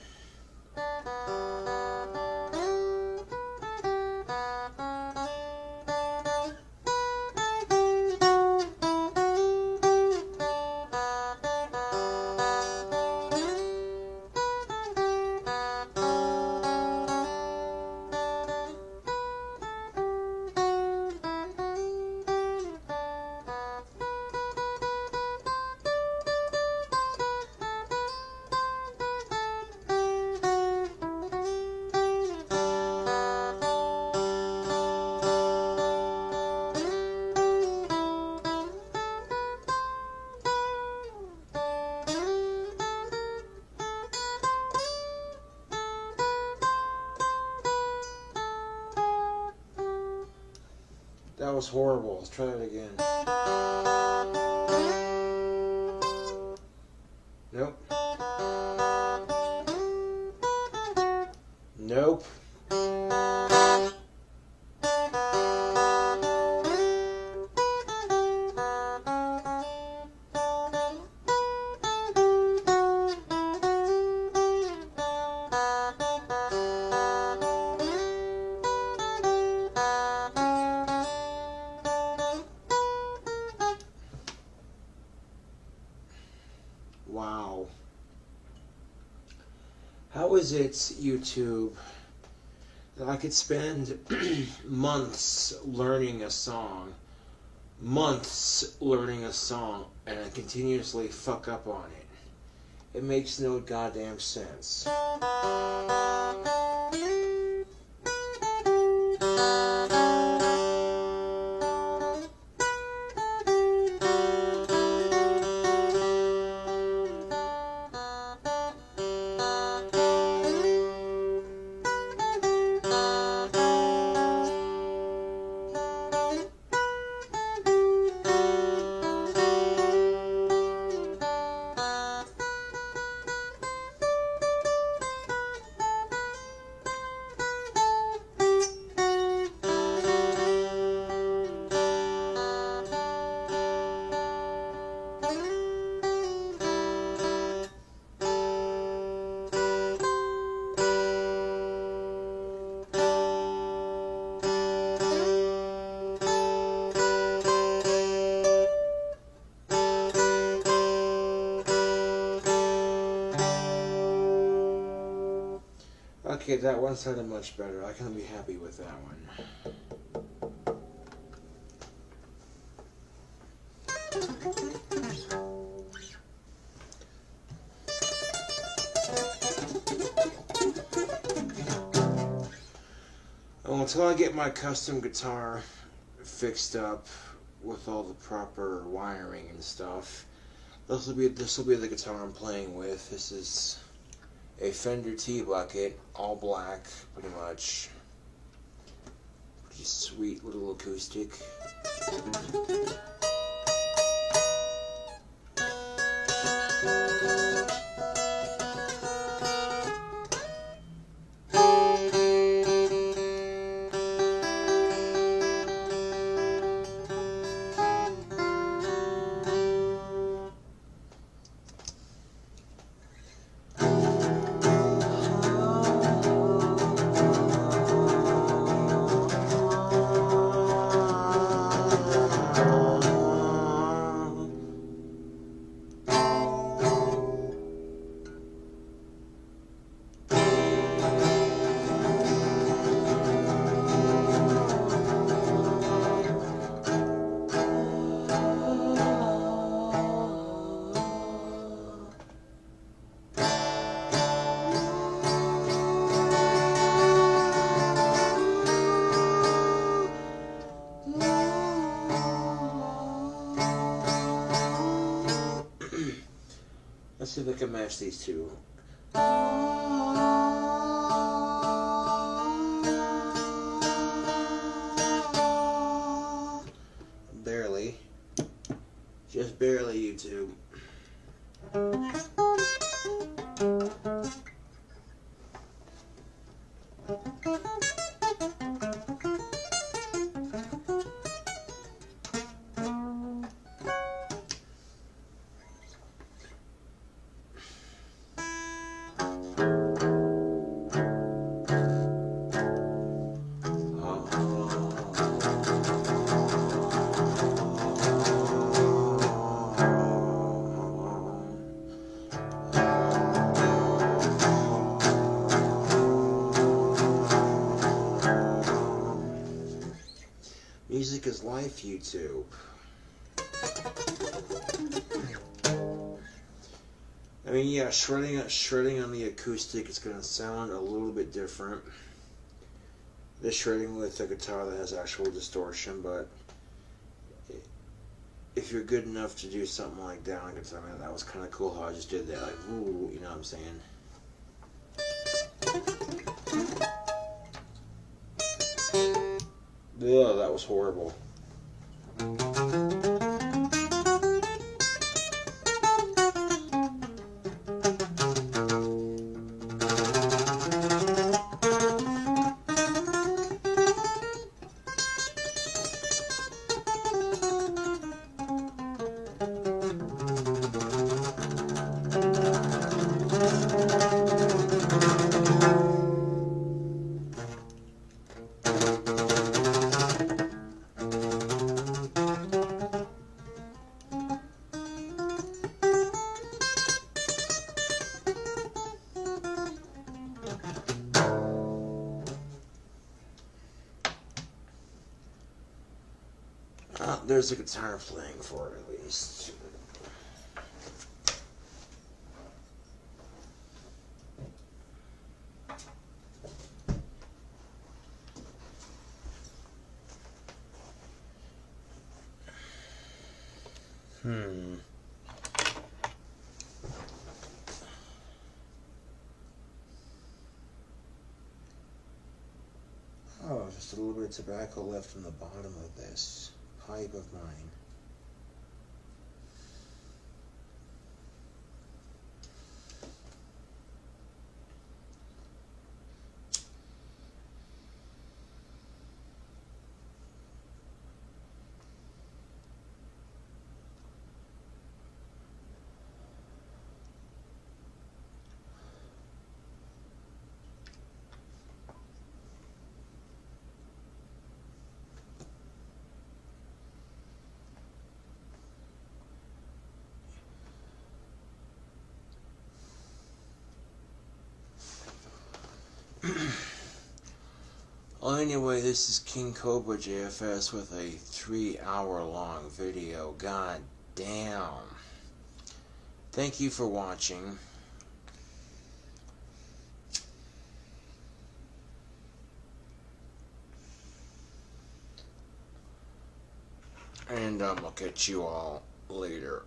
[SPEAKER 1] That was horrible. Let's try that again. Nope. Nope. Wow. How is it, YouTube, that I could spend months learning a song, and I continuously fuck up on it? It makes no goddamn sense. Okay, that one sounded much better. I can be happy with that one. Well, until I get my custom guitar fixed up with all the proper wiring and stuff, this will be the guitar I'm playing with. This is a Fender T-Bucket, all black, pretty much. Pretty sweet little acoustic. Let's see if I can match these two. Barely. Just barely, YouTube. Music is life, YouTube. I mean, yeah, shredding on the acoustic is going to sound a little bit different. This shredding with a guitar that has actual distortion, but if you're good enough to do something like that on a guitar, man, that was kind of cool how I just did that. Like, ooh, you know what I'm saying? Ugh, that was horrible. There's a guitar playing for it, at least. Oh, just a little bit of tobacco left in the bottom of this pipe of mine. Well, anyway, this is KingCobraJFS with a 3-hour long video. God damn. Thank you for watching. And I'll catch you all later.